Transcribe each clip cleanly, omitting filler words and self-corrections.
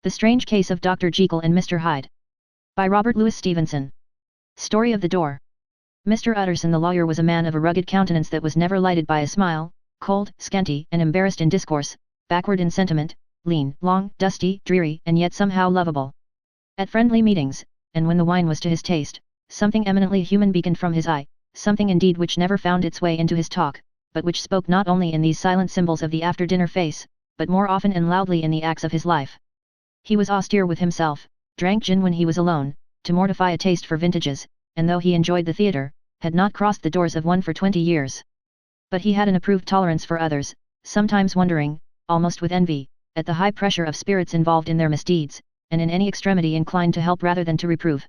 The Strange Case of Dr. Jekyll and Mr. Hyde. By Robert Louis Stevenson. Story of the Door. Mr. Utterson the lawyer was a man of a rugged countenance that was never lighted by a smile, cold, scanty, and embarrassed in discourse, backward in sentiment, lean, long, dusty, dreary, and yet somehow lovable. At friendly meetings, and when the wine was to his taste, something eminently human beaconed from his eye, something indeed which never found its way into his talk, but which spoke not only in these silent symbols of the after-dinner face, but more often and loudly in the acts of his life. He was austere with himself, drank gin when he was alone, to mortify a taste for vintages, and though he enjoyed the theatre, had not crossed the doors of one for 20 years. But he had an approved tolerance for others, sometimes wondering, almost with envy, at the high pressure of spirits involved in their misdeeds, and in any extremity inclined to help rather than to reprove.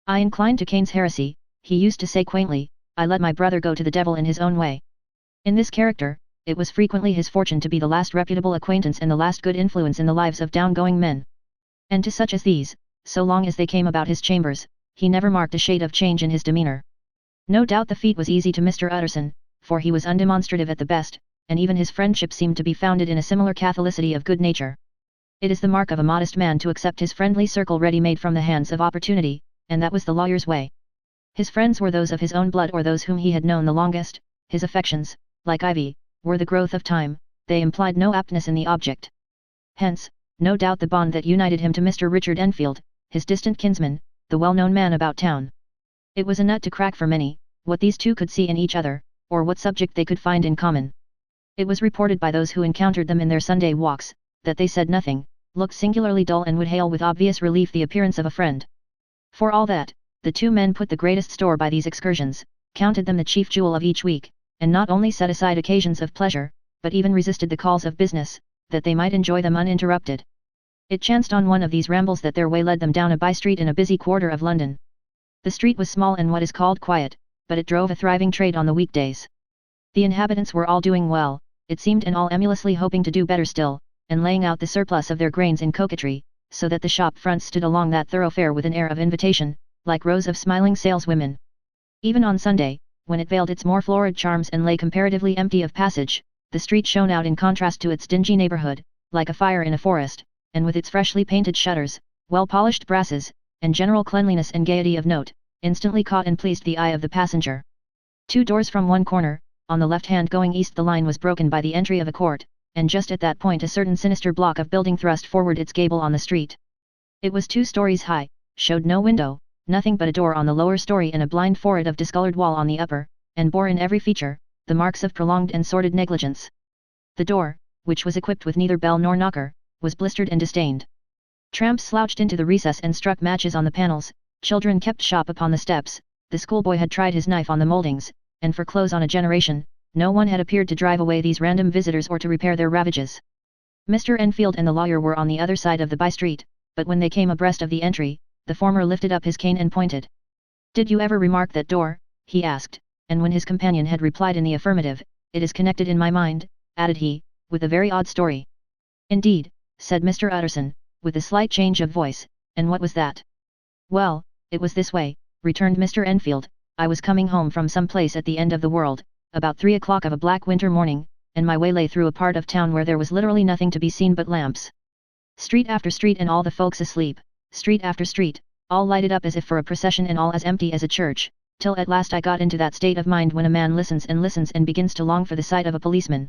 "I incline to Cain's heresy," he used to say quaintly, "I let my brother go to the devil in his own way." In this character, it was frequently his fortune to be the last reputable acquaintance and the last good influence in the lives of down-going men. And to such as these, so long as they came about his chambers, he never marked a shade of change in his demeanour. No doubt the feat was easy to Mr. Utterson, for he was undemonstrative at the best, and even his friendship seemed to be founded in a similar catholicity of good nature. It is the mark of a modest man to accept his friendly circle ready-made from the hands of opportunity, and that was the lawyer's way. His friends were those of his own blood or those whom he had known the longest. His affections, like ivy, were the growth of time, they implied no aptness in the object. Hence, no doubt the bond that united him to Mr. Richard Enfield, his distant kinsman, the well-known man about town. It was a nut to crack for many, what these two could see in each other, or what subject they could find in common. It was reported by those who encountered them in their Sunday walks, that they said nothing, looked singularly dull and would hail with obvious relief the appearance of a friend. For all that, the two men put the greatest store by these excursions, counted them the chief jewel of each week, and not only set aside occasions of pleasure, but even resisted the calls of business, that they might enjoy them uninterrupted. It chanced on one of these rambles that their way led them down a by-street in a busy quarter of London. The street was small and what is called quiet, but it drove a thriving trade on the weekdays. The inhabitants were all doing well, it seemed, and all emulously hoping to do better still, and laying out the surplus of their grains in coquetry, so that the shop fronts stood along that thoroughfare with an air of invitation, like rows of smiling saleswomen. Even on Sunday, when it veiled its more florid charms and lay comparatively empty of passage, the street shone out in contrast to its dingy neighborhood, like a fire in a forest, and with its freshly painted shutters, well-polished brasses, and general cleanliness and gaiety of note, instantly caught and pleased the eye of the passenger. 2 doors from one corner, on the left hand going east, the line was broken by the entry of a court, and just at that point a certain sinister block of building thrust forward its gable on the street. It was 2 stories high, showed no window, nothing but a door on the lower story and a blind forehead of discolored wall on the upper, and bore in every feature the marks of prolonged and sordid negligence. The door, which was equipped with neither bell nor knocker, was blistered and distained. Tramps slouched into the recess and struck matches on the panels, children kept shop upon the steps, the schoolboy had tried his knife on the mouldings, and for close on a generation, no one had appeared to drive away these random visitors or to repair their ravages. Mr. Enfield and the lawyer were on the other side of the by-street, but when they came abreast of the entry, the former lifted up his cane and pointed. "Did you ever remark that door?" he asked, and when his companion had replied in the affirmative, "It is connected in my mind," added he, "with a very odd story." "Indeed," said Mr. Utterson, with a slight change of voice, "and what was that?" "Well, it was this way," returned Mr. Enfield, "I was coming home from some place at the end of the world, about 3 o'clock of a black winter morning, and my way lay through a part of town where there was literally nothing to be seen but lamps. Street after street and all the folks asleep, street after street, all lighted up as if for a procession and all as empty as a church, till at last I got into that state of mind when a man listens and begins to long for the sight of a policeman.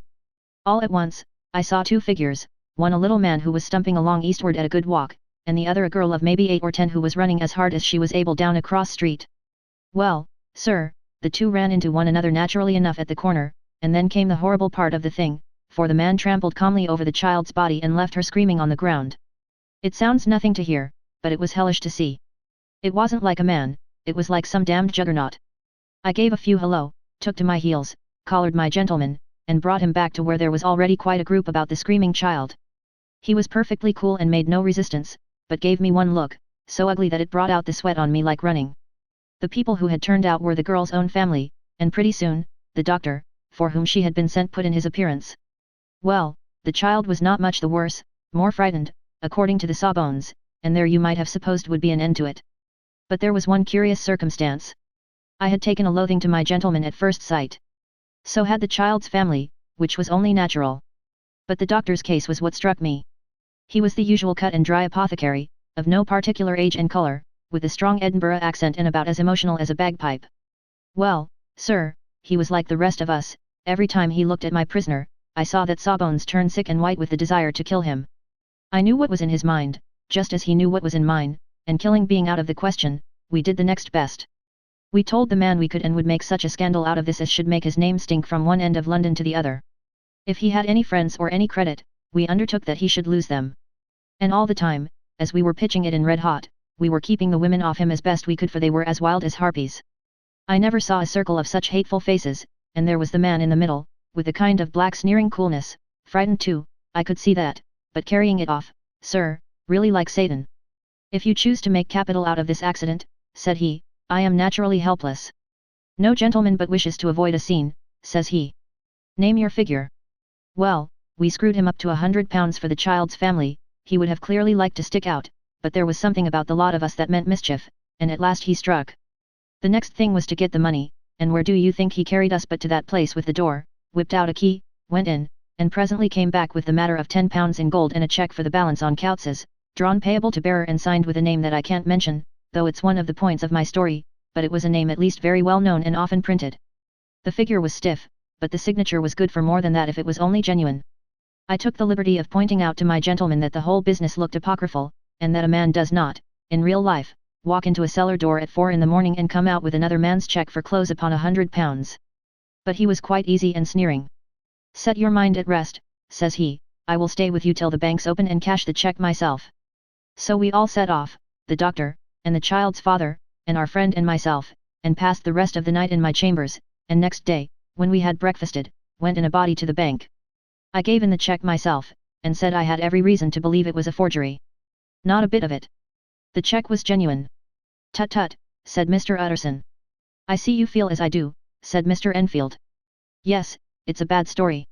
All at once, I saw 2 figures, one a little man who was stumping along eastward at a good walk, and the other a girl of maybe 8 or 10 who was running as hard as she was able down a cross street. Well, sir, the 2 ran into one another naturally enough at the corner, and then came the horrible part of the thing, for the man trampled calmly over the child's body and left her screaming on the ground. It sounds nothing to hear, but it was hellish to see. It wasn't like a man, it was like some damned juggernaut. I gave a few hello, took to my heels, collared my gentleman, and brought him back to where there was already quite a group about the screaming child. He was perfectly cool and made no resistance, but gave me one look, so ugly that it brought out the sweat on me like running. The people who had turned out were the girl's own family, and pretty soon, the doctor, for whom she had been sent, put in his appearance. Well, the child was not much the worse, more frightened, according to the sawbones, and there you might have supposed would be an end to it. But there was one curious circumstance. I had taken a loathing to my gentleman at first sight. So had the child's family, which was only natural. But the doctor's case was what struck me. He was the usual cut and dry apothecary, of no particular age and colour, with a strong Edinburgh accent and about as emotional as a bagpipe. Well, sir, he was like the rest of us. Every time he looked at my prisoner, I saw that Sawbones turn sick and white with the desire to kill him. I knew what was in his mind, just as he knew what was in mine, and killing being out of the question, we did the next best. We told the man we could and would make such a scandal out of this as should make his name stink from one end of London to the other. If he had any friends or any credit, we undertook that he should lose them. And all the time, as we were pitching it in red hot, we were keeping the women off him as best we could, for they were as wild as harpies. I never saw a circle of such hateful faces, and there was the man in the middle, with a kind of black sneering coolness, frightened too, I could see that, but carrying it off, sir, really like Satan. If you choose to make capital out of this accident, said he, I am naturally helpless. No gentleman but wishes to avoid a scene, says he. Name your figure. Well, we screwed him up to £100 for the child's family. He would have clearly liked to stick out, but there was something about the lot of us that meant mischief, and at last he struck. The next thing was to get the money, and where do you think he carried us but to that place with the door, whipped out a key, went in, and presently came back with the matter of £10 in gold and a cheque for the balance on Coutts's, drawn payable to bearer and signed with a name that I can't mention, though it's one of the points of my story, but it was a name at least very well known and often printed. The figure was stiff, but the signature was good for more than that if it was only genuine. I took the liberty of pointing out to my gentleman that the whole business looked apocryphal, and that a man does not, in real life, walk into a cellar door at 4 in the morning and come out with another man's cheque for clothes upon £100. But he was quite easy and sneering. Set your mind at rest, says he, I will stay with you till the banks open and cash the cheque myself. So we all set off, the doctor, and the child's father, and our friend and myself, and passed the rest of the night in my chambers, and next day, when we had breakfasted, went in a body to the bank. I gave in the cheque myself, and said I had every reason to believe it was a forgery. Not a bit of it. The cheque was genuine. Tut tut, said Mr. Utterson. I see you feel as I do, said Mr. Enfield. Yes, it's a bad story.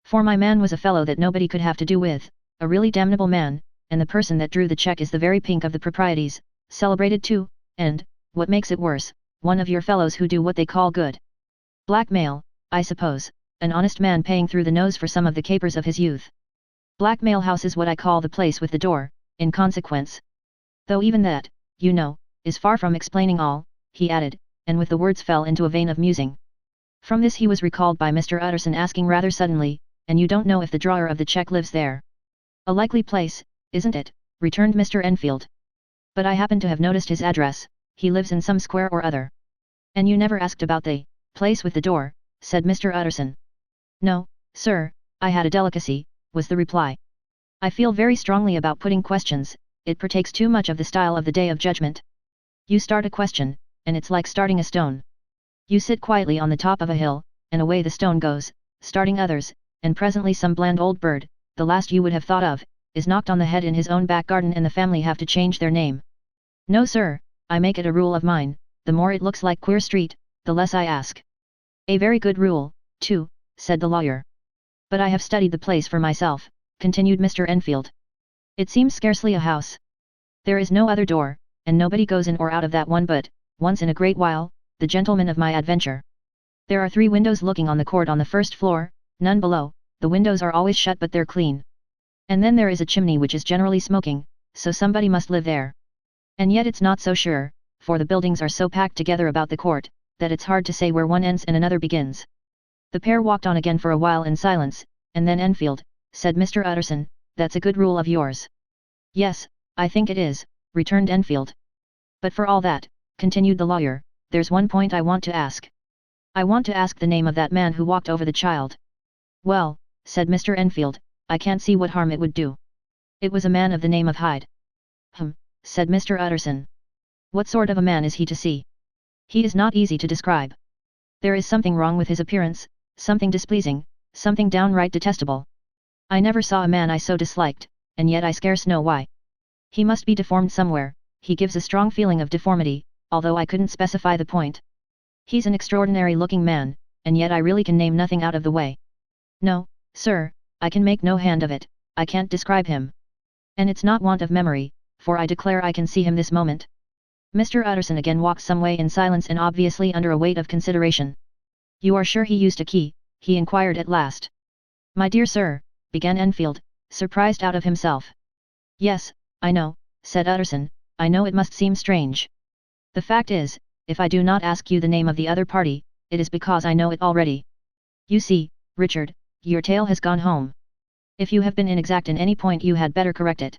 For my man was a fellow that nobody could have to do with, a really damnable man, and the person that drew the cheque is the very pink of the proprieties, celebrated too, and, what makes it worse, one of your fellows who do what they call good blackmail, I suppose, an honest man paying through the nose for some of the capers of his youth. Blackmail House is what I call the place with the door, in consequence. Though even that, you know, is far from explaining all, he added, and with the words fell into a vein of musing. From this he was recalled by Mr. Utterson asking rather suddenly, and you don't know if the drawer of the cheque lives there? A likely place, isn't it? Returned Mr. Enfield. But I happen to have noticed his address, he lives in some square or other. And you never asked about the place with the door, said Mr. Utterson. No, sir, I had a delicacy, was the reply. I feel very strongly about putting questions, it partakes too much of the style of the Day of Judgment. You start a question, and it's like starting a stone. You sit quietly on the top of a hill, and away the stone goes, starting others, and presently some bland old bird, the last you would have thought of, is knocked on the head in his own back garden and the family have to change their name. No sir, I make it a rule of mine, the more it looks like Queer Street, the less I ask. A very good rule, too, said the lawyer. But I have studied the place for myself, continued Mr. Enfield. It seems scarcely a house. There is no other door, and nobody goes in or out of that one but, once in a great while, the gentleman of my adventure. There are 3 windows looking on the court on the first floor, none below, the windows are always shut but they're clean. And then there is a chimney which is generally smoking, so somebody must live there. And yet it's not so sure, for the buildings are so packed together about the court, that it's hard to say where one ends and another begins. The pair walked on again for a while in silence, and then Enfield, said Mr. Utterson, that's a good rule of yours. Yes, I think it is, returned Enfield. But for all that, continued the lawyer, there's one point I want to ask. I want to ask the name of that man who walked over the child. Well, said Mr. Enfield, I can't see what harm it would do. It was a man of the name of Hyde. Said Mr. Utterson. What sort of a man is he to see? He is not easy to describe. There is something wrong with his appearance, something displeasing, something downright detestable. I never saw a man I so disliked, and yet I scarce know why. He must be deformed somewhere, he gives a strong feeling of deformity, although I couldn't specify the point. He's an extraordinary looking man, and yet I really can name nothing out of the way. No, sir, I can make no hand of it, I can't describe him. And it's not want of memory, for I declare I can see him this moment. Mr. Utterson again walked some way in silence and obviously under a weight of consideration. You are sure he used a key? He inquired at last. My dear sir, began Enfield, surprised out of himself. Yes, I know, said Utterson, I know it must seem strange. The fact is, if I do not ask you the name of the other party, it is because I know it already. You see, Richard, your tale has gone home. If you have been inexact in any point you had better correct it.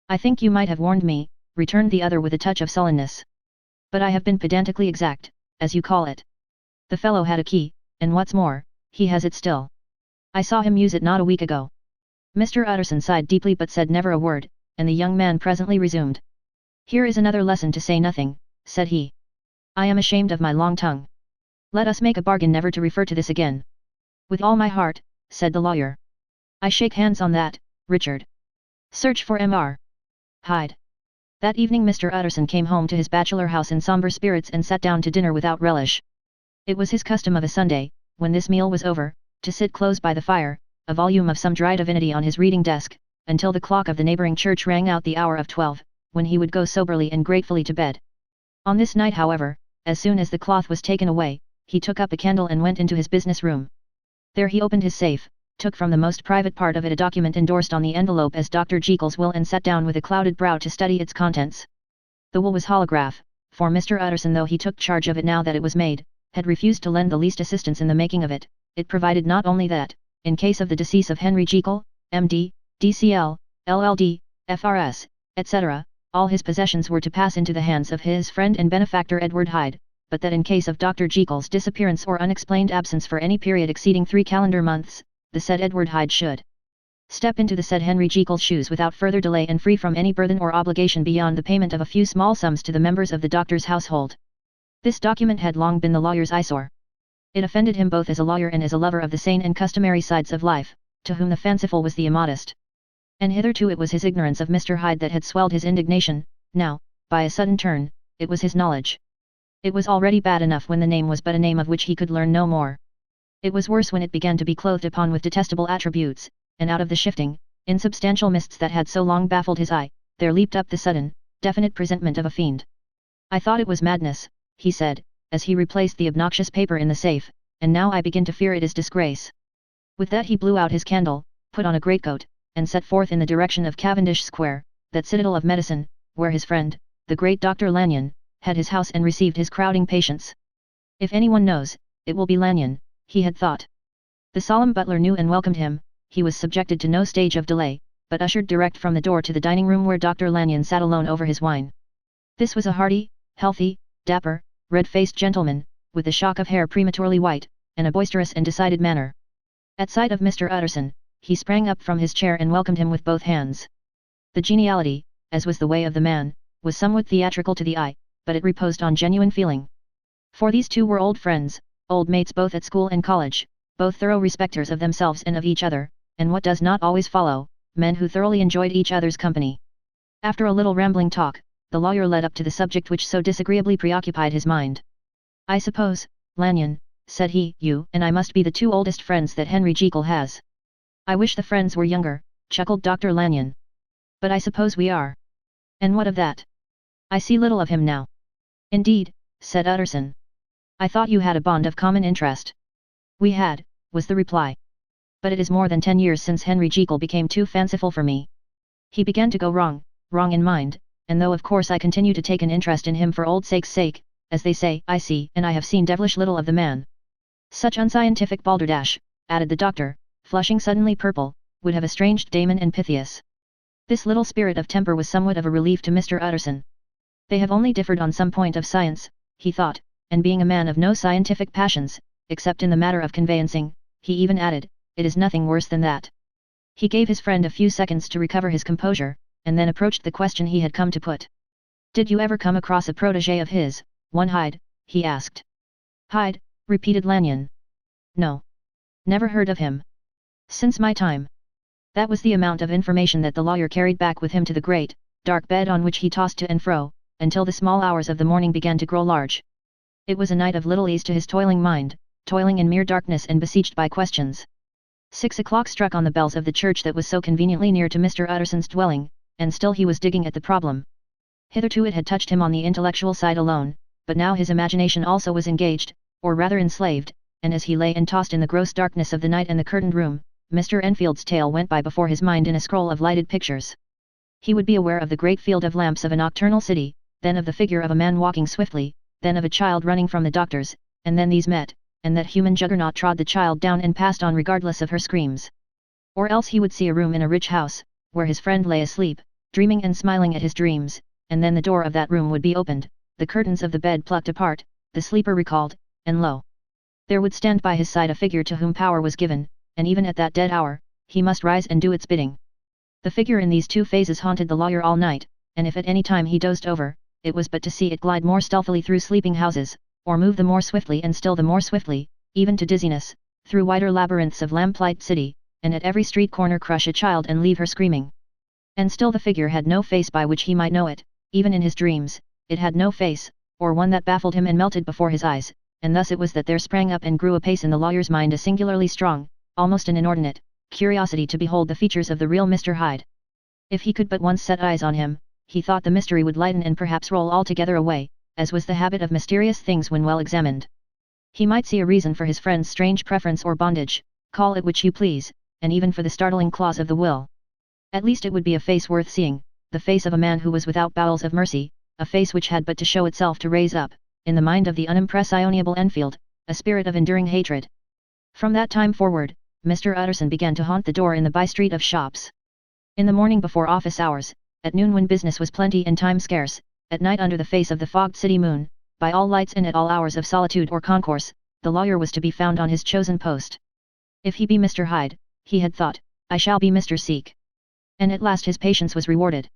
I think you might have warned me, returned the other with a touch of sullenness. But I have been pedantically exact, as you call it. The fellow had a key, and what's more, he has it still. I saw him use it not a week ago. Mr. Utterson sighed deeply but said never a word, and the young man presently resumed. Here is another lesson to say nothing, said he. I am ashamed of my long tongue. Let us make a bargain never to refer to this again. With all my heart, said the lawyer. I shake hands on that, Richard. Search for Mr. Hyde. That evening Mr. Utterson came home to his bachelor house in sombre spirits and sat down to dinner without relish. It was his custom of a Sunday, when this meal was over, to sit close by the fire, a volume of some dry divinity on his reading desk, until the clock of the neighbouring church rang out the hour of 12, when he would go soberly and gratefully to bed. On this night however, as soon as the cloth was taken away, he took up a candle and went into his business room. There he opened his safe, took from the most private part of it a document endorsed on the envelope as Dr. Jekyll's will and sat down with a clouded brow to study its contents. The will was holograph, for Mr. Utterson, though he took charge of it now that it was made, had refused to lend the least assistance in the making of it. It provided not only that, in case of the decease of Henry Jekyll, M.D., D.C.L., LL.D., F.R.S., etc., all his possessions were to pass into the hands of his friend and benefactor Edward Hyde, but that in case of Dr. Jekyll's disappearance or unexplained absence for any period exceeding 3 calendar months, the said Edward Hyde should step into the said Henry Jekyll's shoes without further delay and free from any burthen or obligation beyond the payment of a few small sums to the members of the doctor's household. This document had long been the lawyer's eyesore. It offended him both as a lawyer and as a lover of the sane and customary sides of life, to whom the fanciful was the immodest. And hitherto it was his ignorance of Mr. Hyde that had swelled his indignation, now, by a sudden turn, it was his knowledge. It was already bad enough when the name was but a name of which he could learn no more. It was worse when it began to be clothed upon with detestable attributes, and out of the shifting, insubstantial mists that had so long baffled his eye, there leaped up the sudden, definite presentment of a fiend. I thought it was madness, he said, as he replaced the obnoxious paper in the safe, and now I begin to fear it is disgrace. With that he blew out his candle, put on a greatcoat, and set forth in the direction of Cavendish Square, that citadel of medicine, where his friend, the great Dr. Lanyon, had his house and received his crowding patients. If anyone knows, it will be Lanyon, he had thought. The solemn butler knew and welcomed him. He was subjected to no stage of delay, but ushered direct from the door to the dining room where Dr. Lanyon sat alone over his wine. This was a hearty, healthy, dapper, red-faced gentleman, with a shock of hair prematurely white, and a boisterous and decided manner. At sight of Mr. Utterson, he sprang up from his chair and welcomed him with both hands. The geniality, as was the way of the man, was somewhat theatrical to the eye, but it reposed on genuine feeling. For these two were old friends, old mates both at school and college, both thorough respecters of themselves and of each other, and what does not always follow, men who thoroughly enjoyed each other's company. After a little rambling talk, the lawyer led up to the subject which so disagreeably preoccupied his mind. I suppose, Lanyon, said he, you and I must be the two oldest friends that Henry Jekyll has. I wish the friends were younger, chuckled Dr. Lanyon. But I suppose we are. And what of that? I see little of him now. Indeed, said Utterson. I thought you had a bond of common interest. We had, was the reply. But it is more than 10 years since Henry Jekyll became too fanciful for me. He began to go wrong in mind, and though of course I continue to take an interest in him for old sake's sake, as they say, I see and I have seen devilish little of the man. Such unscientific balderdash, added the doctor, flushing suddenly purple, would have estranged Damon and Pythias. This little spirit of temper was somewhat of a relief to Mr. Utterson. They have only differed on some point of science, he thought, and being a man of no scientific passions, except in the matter of conveyancing, he even added, it is nothing worse than that. He gave his friend a few seconds to recover his composure, and then approached the question he had come to put. Did you ever come across a protégé of his, one Hyde, he asked. Hyde, repeated Lanyon. No. Never heard of him. Since my time. That was the amount of information that the lawyer carried back with him to the great, dark bed on which he tossed to and fro, until the small hours of the morning began to grow large. It was a night of little ease to his toiling mind, toiling in mere darkness and besieged by questions. 6 o'clock struck on the bells of the church that was so conveniently near to Mr. Utterson's dwelling, and still he was digging at the problem. Hitherto it had touched him on the intellectual side alone, but now his imagination also was engaged, or rather enslaved, and as he lay and tossed in the gross darkness of the night and the curtained room, Mr. Enfield's tale went by before his mind in a scroll of lighted pictures. He would be aware of the great field of lamps of a nocturnal city, then of the figure of a man walking swiftly, then of a child running from the doctors, and then these met, and that human juggernaut trod the child down and passed on regardless of her screams. Or else he would see a room in a rich house, where his friend lay asleep, dreaming and smiling at his dreams, and then the door of that room would be opened, the curtains of the bed plucked apart, the sleeper recalled, and lo! There would stand by his side a figure to whom power was given, and even at that dead hour, he must rise and do its bidding. The figure in these two phases haunted the lawyer all night, and if at any time he dozed over, it was but to see it glide more stealthily through sleeping houses, or move the more swiftly and still the more swiftly, even to dizziness, through wider labyrinths of lamplight city, and at every street corner crush a child and leave her screaming. And still the figure had no face by which he might know it, even in his dreams, it had no face, or one that baffled him and melted before his eyes, and thus it was that there sprang up and grew apace in the lawyer's mind a singularly strong, almost an inordinate, curiosity to behold the features of the real Mr. Hyde. If he could but once set eyes on him, he thought the mystery would lighten and perhaps roll altogether away, as was the habit of mysterious things when well examined. He might see a reason for his friend's strange preference or bondage, call it which you please, and even for the startling clause of the will. At least it would be a face worth seeing, the face of a man who was without bowels of mercy, a face which had but to show itself to raise up, in the mind of the unimpressible Enfield, a spirit of enduring hatred. From that time forward, Mr. Utterson began to haunt the door in the by-street of shops. In the morning before office hours, at noon when business was plenty and time scarce, at night under the face of the fogged city moon, by all lights and at all hours of solitude or concourse, the lawyer was to be found on his chosen post. If he be Mr. Hyde, he had thought, I shall be Mr. Seek. And at last his patience was rewarded.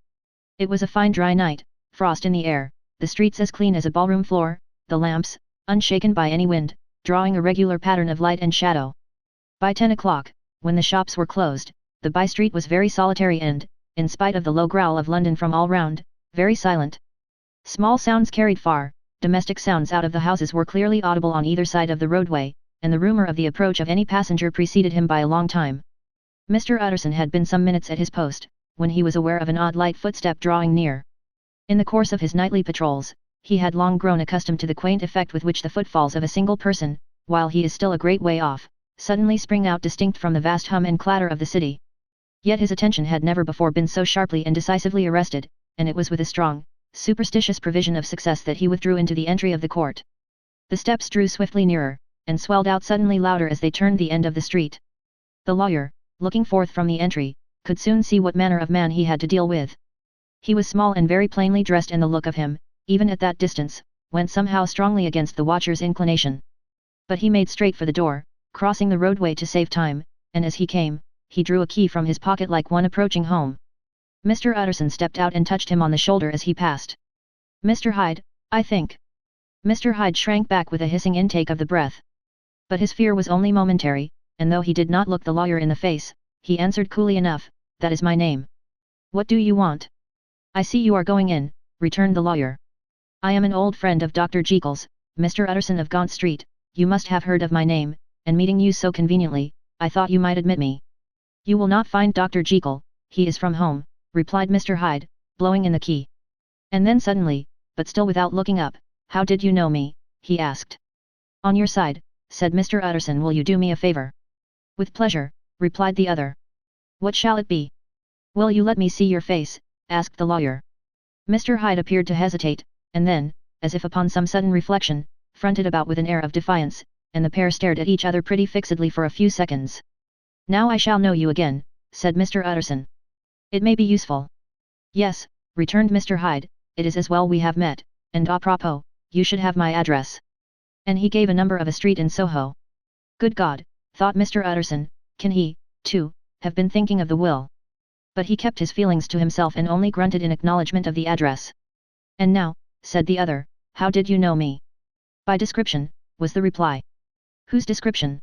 It was a fine dry night, frost in the air, the streets as clean as a ballroom floor, the lamps, unshaken by any wind, drawing a regular pattern of light and shadow. By 10 o'clock, when the shops were closed, the by-street was very solitary and, in spite of the low growl of London from all round, very silent. Small sounds carried far, domestic sounds out of the houses were clearly audible on either side of the roadway, and the rumour of the approach of any passenger preceded him by a long time. Mr. Utterson had been some minutes at his post, when he was aware of an odd light footstep drawing near. In the course of his nightly patrols, he had long grown accustomed to the quaint effect with which the footfalls of a single person, while he is still a great way off, suddenly spring out distinct from the vast hum and clatter of the city. Yet his attention had never before been so sharply and decisively arrested, and it was with a strong, superstitious prevision of success that he withdrew into the entry of the court. The steps drew swiftly nearer, and swelled out suddenly louder as they turned the end of the street. The lawyer, looking forth from the entry, could soon see what manner of man he had to deal with. He was small and very plainly dressed, and the look of him, even at that distance, went somehow strongly against the watcher's inclination. But he made straight for the door, crossing the roadway to save time, and as he came, he drew a key from his pocket like one approaching home. Mr. Utterson stepped out and touched him on the shoulder as he passed. Mr. Hyde, I think. Mr. Hyde shrank back with a hissing intake of the breath. But his fear was only momentary, and though he did not look the lawyer in the face, he answered coolly enough, that is my name. What do you want? I see you are going in, returned the lawyer. I am an old friend of Dr. Jekyll's, Mr. Utterson of Gaunt Street. You must have heard of my name, and meeting you so conveniently, I thought you might admit me. You will not find Dr. Jekyll, he is from home, replied Mr. Hyde, blowing in the key. And then suddenly, but still without looking up, how did you know me, he asked. On your side, said Mr. Utterson. Will you do me a favour? With pleasure, replied the other. What shall it be? Will you let me see your face, asked the lawyer. Mr. Hyde appeared to hesitate, and then, as if upon some sudden reflection, fronted about with an air of defiance, and the pair stared at each other pretty fixedly for a few seconds. Now I shall know you again, said Mr. Utterson. It may be useful. Yes, returned Mr. Hyde, it is as well we have met, and à propos, you should have my address. And he gave a number of a street in Soho. Good God, thought Mr. Utterson, can he, too, have been thinking of the will? But he kept his feelings to himself and only grunted in acknowledgement of the address. And now, said the other, how did you know me? By description, was the reply. Whose description?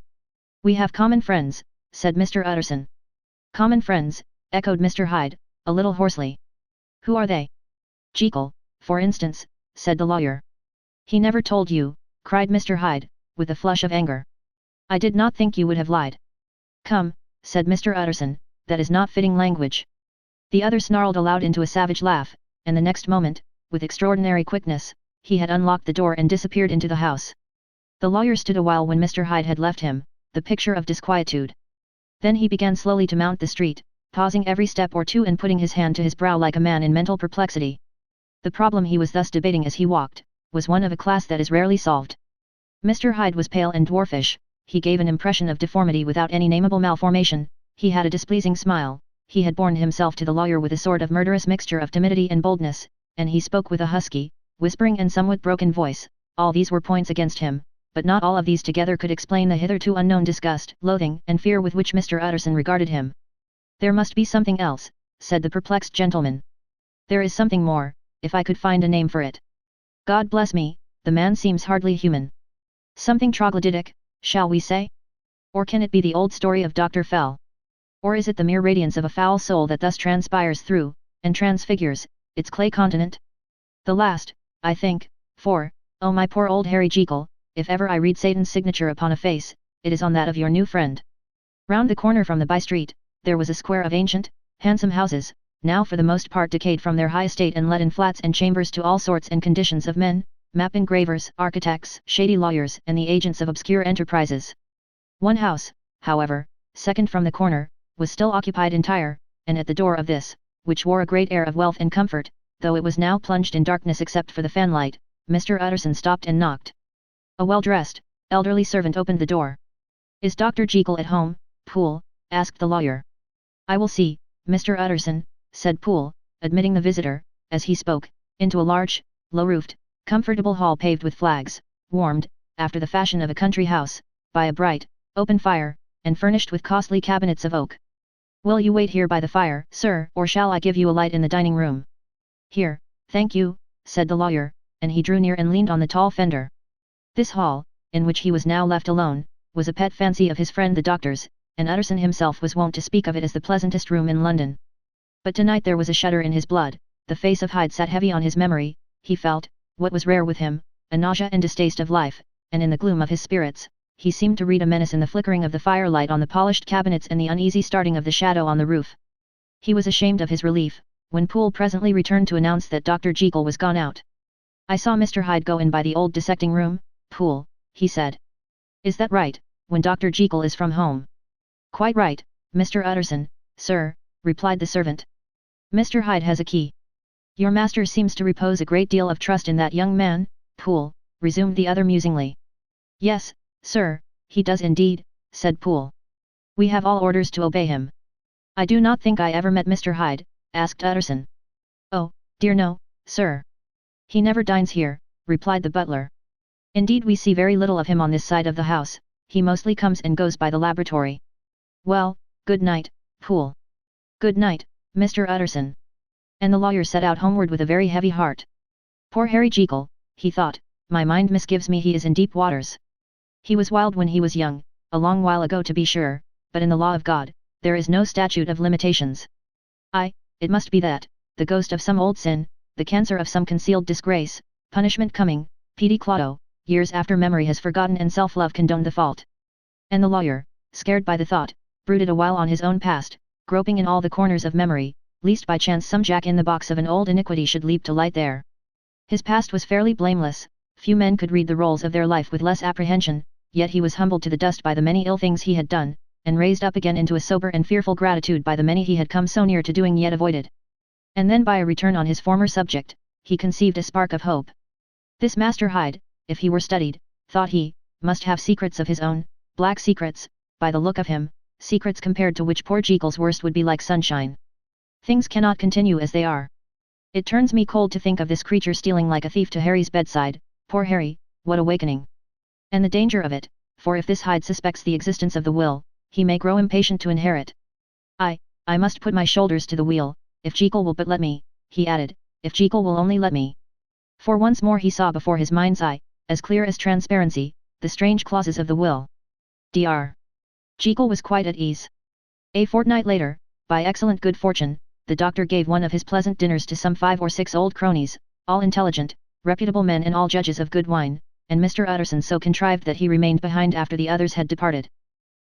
We have common friends, said Mr. Utterson. Common friends, echoed Mr. Hyde, a little hoarsely. Who are they? Jekyll, for instance, said the lawyer. He never told you, cried Mr. Hyde, with a flush of anger. I did not think you would have lied. Come, said Mr. Utterson, that is not fitting language. The other snarled aloud into a savage laugh, and the next moment, with extraordinary quickness, he had unlocked the door and disappeared into the house. The lawyer stood a while when Mr. Hyde had left him, the picture of disquietude. Then he began slowly to mount the street, pausing every step or two and putting his hand to his brow like a man in mental perplexity. The problem he was thus debating as he walked, was one of a class that is rarely solved. Mr. Hyde was pale and dwarfish, he gave an impression of deformity without any nameable malformation, he had a displeasing smile, he had borne himself to the lawyer with a sort of murderous mixture of timidity and boldness, and he spoke with a husky, whispering and somewhat broken voice. All these were points against him, but not all of these together could explain the hitherto unknown disgust, loathing, and fear with which Mr. Utterson regarded him. "There must be something else," said the perplexed gentleman. "There is something more, if I could find a name for it. God bless me, the man seems hardly human. Something troglodytic, shall we say? Or can it be the old story of Dr. Fell? Or is it the mere radiance of a foul soul that thus transpires through, and transfigures, its clay continent? The last, I think, for, oh my poor old Harry Jekyll, if ever I read Satan's signature upon a face, it is on that of your new friend." Round the corner from the by-street, there was a square of ancient, handsome houses, now for the most part decayed from their high estate and let in flats and chambers to all sorts and conditions of men, map engravers, architects, shady lawyers, and the agents of obscure enterprises. One house, however, second from the corner, was still occupied entire, and at the door of this, which wore a great air of wealth and comfort, though it was now plunged in darkness except for the fanlight, Mr. Utterson stopped and knocked. A well-dressed, elderly servant opened the door. "Is Dr. Jekyll at home, Poole?" asked the lawyer. "I will see, Mr. Utterson," said Poole, admitting the visitor, as he spoke, into a large, low-roofed, comfortable hall paved with flags, warmed, after the fashion of a country house, by a bright, open fire, and furnished with costly cabinets of oak. "Will you wait here by the fire, sir, or shall I give you a light in the dining room?" "Here, thank you," said the lawyer, and he drew near and leaned on the tall fender. This hall, in which he was now left alone, was a pet fancy of his friend the doctor's, and Utterson himself was wont to speak of it as the pleasantest room in London. But tonight there was a shudder in his blood, the face of Hyde sat heavy on his memory, he felt, what was rare with him, a nausea and distaste of life, and in the gloom of his spirits, he seemed to read a menace in the flickering of the firelight on the polished cabinets and the uneasy starting of the shadow on the roof. He was ashamed of his relief, when Poole presently returned to announce that Dr. Jekyll was gone out. "I saw Mr. Hyde go in by the old dissecting room, Poole," he said. "Is that right, when Dr. Jekyll is from home?" "Quite right, Mr. Utterson, sir," replied the servant. "Mr. Hyde has a key." "Your master seems to repose a great deal of trust in that young man, Poole," resumed the other musingly. "Yes, sir, he does indeed," said Poole. "We have all orders to obey him." "I do not think I ever met Mr. Hyde," asked Utterson. "Oh, dear no, sir. He never dines here," replied the butler. "Indeed we see very little of him on this side of the house, he mostly comes and goes by the laboratory." "Well, good night, Poole." "Good night, Mr. Utterson." And the lawyer set out homeward with a very heavy heart. "Poor Harry Jekyll," he thought, "my mind misgives me he is in deep waters. He was wild when he was young, a long while ago to be sure, but in the law of God, there is no statute of limitations. It must be that, the ghost of some old sin, the cancer of some concealed disgrace, punishment coming, pedi claudo, years after memory has forgotten and self-love condoned the fault." And the lawyer, scared by the thought, brooded a while on his own past, groping in all the corners of memory, lest by chance some jack-in-the-box of an old iniquity should leap to light there. His past was fairly blameless, few men could read the rolls of their life with less apprehension, yet he was humbled to the dust by the many ill things he had done, and raised up again into a sober and fearful gratitude by the many he had come so near to doing yet avoided. And then by a return on his former subject, he conceived a spark of hope. This Master Hyde, if he were studied, thought he, must have secrets of his own, black secrets, by the look of him, secrets compared to which poor Jekyll's worst would be like sunshine. Things cannot continue as they are. It turns me cold to think of this creature stealing like a thief to Harry's bedside. Poor Harry, what awakening! And the danger of it, for if this Hyde suspects the existence of the will, he may grow impatient to inherit. I must put my shoulders to the wheel, if Jekyll will but let me," he added, "if Jekyll will only let me." For once more he saw before his mind's eye, as clear as transparency, the strange clauses of the will. Dr. Jekyll was quite at ease. A fortnight later, by excellent good fortune, the doctor gave one of his pleasant dinners to some 5 or 6 old cronies, all intelligent, reputable men and all judges of good wine, and Mr. Utterson so contrived that he remained behind after the others had departed.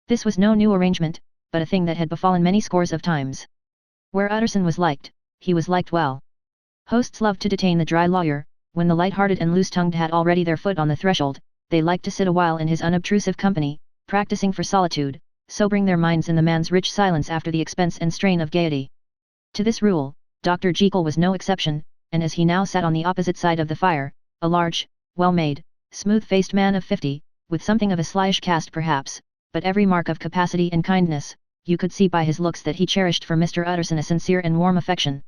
This was no new arrangement, but a thing that had befallen many scores of times. Where Utterson was liked, he was liked well. Hosts loved to detain the dry lawyer, when the light-hearted and loose-tongued had already their foot on the threshold, they liked to sit a while in his unobtrusive company, practicing for solitude, sobering their minds in the man's rich silence after the expense and strain of gaiety. To this rule, Dr. Jekyll was no exception, and as he now sat on the opposite side of the fire, a large, well-made, smooth-faced man of 50, with something of a slyish cast perhaps, but every mark of capacity and kindness, you could see by his looks that he cherished for Mr. Utterson a sincere and warm affection.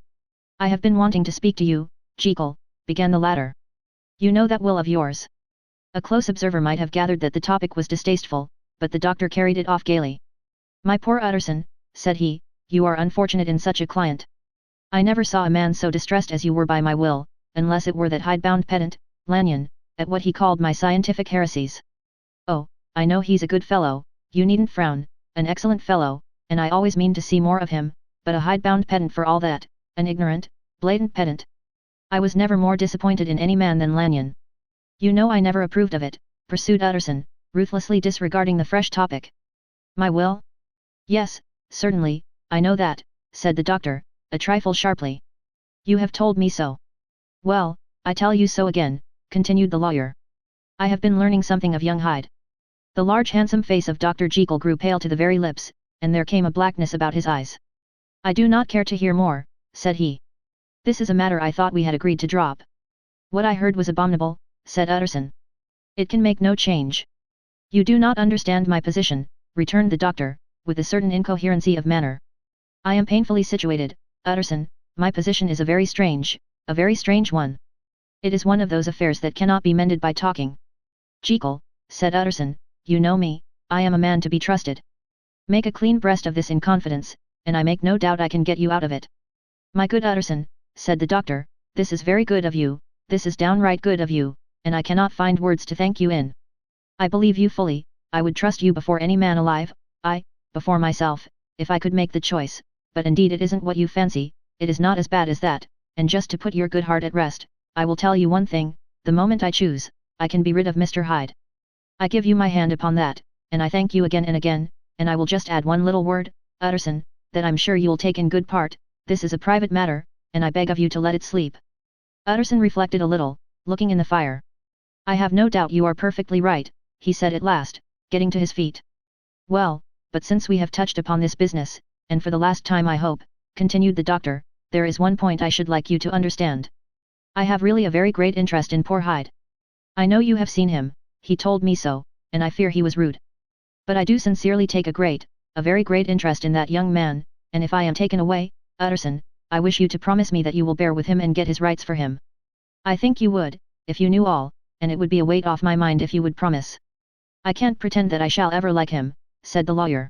"I have been wanting to speak to you, Jekyll," began the latter. "You know that will of yours." A close observer might have gathered that the topic was distasteful, but the doctor carried it off gaily. "My poor Utterson," said he, "you are unfortunate in such a client. I never saw a man so distressed as you were by my will, unless it were that hidebound pedant, Lanyon, at what he called my scientific heresies. Oh, I know he's a good fellow, you needn't frown, an excellent fellow, and I always mean to see more of him, but a hidebound pedant for all that, an ignorant, blatant pedant. I was never more disappointed in any man than Lanyon. You know I never approved of it," pursued Utterson, ruthlessly disregarding the fresh topic. "My will? Yes, certainly, I know that," said the doctor, a trifle sharply. "You have told me so." "Well, I tell you so again," continued the lawyer. "I have been learning something of young Hyde." The large handsome face of Dr. Jekyll grew pale to the very lips, and there came a blackness about his eyes. "I do not care to hear more," said he. "This is a matter I thought we had agreed to drop." "What I heard was abominable," said Utterson. "It can make no change." "You do not understand my position," returned the doctor, with a certain incoherency of manner. "I am painfully situated, Utterson, my position is a very strange one. It is one of those affairs that cannot be mended by talking." "Jekyll," said Utterson, "you know me, I am a man to be trusted. Make a clean breast of this in confidence, and I make no doubt I can get you out of it." "My good Utterson," said the doctor, "this is very good of you, this is downright good of you, and I cannot find words to thank you in. I believe you fully, I would trust you before any man alive, before myself, if I could make the choice, but indeed it isn't what you fancy, it is not as bad as that, and just to put your good heart at rest, I will tell you one thing, the moment I choose, I can be rid of Mr. Hyde. I give you my hand upon that, and I thank you again and again, and I will just add one little word, Utterson, that I'm sure you'll take in good part, this is a private matter, and I beg of you to let it sleep." Utterson reflected a little, looking in the fire. "I have no doubt you are perfectly right," he said at last, getting to his feet. "Well, but since we have touched upon this business, and for the last time I hope," continued the doctor, "there is one point I should like you to understand. I have really a very great interest in poor Hyde. I know you have seen him, he told me so, and I fear he was rude. But I do sincerely take a very great interest in that young man, and if I am taken away, Utterson, I wish you to promise me that you will bear with him and get his rights for him. I think you would, if you knew all, and it would be a weight off my mind if you would promise." "I can't pretend that I shall ever like him," said the lawyer.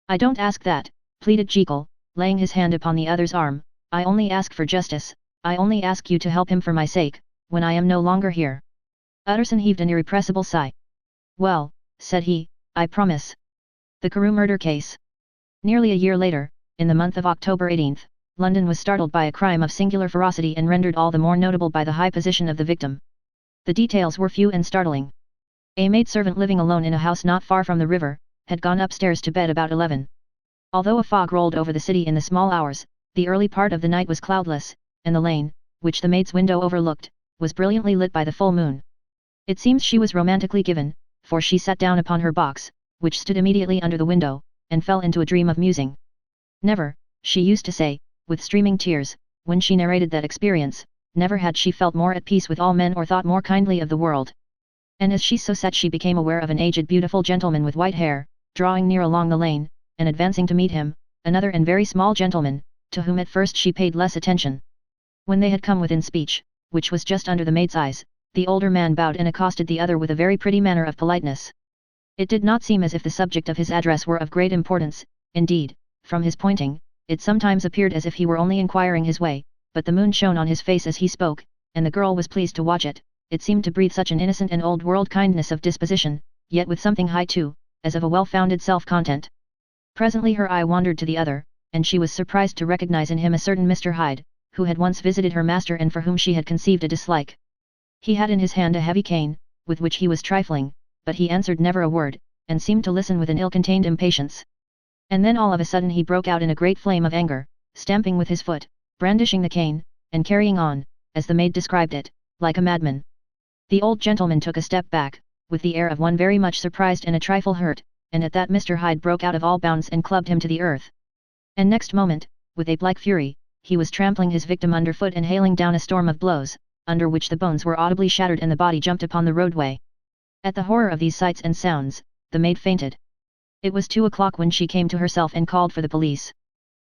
"I don't ask that," pleaded Jekyll, laying his hand upon the other's arm, "I only ask for justice, I only ask you to help him for my sake, when I am no longer here." Utterson heaved an irrepressible sigh. "Well," said he, "I promise." The Carew murder case. Nearly a year later, in the month of October 18th, London was startled by a crime of singular ferocity and rendered all the more notable by the high position of the victim. The details were few and startling. A maidservant living alone in a house not far from the river, had gone upstairs to bed about 11. Although a fog rolled over the city in the small hours, the early part of the night was cloudless, and the lane, which the maid's window overlooked, was brilliantly lit by the full moon. It seems she was romantically given, for she sat down upon her box, which stood immediately under the window, and fell into a dream of musing. Never, she used to say, with streaming tears, when she narrated that experience, never had she felt more at peace with all men or thought more kindly of the world. And as she so sat she became aware of an aged beautiful gentleman with white hair, drawing near along the lane, and advancing to meet him, another and very small gentleman, to whom at first she paid less attention. When they had come within speech, which was just under the maid's eyes, the older man bowed and accosted the other with a very pretty manner of politeness. It did not seem as if the subject of his address were of great importance, indeed, from his pointing, it sometimes appeared as if he were only inquiring his way, but the moon shone on his face as he spoke, and the girl was pleased to watch it. It seemed to breathe such an innocent and old-world kindness of disposition, yet with something high too, as of a well-founded self-content. Presently her eye wandered to the other, and she was surprised to recognize in him a certain Mr. Hyde, who had once visited her master and for whom she had conceived a dislike. He had in his hand a heavy cane, with which he was trifling, but he answered never a word, and seemed to listen with an ill-contained impatience. And then all of a sudden he broke out in a great flame of anger, stamping with his foot, brandishing the cane, and carrying on, as the maid described it, like a madman. The old gentleman took a step back, with the air of one very much surprised and a trifle hurt, and at that Mr. Hyde broke out of all bounds and clubbed him to the earth. And next moment, with ape-like fury, he was trampling his victim underfoot and hailing down a storm of blows, under which the bones were audibly shattered and the body jumped upon the roadway. At the horror of these sights and sounds, the maid fainted. It was 2 o'clock when she came to herself and called for the police.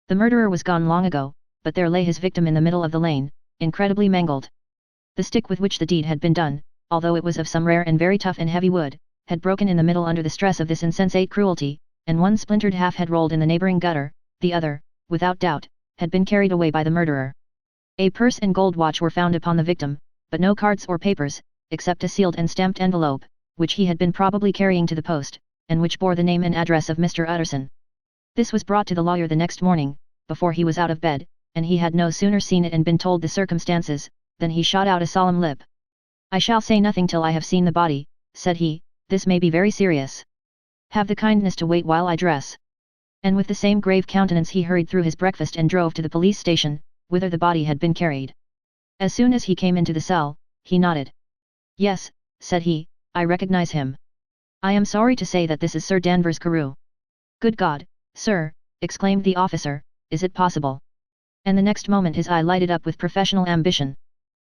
The murderer was gone long ago, but there lay his victim in the middle of the lane, incredibly mangled. The stick with which the deed had been done, although it was of some rare and very tough and heavy wood, had broken in the middle under the stress of this insensate cruelty, and one splintered half had rolled in the neighboring gutter, the other, without doubt, had been carried away by the murderer. A purse and gold watch were found upon the victim, but no cards or papers, except a sealed and stamped envelope, which he had been probably carrying to the post, and which bore the name and address of Mr. Utterson. This was brought to the lawyer the next morning, before he was out of bed, and he had no sooner seen it and been told the circumstances, than he shot out a solemn lip. "I shall say nothing till I have seen the body," said he, "this may be very serious. Have the kindness to wait while I dress." And with the same grave countenance he hurried through his breakfast and drove to the police station, whither the body had been carried. As soon as he came into the cell, he nodded. "Yes," said he, "I recognize him. I am sorry to say that this is Sir Danvers Carew." "Good God, sir," exclaimed the officer, "is it possible?" And the next moment his eye lighted up with professional ambition.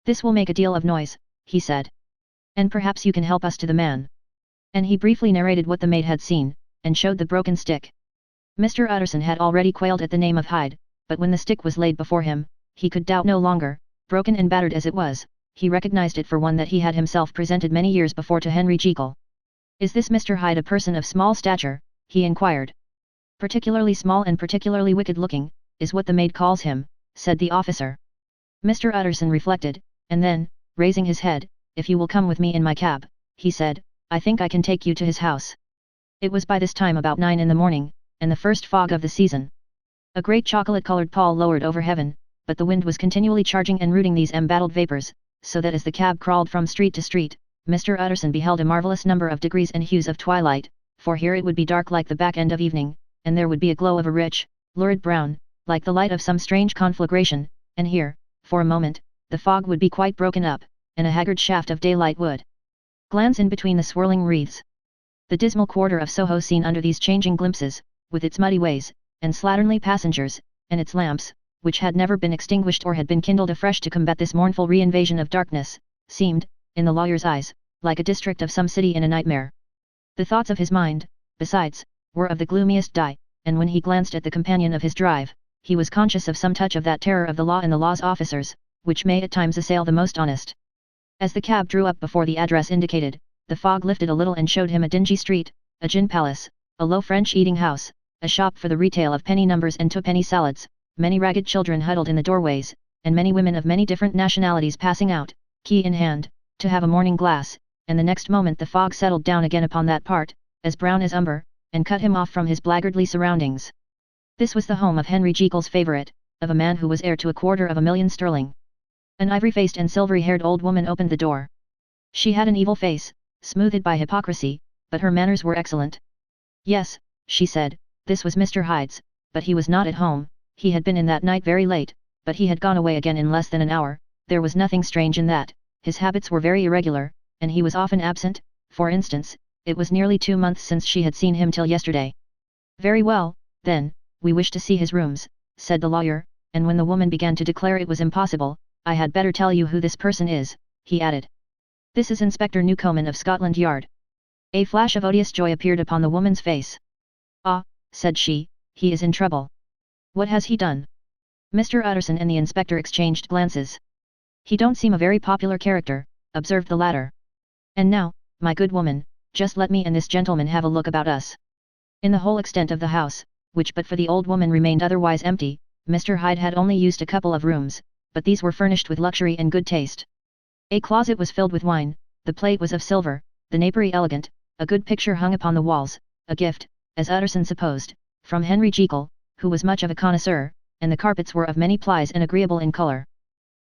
"This will make a deal of noise," he said. "And perhaps you can help us to the man." And he briefly narrated what the maid had seen, and showed the broken stick. Mr. Utterson had already quailed at the name of Hyde, but when the stick was laid before him, he could doubt no longer. Broken and battered as it was, he recognized it for one that he had himself presented many years before to Henry Jekyll. "Is this Mr. Hyde a person of small stature?" he inquired. "Particularly small and particularly wicked-looking, is what the maid calls him," said the officer. Mr. Utterson reflected, and then, raising his head, "If you will come with me in my cab," he said, "I think I can take you to his house." It was by this time about 9 in the morning, and the first fog of the season. A great chocolate-colored pall lowered over heaven, but the wind was continually charging and rooting these embattled vapors, so that as the cab crawled from street to street, Mr. Utterson beheld a marvelous number of degrees and hues of twilight, for here it would be dark like the back end of evening, and there would be a glow of a rich, lurid brown, like the light of some strange conflagration, and here, for a moment, the fog would be quite broken up, and a haggard shaft of daylight would glance in between the swirling wreaths. The dismal quarter of Soho seen under these changing glimpses, with its muddy ways, and slatternly passengers, and its lamps, which had never been extinguished or had been kindled afresh to combat this mournful re-invasion of darkness, seemed, in the lawyer's eyes, like a district of some city in a nightmare. The thoughts of his mind, besides, were of the gloomiest dye, and when he glanced at the companion of his drive, he was conscious of some touch of that terror of the law and the law's officers, which may at times assail the most honest. As the cab drew up before the address indicated, the fog lifted a little and showed him a dingy street, a gin palace, a low French eating house, a shop for the retail of penny numbers and two-penny salads, many ragged children huddled in the doorways, and many women of many different nationalities passing out, key in hand, to have a morning glass, and the next moment the fog settled down again upon that part, as brown as umber, and cut him off from his blackguardly surroundings. This was the home of Henry Jekyll's favourite, of a man who was heir to £250,000 sterling. An ivory-faced and silvery-haired old woman opened the door. She had an evil face, smoothed by hypocrisy, but her manners were excellent. "Yes," she said, "this was Mr. Hyde's, but he was not at home. He had been in that night very late, but he had gone away again in less than an hour. There was nothing strange in that. His habits were very irregular, and he was often absent. For instance, it was nearly 2 months since she had seen him till yesterday." "Very well, then, we wish to see his rooms," said the lawyer, and when the woman began to declare it was impossible, "I had better tell you who this person is," he added. "This is Inspector Newcomen of Scotland Yard." A flash of odious joy appeared upon the woman's face. "Ah," said she, "he is in trouble. What has he done?" Mr. Utterson and the inspector exchanged glances. "He don't seem a very popular character," observed the latter. "And now, my good woman, just let me and this gentleman have a look about us." In the whole extent of the house, which but for the old woman remained otherwise empty, Mr. Hyde had only used a couple of rooms, but these were furnished with luxury and good taste. A closet was filled with wine, the plate was of silver, the napery elegant, a good picture hung upon the walls, a gift, as Utterson supposed, from Henry Jekyll, who was much of a connoisseur, and the carpets were of many plies and agreeable in colour.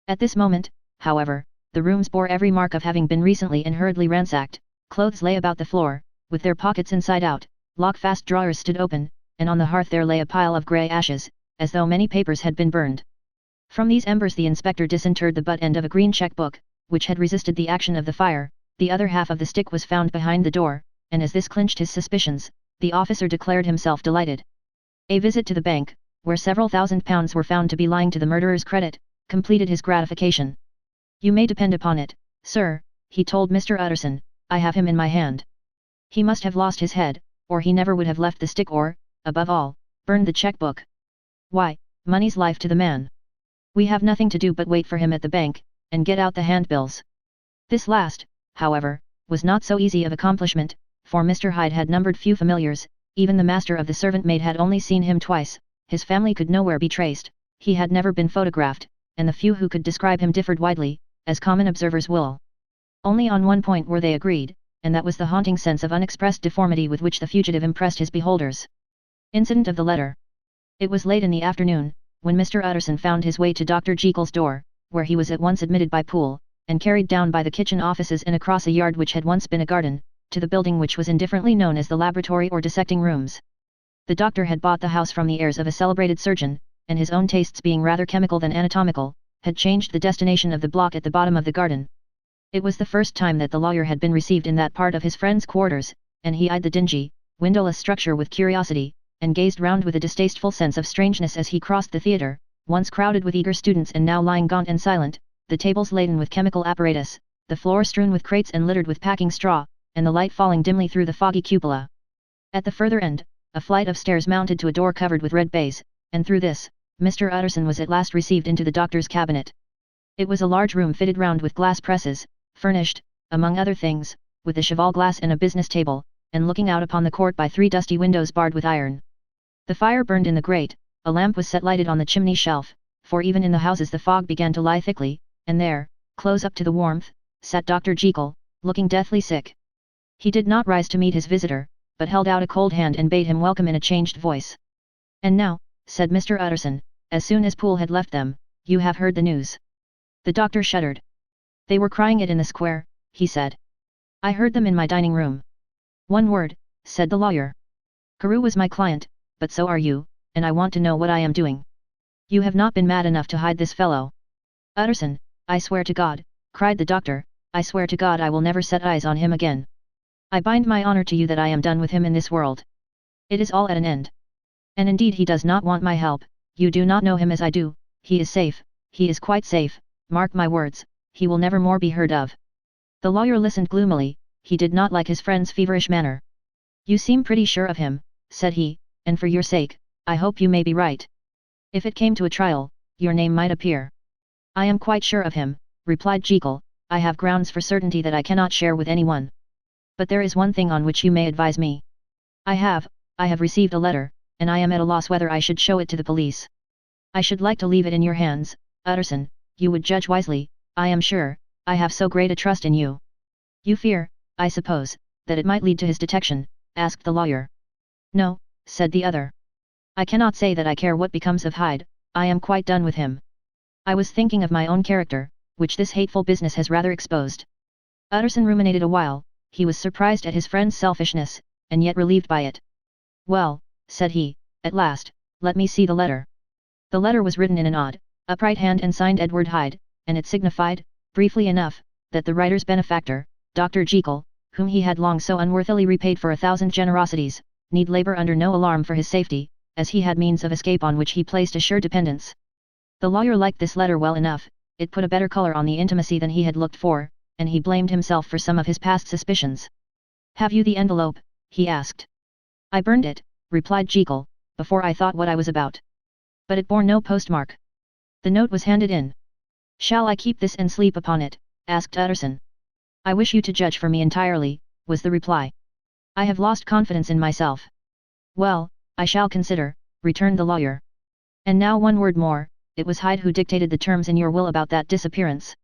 At this moment, however, the rooms bore every mark of having been recently and hurriedly ransacked. Clothes lay about the floor, with their pockets inside out, lock-fast drawers stood open, and on the hearth there lay a pile of grey ashes, as though many papers had been burned. From these embers the inspector disinterred the butt end of a green cheque-book, which had resisted the action of the fire. The other half of the stick was found behind the door, and as this clinched his suspicions, the officer declared himself delighted. A visit to the bank, where several £1,000s were found to be lying to the murderer's credit, completed his gratification. "You may depend upon it, sir," he told Mr. Utterson, "I have him in my hand. He must have lost his head, or he never would have left the stick or, above all, burned the checkbook. Why, money's life to the man. We have nothing to do but wait for him at the bank, and get out the handbills." This last, however, was not so easy of accomplishment, for Mr. Hyde had numbered few familiars, even the master of the servant maid had only seen him twice, his family could nowhere be traced, he had never been photographed, and the few who could describe him differed widely, as common observers will. Only on one point were they agreed, and that was the haunting sense of unexpressed deformity with which the fugitive impressed his beholders. Incident of the letter. It was late in the afternoon, when Mr. Utterson found his way to Dr. Jekyll's door, where he was at once admitted by Poole, and carried down by the kitchen offices and across a yard which had once been a garden, to the building which was indifferently known as the laboratory or dissecting rooms. The doctor had bought the house from the heirs of a celebrated surgeon, and his own tastes being rather chemical than anatomical, had changed the destination of the block at the bottom of the garden. It was the first time that the lawyer had been received in that part of his friend's quarters, and he eyed the dingy, windowless structure with curiosity, and gazed round with a distasteful sense of strangeness as he crossed the theatre, once crowded with eager students and now lying gaunt and silent, the tables laden with chemical apparatus, the floor strewn with crates and littered with packing straw, and the light falling dimly through the foggy cupola. At the further end, a flight of stairs mounted to a door covered with red baize, and through this, Mr. Utterson was at last received into the doctor's cabinet. It was a large room fitted round with glass presses, furnished, among other things, with a cheval glass and a business table, and looking out upon the court by 3 dusty windows barred with iron. The fire burned in the grate, a lamp was set lighted on the chimney shelf, for even in the houses the fog began to lie thickly, and there, close up to the warmth, sat Dr. Jekyll, looking deathly sick. He did not rise to meet his visitor, but held out a cold hand and bade him welcome in a changed voice. "And now," said Mr. Utterson, as soon as Poole had left them, "you have heard the news." The doctor shuddered. "They were crying it in the square," he said. "I heard them in my dining room." "One word," said the lawyer. "Carew was my client, but so are you, and I want to know what I am doing. You have not been mad enough to hide this fellow." "Utterson, I swear to God," cried the doctor, "I swear to God I will never set eyes on him again. I bind my honor to you that I am done with him in this world. It is all at an end. And indeed he does not want my help, you do not know him as I do, he is safe, he is quite safe, mark my words, he will never more be heard of." The lawyer listened gloomily, he did not like his friend's feverish manner. "You seem pretty sure of him," said he, "and for your sake, I hope you may be right. If it came to a trial, your name might appear." "I am quite sure of him," replied Jekyll, "I have grounds for certainty that I cannot share with anyone. But there is one thing on which you may advise me. I have received a letter, and I am at a loss whether I should show it to the police. I should like to leave it in your hands, Utterson, you would judge wisely, I am sure, I have so great a trust in you." "You fear, I suppose, that it might lead to his detection?" asked the lawyer. "No," said the other. "I cannot say that I care what becomes of Hyde, I am quite done with him. I was thinking of my own character, which this hateful business has rather exposed." Utterson ruminated a while, he was surprised at his friend's selfishness, and yet relieved by it. "Well," said he, at last, "let me see the letter." The letter was written in an odd, upright hand and signed Edward Hyde, and it signified, briefly enough, that the writer's benefactor, Dr. Jekyll, whom he had long so unworthily repaid for 1,000 generosities, need labour under no alarm for his safety, as he had means of escape on which he placed a sure dependence. The lawyer liked this letter well enough, it put a better colour on the intimacy than he had looked for, and he blamed himself for some of his past suspicions. "Have you the envelope?" he asked. "I burned it," replied Jekyll, "before I thought what I was about. But it bore no postmark. The note was handed in." "Shall I keep this and sleep upon it?" asked Utterson. "I wish you to judge for me entirely," was the reply. "I have lost confidence in myself." "Well, I shall consider," returned the lawyer. "And now one word more, it was Hyde who dictated the terms in your will about that disappearance."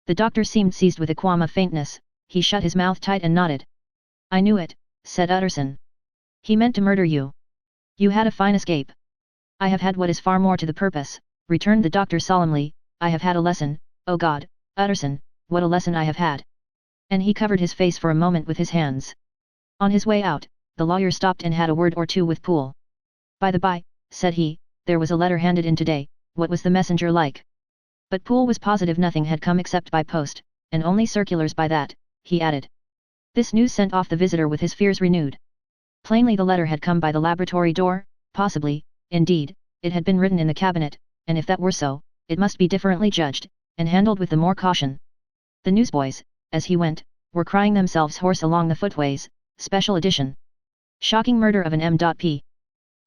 The doctor seemed seized with a qualm of faintness, he shut his mouth tight and nodded. "I knew it," said Utterson. "He meant to murder you. You had a fine escape." "I have had what is far more to the purpose," returned the doctor solemnly, "I have had a lesson, oh God, Utterson, what a lesson I have had." And he covered his face for a moment with his hands. On his way out, the lawyer stopped and had a word or two with Poole. "By the by," said he, "there was a letter handed in today, what was the messenger like?" But Poole was positive nothing had come except by post, and only circulars by that, he added. This news sent off the visitor with his fears renewed. Plainly the letter had come by the laboratory door, possibly, indeed, it had been written in the cabinet, and if that were so, it must be differently judged, and handled with the more caution. The newsboys, as he went, were crying themselves hoarse along the footways, special edition. Shocking murder of an M.P.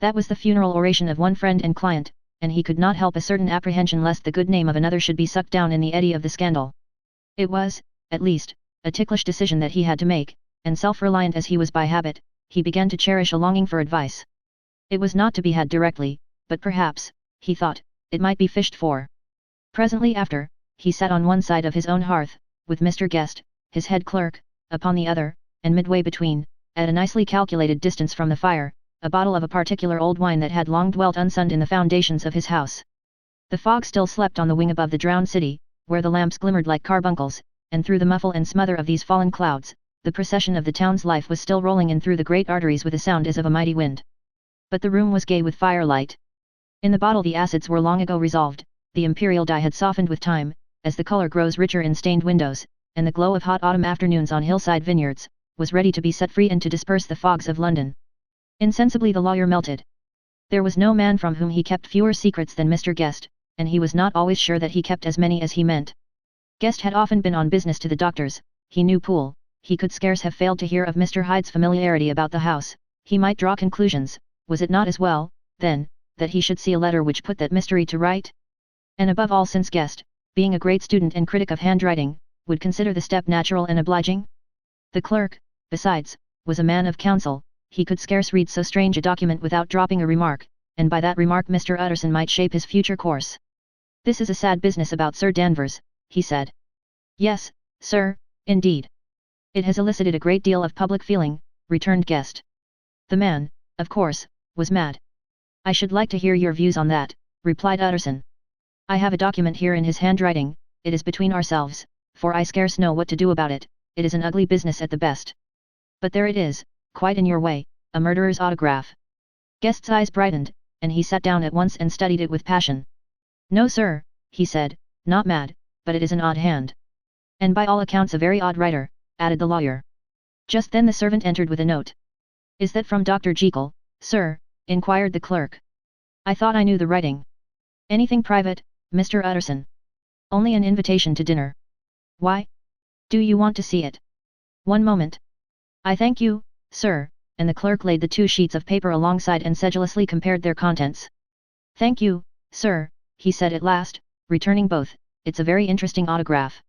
That was the funeral oration of one friend and client, and he could not help a certain apprehension lest the good name of another should be sucked down in the eddy of the scandal. It was, at least, a ticklish decision that he had to make, and self-reliant as he was by habit, he began to cherish a longing for advice. It was not to be had directly, but perhaps, he thought, it might be fished for. Presently after, he sat on one side of his own hearth, with Mr. Guest, his head clerk, upon the other, and midway between, at a nicely calculated distance from the fire, a bottle of a particular old wine that had long dwelt unsunned in the foundations of his house. The fog still slept on the wing above the drowned city, where the lamps glimmered like carbuncles, and through the muffle and smother of these fallen clouds, the procession of the town's life was still rolling in through the great arteries with a sound as of a mighty wind. But the room was gay with firelight. In the bottle the acids were long ago resolved, the imperial dye had softened with time, as the color grows richer in stained windows, and the glow of hot autumn afternoons on hillside vineyards, was ready to be set free and to disperse the fogs of London. Insensibly the lawyer melted. There was no man from whom he kept fewer secrets than Mr. Guest, and he was not always sure that he kept as many as he meant. Guest had often been on business to the doctors, he knew Poole, he could scarce have failed to hear of Mr. Hyde's familiarity about the house, he might draw conclusions, was it not as well, then, that he should see a letter which put that mystery to right? And above all, since Guest, being a great student and critic of handwriting, would consider the step natural and obliging? The clerk, besides, was a man of counsel, he could scarce read so strange a document without dropping a remark, and by that remark Mr. Utterson might shape his future course. "This is a sad business about Sir Danvers," he said. "Yes, sir, indeed. It has elicited a great deal of public feeling," returned Guest. "The man, of course, was mad." "I should like to hear your views on that," replied Utterson. "I have a document here in his handwriting, it is between ourselves, for I scarce know what to do about it, it is an ugly business at the best. But there it is, quite in your way, a murderer's autograph." Guest's eyes brightened, and he sat down at once and studied it with passion. "No sir," he said, "not mad, but it is an odd hand." "And by all accounts a very odd writer," added the lawyer. Just then the servant entered with a note. "Is that from Dr. Jekyll, sir?" inquired the clerk. "I thought I knew the writing." "Anything private, Mr. Utterson?" "Only an invitation to dinner." "Why? Do you want to see it?" "One moment." "I thank you, sir," and the clerk laid the 2 sheets of paper alongside and sedulously compared their contents. "Thank you, sir," he said at last, returning both, "it's a very interesting autograph."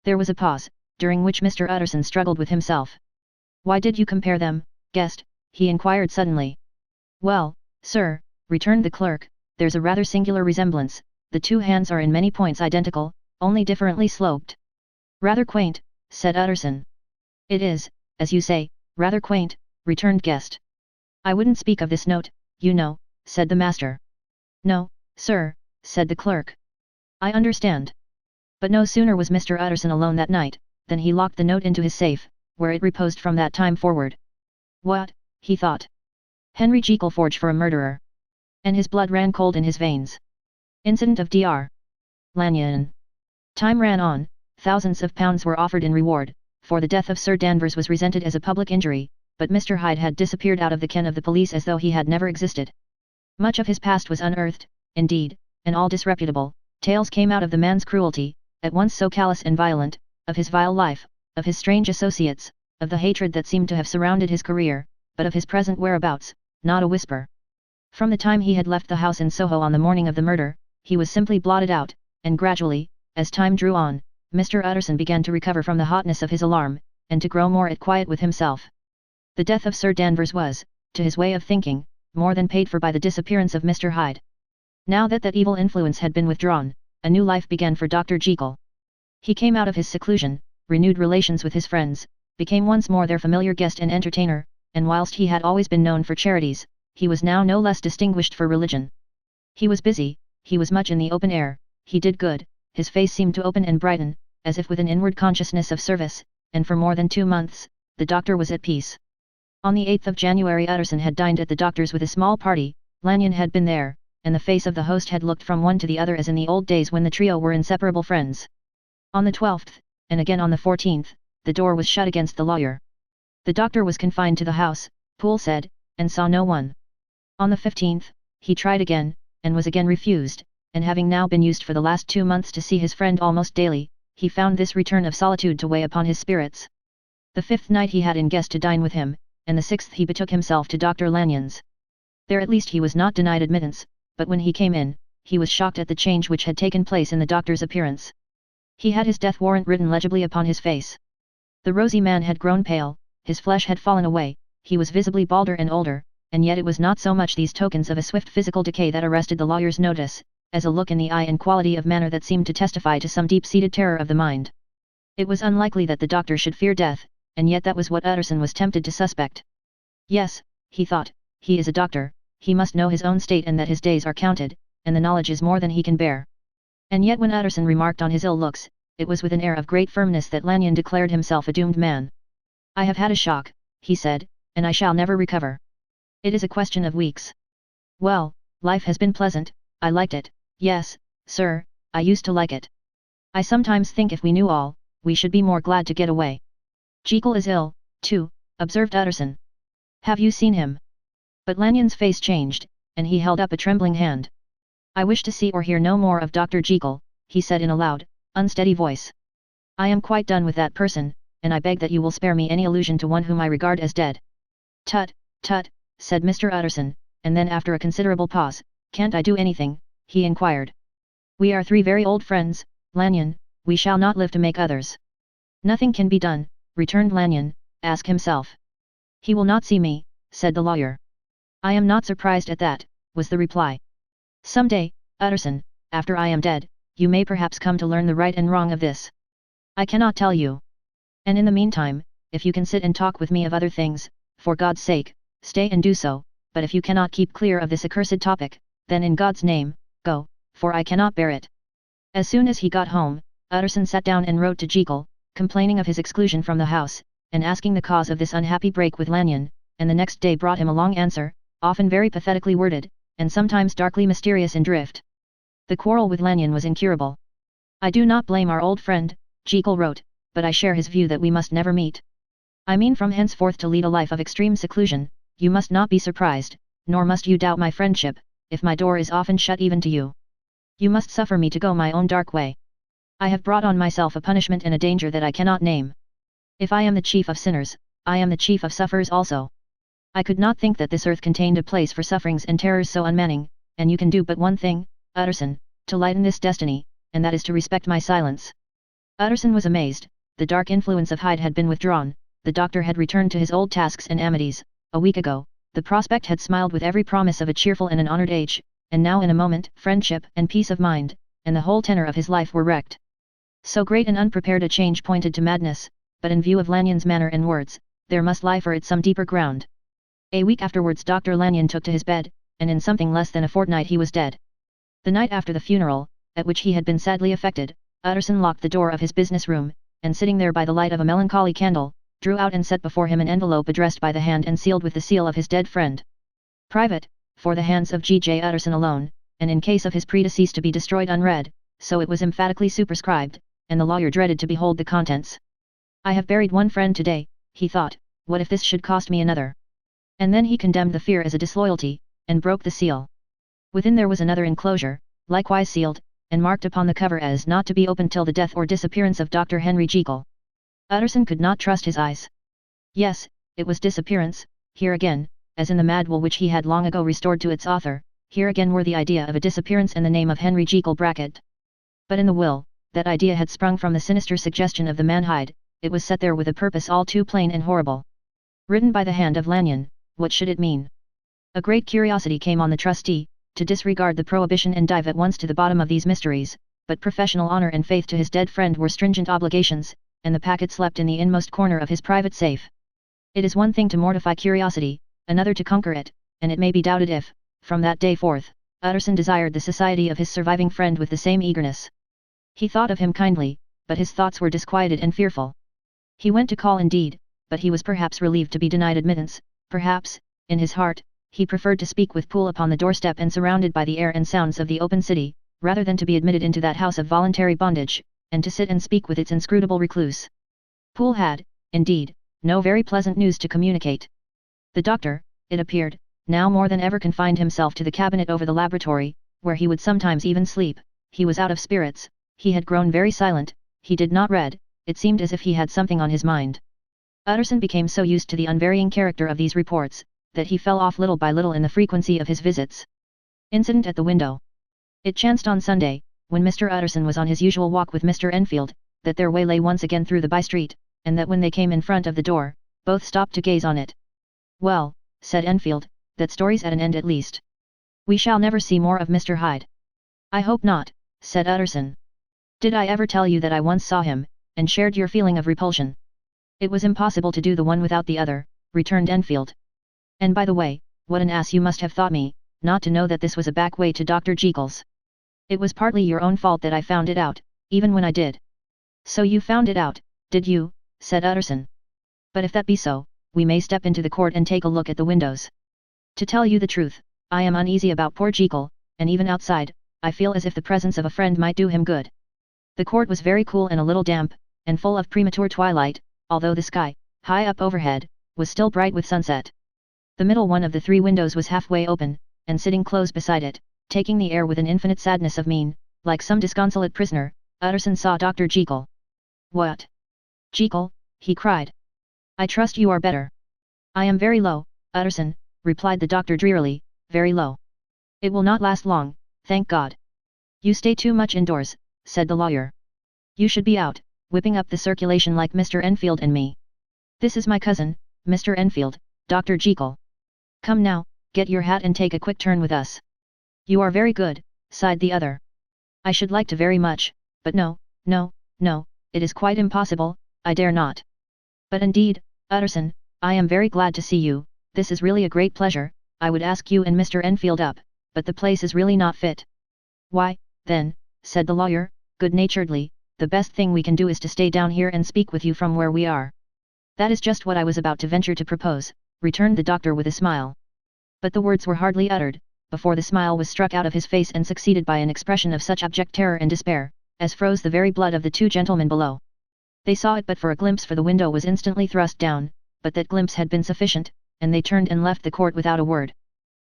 There was a pause, during which Mr. Utterson struggled with himself. "Why did you compare them, Guest?" he inquired suddenly. "Well, sir," returned the clerk, "there's a rather singular resemblance, the 2 hands are in many points identical, only differently sloped." "Rather quaint," said Utterson. "It is, as you say, rather quaint," returned Guest. "I wouldn't speak of this note, you know," said the master. "No, sir," said the clerk. "I understand." But no sooner was Mr. Utterson alone that night, than he locked the note into his safe, where it reposed from that time forward. "What," he thought. "Henry Jekyll forged for a murderer." And his blood ran cold in his veins. Incident of Dr. Lanyon. Time ran on, thousands of pounds were offered in reward, for the death of Sir Danvers was resented as a public injury, but Mr. Hyde had disappeared out of the ken of the police as though he had never existed. Much of his past was unearthed, indeed, and all disreputable tales came out of the man's cruelty, at once so callous and violent, of his vile life, of his strange associates, of the hatred that seemed to have surrounded his career, but of his present whereabouts, not a whisper. From the time he had left the house in Soho on the morning of the murder, he was simply blotted out, and gradually, as time drew on, Mr. Utterson began to recover from the hotness of his alarm, and to grow more at quiet with himself. The death of Sir Danvers was, to his way of thinking, more than paid for by the disappearance of Mr. Hyde. Now that that evil influence had been withdrawn, a new life began for Dr. Jekyll. He came out of his seclusion, renewed relations with his friends, became once more their familiar guest and entertainer, and whilst he had always been known for charities, he was now no less distinguished for religion. He was busy, he was much in the open air, he did good, his face seemed to open and brighten, as if with an inward consciousness of service, and for more than 2 months, the doctor was at peace. On the 8th of January Utterson had dined at the doctor's with a small party, Lanyon had been there, and the face of the host had looked from one to the other as in the old days when the trio were inseparable friends. On the 12th, and again on the 14th, the door was shut against the lawyer. The doctor was confined to the house, Poole said, and saw no one. On the 15th, he tried again, and was again refused, and having now been used for the last 2 months to see his friend almost daily, he found this return of solitude to weigh upon his spirits. The 5th night he had in guest to dine with him, and the 6th he betook himself to Dr. Lanyon's. There at least he was not denied admittance, but when he came in, he was shocked at the change which had taken place in the doctor's appearance. He had his death warrant written legibly upon his face. The rosy man had grown pale, his flesh had fallen away, he was visibly balder and older, and yet it was not so much these tokens of a swift physical decay that arrested the lawyer's notice, as a look in the eye and quality of manner that seemed to testify to some deep-seated terror of the mind. It was unlikely that the doctor should fear death, and yet that was what Utterson was tempted to suspect. Yes, he thought, he is a doctor, he must know his own state and that his days are counted, and the knowledge is more than he can bear. And yet when Utterson remarked on his ill looks, it was with an air of great firmness that Lanyon declared himself a doomed man. I have had a shock, he said, and I shall never recover. It is a question of weeks. Well, life has been pleasant, I liked it, yes, sir, I used to like it. I sometimes think if we knew all, we should be more glad to get away. Jekyll is ill, too, observed Utterson. Have you seen him? But Lanyon's face changed, and he held up a trembling hand. I wish to see or hear no more of Dr. Jekyll, he said in a loud, unsteady voice. I am quite done with that person, and I beg that you will spare me any allusion to one whom I regard as dead. Tut, tut, said Mr. Utterson, and then after a considerable pause, can't I do anything, he inquired. We are 3 very old friends, Lanyon, we shall not live to make others. Nothing can be done, returned Lanyon, ask himself. He will not see me, said the lawyer. I am not surprised at that, was the reply. Some day, Utterson, after I am dead, you may perhaps come to learn the right and wrong of this. I cannot tell you. And in the meantime, if you can sit and talk with me of other things, for God's sake, stay and do so, but if you cannot keep clear of this accursed topic, then in God's name, go, for I cannot bear it. As soon as he got home, Utterson sat down and wrote to Jekyll, complaining of his exclusion from the house, and asking the cause of this unhappy break with Lanyon, and the next day brought him a long answer, often very pathetically worded, and sometimes darkly mysterious in drift. The quarrel with Lanyon was incurable. I do not blame our old friend, Jekyll wrote, but I share his view that we must never meet. I mean from henceforth to lead a life of extreme seclusion. You must not be surprised, nor must you doubt my friendship, if my door is often shut even to you. You must suffer me to go my own dark way. I have brought on myself a punishment and a danger that I cannot name. If I am the chief of sinners, I am the chief of sufferers also. I could not think that this earth contained a place for sufferings and terrors so unmanning, and you can do but one thing, Utterson, to lighten this destiny, and that is to respect my silence. Utterson was amazed, the dark influence of Hyde had been withdrawn, the doctor had returned to his old tasks and amities. A week ago, the prospect had smiled with every promise of a cheerful and an honoured age, and now in a moment friendship and peace of mind, and the whole tenor of his life were wrecked. So great and unprepared a change pointed to madness, but in view of Lanyon's manner and words, there must lie for it some deeper ground. A week afterwards Dr. Lanyon took to his bed, and in something less than a fortnight he was dead. The night after the funeral, at which he had been sadly affected, Utterson locked the door of his business room, and sitting there by the light of a melancholy candle, drew out and set before him an envelope addressed by the hand and sealed with the seal of his dead friend. Private, for the hands of G.J. Utterson alone, and in case of his predeceased to be destroyed unread, so it was emphatically superscribed, and the lawyer dreaded to behold the contents. I have buried one friend today, he thought, what if this should cost me another? And then he condemned the fear as a disloyalty, and broke the seal. Within there was another enclosure, likewise sealed, and marked upon the cover as not to be opened till the death or disappearance of Dr. Henry Jekyll. Utterson could not trust his eyes. Yes, it was disappearance, here again, as in the mad will which he had long ago restored to its author, here again were the idea of a disappearance and the name of Henry Jekyll bracketed. But in the will, that idea had sprung from the sinister suggestion of the man Hyde, it was set there with a purpose all too plain and horrible. Written by the hand of Lanyon, what should it mean? A great curiosity came on the trustee, to disregard the prohibition and dive at once to the bottom of these mysteries, but professional honour and faith to his dead friend were stringent obligations, and the packet slept in the inmost corner of his private safe. It is one thing to mortify curiosity, another to conquer it, and it may be doubted if, from that day forth, Utterson desired the society of his surviving friend with the same eagerness. He thought of him kindly, but his thoughts were disquieted and fearful. He went to call indeed, but he was perhaps relieved to be denied admittance, perhaps, in his heart, he preferred to speak with Poole upon the doorstep and surrounded by the air and sounds of the open city, rather than to be admitted into that house of voluntary bondage, and to sit and speak with its inscrutable recluse. Poole had, indeed, no very pleasant news to communicate. The doctor, it appeared, now more than ever confined himself to the cabinet over the laboratory, where he would sometimes even sleep. He was out of spirits, he had grown very silent, he did not read, it seemed as if he had something on his mind. Utterson became so used to the unvarying character of these reports, that he fell off little by little in the frequency of his visits. Incident at the window. It chanced on Sunday, when Mr. Utterson was on his usual walk with Mr. Enfield, that their way lay once again through the by-street, and that when they came in front of the door, both stopped to gaze on it. "Well," said Enfield, "that story's at an end at least. We shall never see more of Mr. Hyde." "I hope not," said Utterson. "Did I ever tell you that I once saw him, and shared your feeling of repulsion?" "It was impossible to do the one without the other," returned Enfield. "And by the way, what an ass you must have thought me, not to know that this was a back way to Dr. Jekyll's. It was partly your own fault that I found it out, even when I did." "So you found it out, did you?" said Utterson. "But if that be so, we may step into the court and take a look at the windows. To tell you the truth, I am uneasy about poor Jekyll, and even outside, I feel as if the presence of a friend might do him good." The court was very cool and a little damp, and full of premature twilight, although the sky, high up overhead, was still bright with sunset. The middle one of the three windows was halfway open, and sitting close beside it, taking the air with an infinite sadness of mien, like some disconsolate prisoner, Utterson saw Dr. Jekyll. "What? Jekyll," he cried. "I trust you are better." "I am very low, Utterson," replied the doctor drearily, "very low. It will not last long, thank God." "You stay too much indoors," said the lawyer. "You should be out, whipping up the circulation like Mr. Enfield and me. This is my cousin, Mr. Enfield, Dr. Jekyll. Come now, get your hat and take a quick turn with us." "You are very good," sighed the other. "I should like to very much, but no, it is quite impossible, I dare not. But indeed, Utterson, I am very glad to see you, this is really a great pleasure. I would ask you and Mr. Enfield up, but the place is really not fit." "Why, then," said the lawyer, good-naturedly, "the best thing we can do is to stay down here and speak with you from where we are." "That is just what I was about to venture to propose," returned the doctor with a smile. But the words were hardly uttered, before the smile was struck out of his face and succeeded by an expression of such abject terror and despair, as froze the very blood of the two gentlemen below. They saw it but for a glimpse, for the window was instantly thrust down, but that glimpse had been sufficient, and they turned and left the court without a word.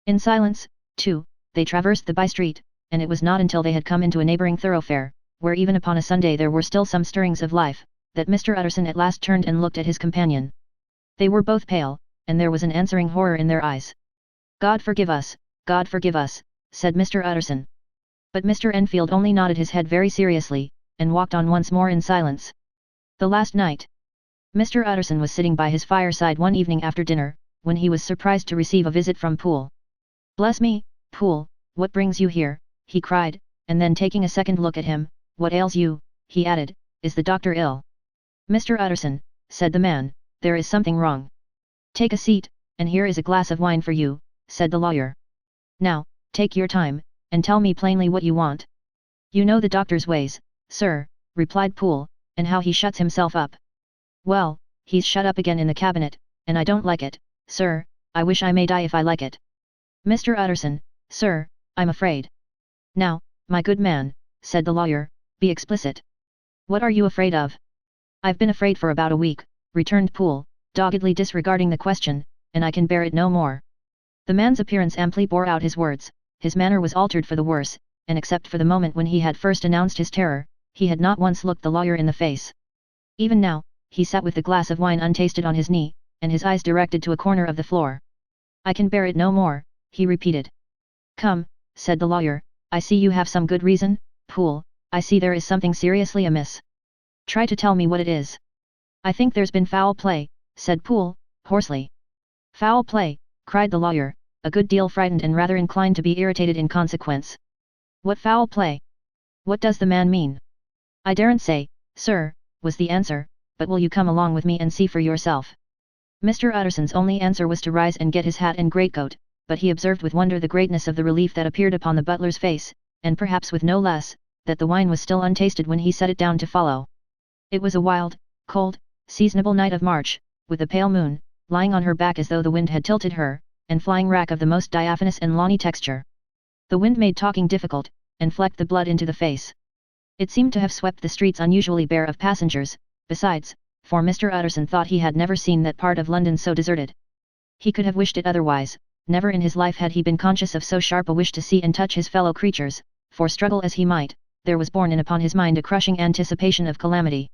In silence, too, they traversed the by-street, and it was not until they had come into a neighbouring thoroughfare, where even upon a Sunday there were still some stirrings of life, that Mr. Utterson at last turned and looked at his companion. They were both pale, and there was an answering horror in their eyes. "God forgive us, God forgive us," said Mr. Utterson. But Mr. Enfield only nodded his head very seriously, and walked on once more in silence. The last night. Mr. Utterson was sitting by his fireside one evening after dinner, when he was surprised to receive a visit from Poole. "Bless me, Poole, what brings you here?" he cried, and then taking a second look at him, "What ails you?" he added, "is the doctor ill?" "Mr. Utterson," said the man, "there is something wrong." "Take a seat, and here is a glass of wine for you," said the lawyer. "Now, take your time, and tell me plainly what you want." "You know the doctor's ways, sir," replied Poole, "and how he shuts himself up." "Well, he's shut up again in the cabinet, and I don't like it, sir. I wish I may die if I like it." "Mr. Utterson, sir, I'm afraid." "Now, my good man," said the lawyer, "be explicit. What are you afraid of?" "I've been afraid for about a week," returned Poole, doggedly disregarding the question, "and I can bear it no more." The man's appearance amply bore out his words. His manner was altered for the worse, and except for the moment when he had first announced his terror, he had not once looked the lawyer in the face. Even now, he sat with the glass of wine untasted on his knee, and his eyes directed to a corner of the floor. "I can bear it no more," he repeated. "Come," said the lawyer, "I see you have some good reason, Poole, I see there is something seriously amiss. Try to tell me what it is." "I think there's been foul play," said Poole, hoarsely. "Foul play," cried the lawyer, a good deal frightened and rather inclined to be irritated in consequence. "What foul play? What does the man mean?" "I daren't say, sir," was the answer, "but will you come along with me and see for yourself?" Mr. Utterson's only answer was to rise and get his hat and greatcoat, but he observed with wonder the greatness of the relief that appeared upon the butler's face, and perhaps with no less, that the wine was still untasted when he set it down to follow. It was a wild, cold, seasonable night of March, with the pale moon, lying on her back as though the wind had tilted her, and flying rack of the most diaphanous and lawny texture. The wind made talking difficult, and flecked the blood into the face. It seemed to have swept the streets unusually bare of passengers, besides, for Mr. Utterson thought he had never seen that part of London so deserted. He could have wished it otherwise, never in his life had he been conscious of so sharp a wish to see and touch his fellow creatures, for struggle as he might, there was borne in upon his mind a crushing anticipation of calamity.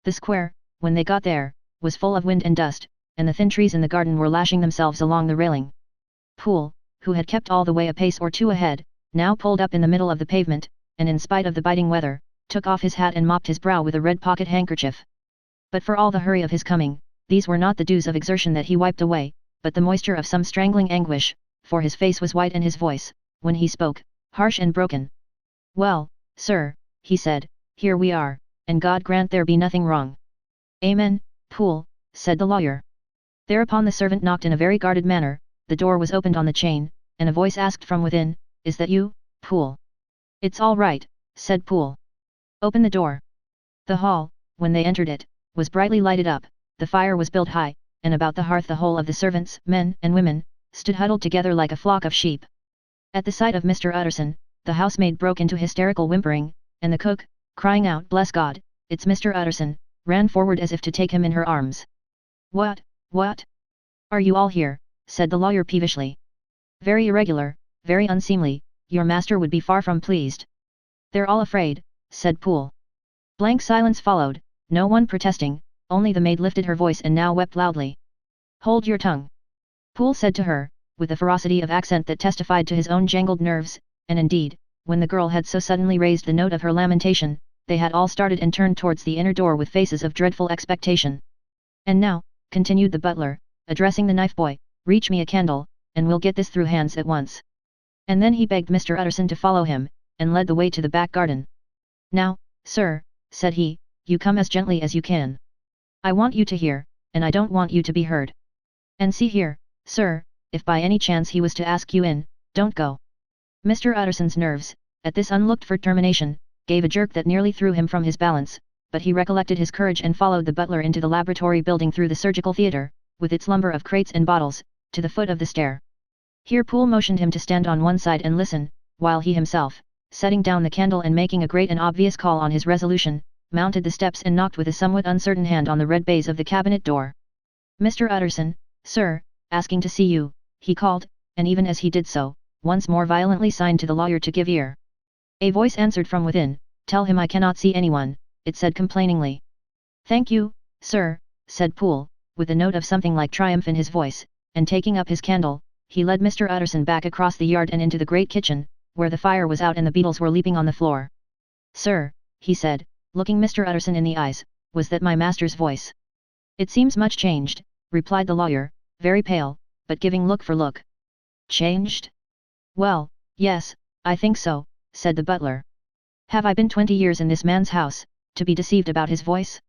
The square, when they got there, was full of wind and dust, and the thin trees in the garden were lashing themselves along the railing. Poole, who had kept all the way a pace or two ahead, now pulled up in the middle of the pavement, and in spite of the biting weather, took off his hat and mopped his brow with a red pocket handkerchief. But for all the hurry of his coming, these were not the dews of exertion that he wiped away, but the moisture of some strangling anguish, for his face was white and his voice, when he spoke, harsh and broken. "Well, sir," he said, "here we are, and God grant there be nothing wrong." "Amen, Poole," said the lawyer. Thereupon the servant knocked in a very guarded manner, the door was opened on the chain, and a voice asked from within, "Is that you, Poole?" "It's all right," said Poole. "Open the door." The hall, when they entered it, was brightly lighted up, the fire was built high, and about the hearth the whole of the servants, men and women, stood huddled together like a flock of sheep. At the sight of Mr. Utterson, the housemaid broke into hysterical whimpering, and the cook, crying out "Bless God, it's Mr. Utterson," ran forward as if to take him in her arms. What? Are you all here?" said the lawyer peevishly. "Very irregular, very unseemly, your master would be far from pleased." "They're all afraid," said Poole. Blank silence followed, no one protesting, only the maid lifted her voice and now wept loudly. "Hold your tongue," Poole said to her, with a ferocity of accent that testified to his own jangled nerves, and indeed, when the girl had so suddenly raised the note of her lamentation, they had all started and turned towards the inner door with faces of dreadful expectation. "And now," continued the butler, addressing the knife boy, "reach me a candle, and we'll get this through hands at once." And then he begged Mr. Utterson to follow him, and led the way to the back garden. "Now, sir," said he, "you come as gently as you can. I want you to hear, and I don't want you to be heard. And see here, sir, if by any chance he was to ask you in, don't go." Mr. Utterson's nerves, at this unlooked-for termination, gave a jerk that nearly threw him from his balance, but he recollected his courage and followed the butler into the laboratory building through the surgical theatre, with its lumber of crates and bottles, to the foot of the stair. Here Poole motioned him to stand on one side and listen, while he himself, setting down the candle and making a great and obvious call on his resolution, mounted the steps and knocked with a somewhat uncertain hand on the red baize of the cabinet door. "Mr. Utterson, sir, asking to see you," he called, and even as he did so, once more violently signed to the lawyer to give ear. A voice answered from within, "Tell him I cannot see anyone," it said complainingly. "Thank you, sir," said Poole, with a note of something like triumph in his voice, and taking up his candle, he led Mr. Utterson back across the yard and into the great kitchen, where the fire was out and the beetles were leaping on the floor. "Sir," he said, looking Mr. Utterson in the eyes, "was that my master's voice?" "It seems much changed," replied the lawyer, very pale, but giving look for look. "Changed? Well, yes, I think so," said the butler. "Have I been 20 years in this man's house, to be deceived about his voice?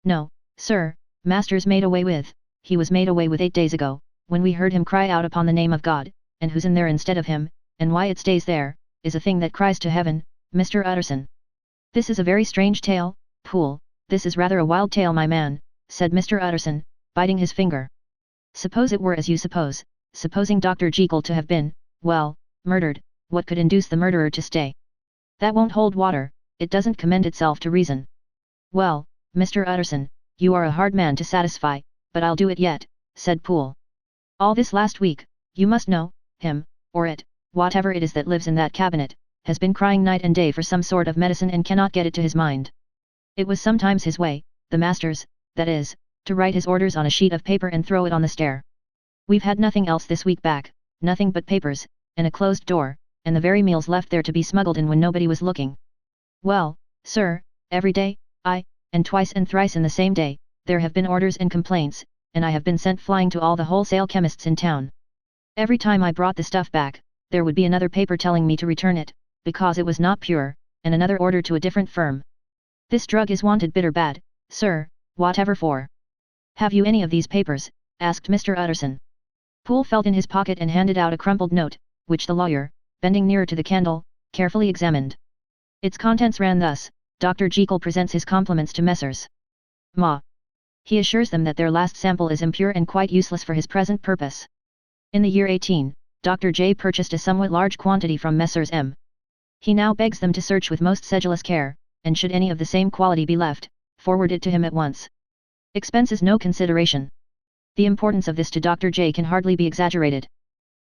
No, sir, master's made away with, he was made away with 8 days ago, when we heard him cry out upon the name of God, and who's in there instead of him, and why it stays there, is a thing that cries to heaven, Mr. Utterson." "This is a very strange tale, Poole, this is rather a wild tale, my man," said Mr. Utterson, biting his finger. "Suppose it were as you suppose, supposing Dr. Jekyll to have been, well, murdered, what could induce the murderer to stay? That won't hold water, it doesn't commend itself to reason." "Well, Mr. Utterson, you are a hard man to satisfy, but I'll do it yet," said Poole. "All this last week, you must know, him, or it, whatever it is that lives in that cabinet, has been crying night and day for some sort of medicine and cannot get it to his mind. It was sometimes his way, the master's, that is, to write his orders on a sheet of paper and throw it on the stair. We've had nothing else this week back, nothing but papers, and a closed door, and the very meals left there to be smuggled in when nobody was looking. Well, sir, every day, and twice and thrice in the same day, there have been orders and complaints, and I have been sent flying to all the wholesale chemists in town. Every time I brought the stuff back, there would be another paper telling me to return it, because it was not pure, and another order to a different firm. This drug is wanted bitter bad, sir, whatever for." "Have you any of these papers?" asked Mr. Utterson. Poole felt in his pocket and handed out a crumpled note, which the lawyer, bending nearer to the candle, carefully examined. Its contents ran thus: "Dr. Jekyll presents his compliments to Messrs. Ma. He assures them that their last sample is impure and quite useless for his present purpose. In the year 18, Dr. J purchased a somewhat large quantity from Messrs. M. He now begs them to search with most sedulous care, and should any of the same quality be left, forward it to him at once. Expense is no consideration. The importance of this to Dr. J can hardly be exaggerated.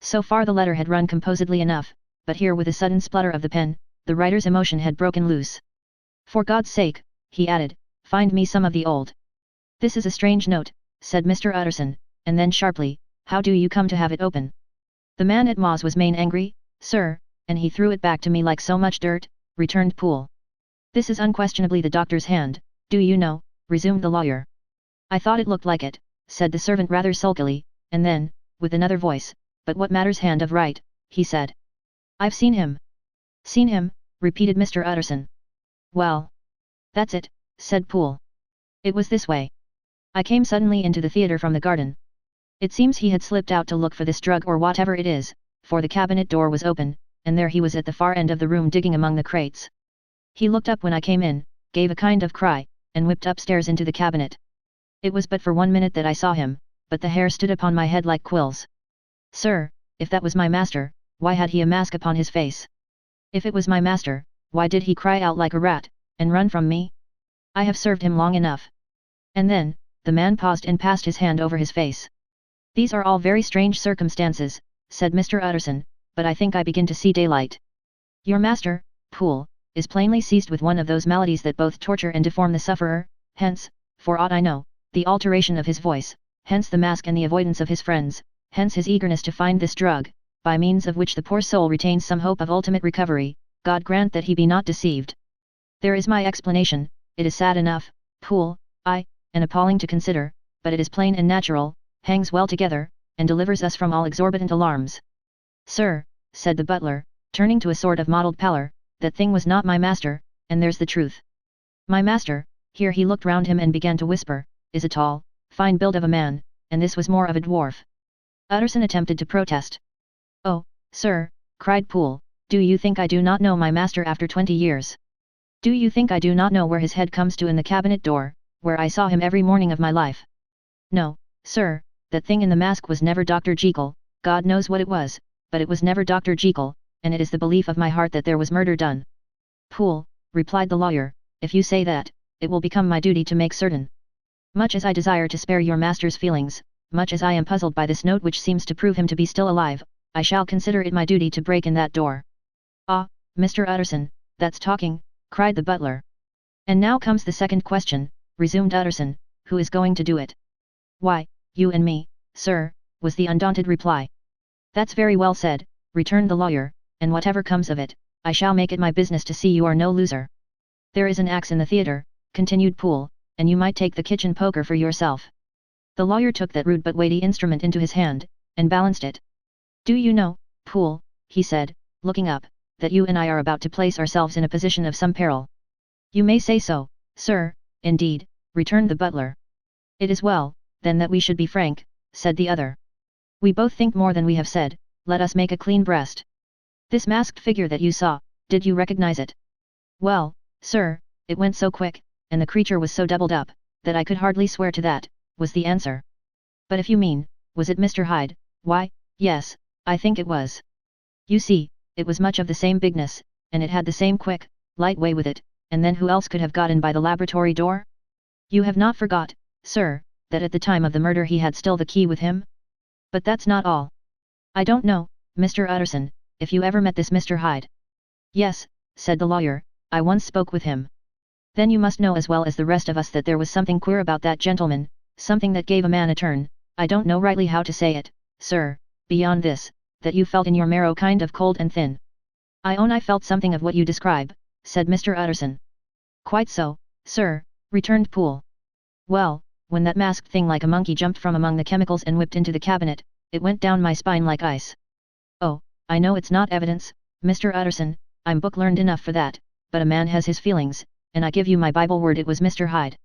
So far the letter had run composedly enough, but here with a sudden splutter of the pen, the writer's emotion had broken loose. "For God's sake," he added, "find me some of the old." "This is a strange note," said Mr. Utterson, and then sharply, "How do you come to have it open?" "The man at Moss was main angry, sir, and he threw it back to me like so much dirt," returned Poole. "This is unquestionably the doctor's hand, do you know," resumed the lawyer. "I thought it looked like it," said the servant rather sulkily, and then, with another voice, "But what matters hand of right," he said. "I've seen him." "Seen him," repeated Mr. Utterson. "Well. That's it," said Poole. "It was this way. I came suddenly into the theatre from the garden. It seems he had slipped out to look for this drug or whatever it is, for the cabinet door was open, and there he was at the far end of the room digging among the crates. He looked up when I came in, gave a kind of cry, and whipped upstairs into the cabinet. It was but for 1 minute that I saw him, but the hair stood upon my head like quills. Sir, if that was my master, why had he a mask upon his face? If it was my master, why did he cry out like a rat, and run from me? I have served him long enough." And then, the man paused and passed his hand over his face. "These are all very strange circumstances," said Mr. Utterson, "but I think I begin to see daylight. Your master, Poole, is plainly seized with one of those maladies that both torture and deform the sufferer, hence, for aught I know, the alteration of his voice, hence the mask and the avoidance of his friends, hence his eagerness to find this drug, by means of which the poor soul retains some hope of ultimate recovery. God grant that he be not deceived. There is my explanation. It is sad enough, Poole, and appalling to consider, but it is plain and natural, hangs well together, and delivers us from all exorbitant alarms." "Sir," said the butler, turning to a sort of mottled pallor, "that thing was not my master, and there's the truth. My master," here he looked round him and began to whisper, "is a tall, fine build of a man, and this was more of a dwarf." Utterson attempted to protest. "Oh, sir," cried Poole, "do you think I do not know my master after 20 years? Do you think I do not know where his head comes to in the cabinet door, where I saw him every morning of my life? No, sir, that thing in the mask was never Dr. Jekyll, God knows what it was, but it was never Dr. Jekyll, and it is the belief of my heart that there was murder done." "Poole," replied the lawyer, "if you say that, it will become my duty to make certain. Much as I desire to spare your master's feelings, much as I am puzzled by this note which seems to prove him to be still alive, I shall consider it my duty to break in that door." "Ah, Mr. Utterson, that's talking," cried the butler. "And now comes the second question," resumed Utterson, "who is going to do it?" "Why, you and me, sir," was the undaunted reply. "That's very well said," returned the lawyer, "and whatever comes of it, I shall make it my business to see you are no loser. There is an axe in the theatre," continued Poole, "and you might take the kitchen poker for yourself." The lawyer took that rude but weighty instrument into his hand, and balanced it. "Do you know, Poole," he said, looking up, "that you and I are about to place ourselves in a position of some peril?" "You may say so, sir, indeed," returned the butler. "It is well, then that we should be frank," said the other. "We both think more than we have said, let us make a clean breast. This masked figure that you saw, did you recognize it?" "Well, sir, it went so quick, and the creature was so doubled up, that I could hardly swear to that," was the answer. "But if you mean, was it Mr. Hyde, why, yes, I think it was. You see, it was much of the same bigness, and it had the same quick, light way with it, and then who else could have got in by the laboratory door? You have not forgot, sir, that at the time of the murder he had still the key with him? But that's not all. I don't know, Mr. Utterson, if you ever met this Mr. Hyde." "Yes," said the lawyer, "I once spoke with him." "Then you must know as well as the rest of us that there was something queer about that gentleman, something that gave a man a turn, I don't know rightly how to say it, sir, beyond this, that you felt in your marrow kind of cold and thin." "I own I felt something of what you describe," said Mr. Utterson. "Quite so, sir," returned Poole. "Well, when that masked thing like a monkey jumped from among the chemicals and whipped into the cabinet, it went down my spine like ice. Oh, I know it's not evidence, Mr. Utterson, I'm book learned enough for that, but a man has his feelings, and I give you my Bible word it was Mr. Hyde."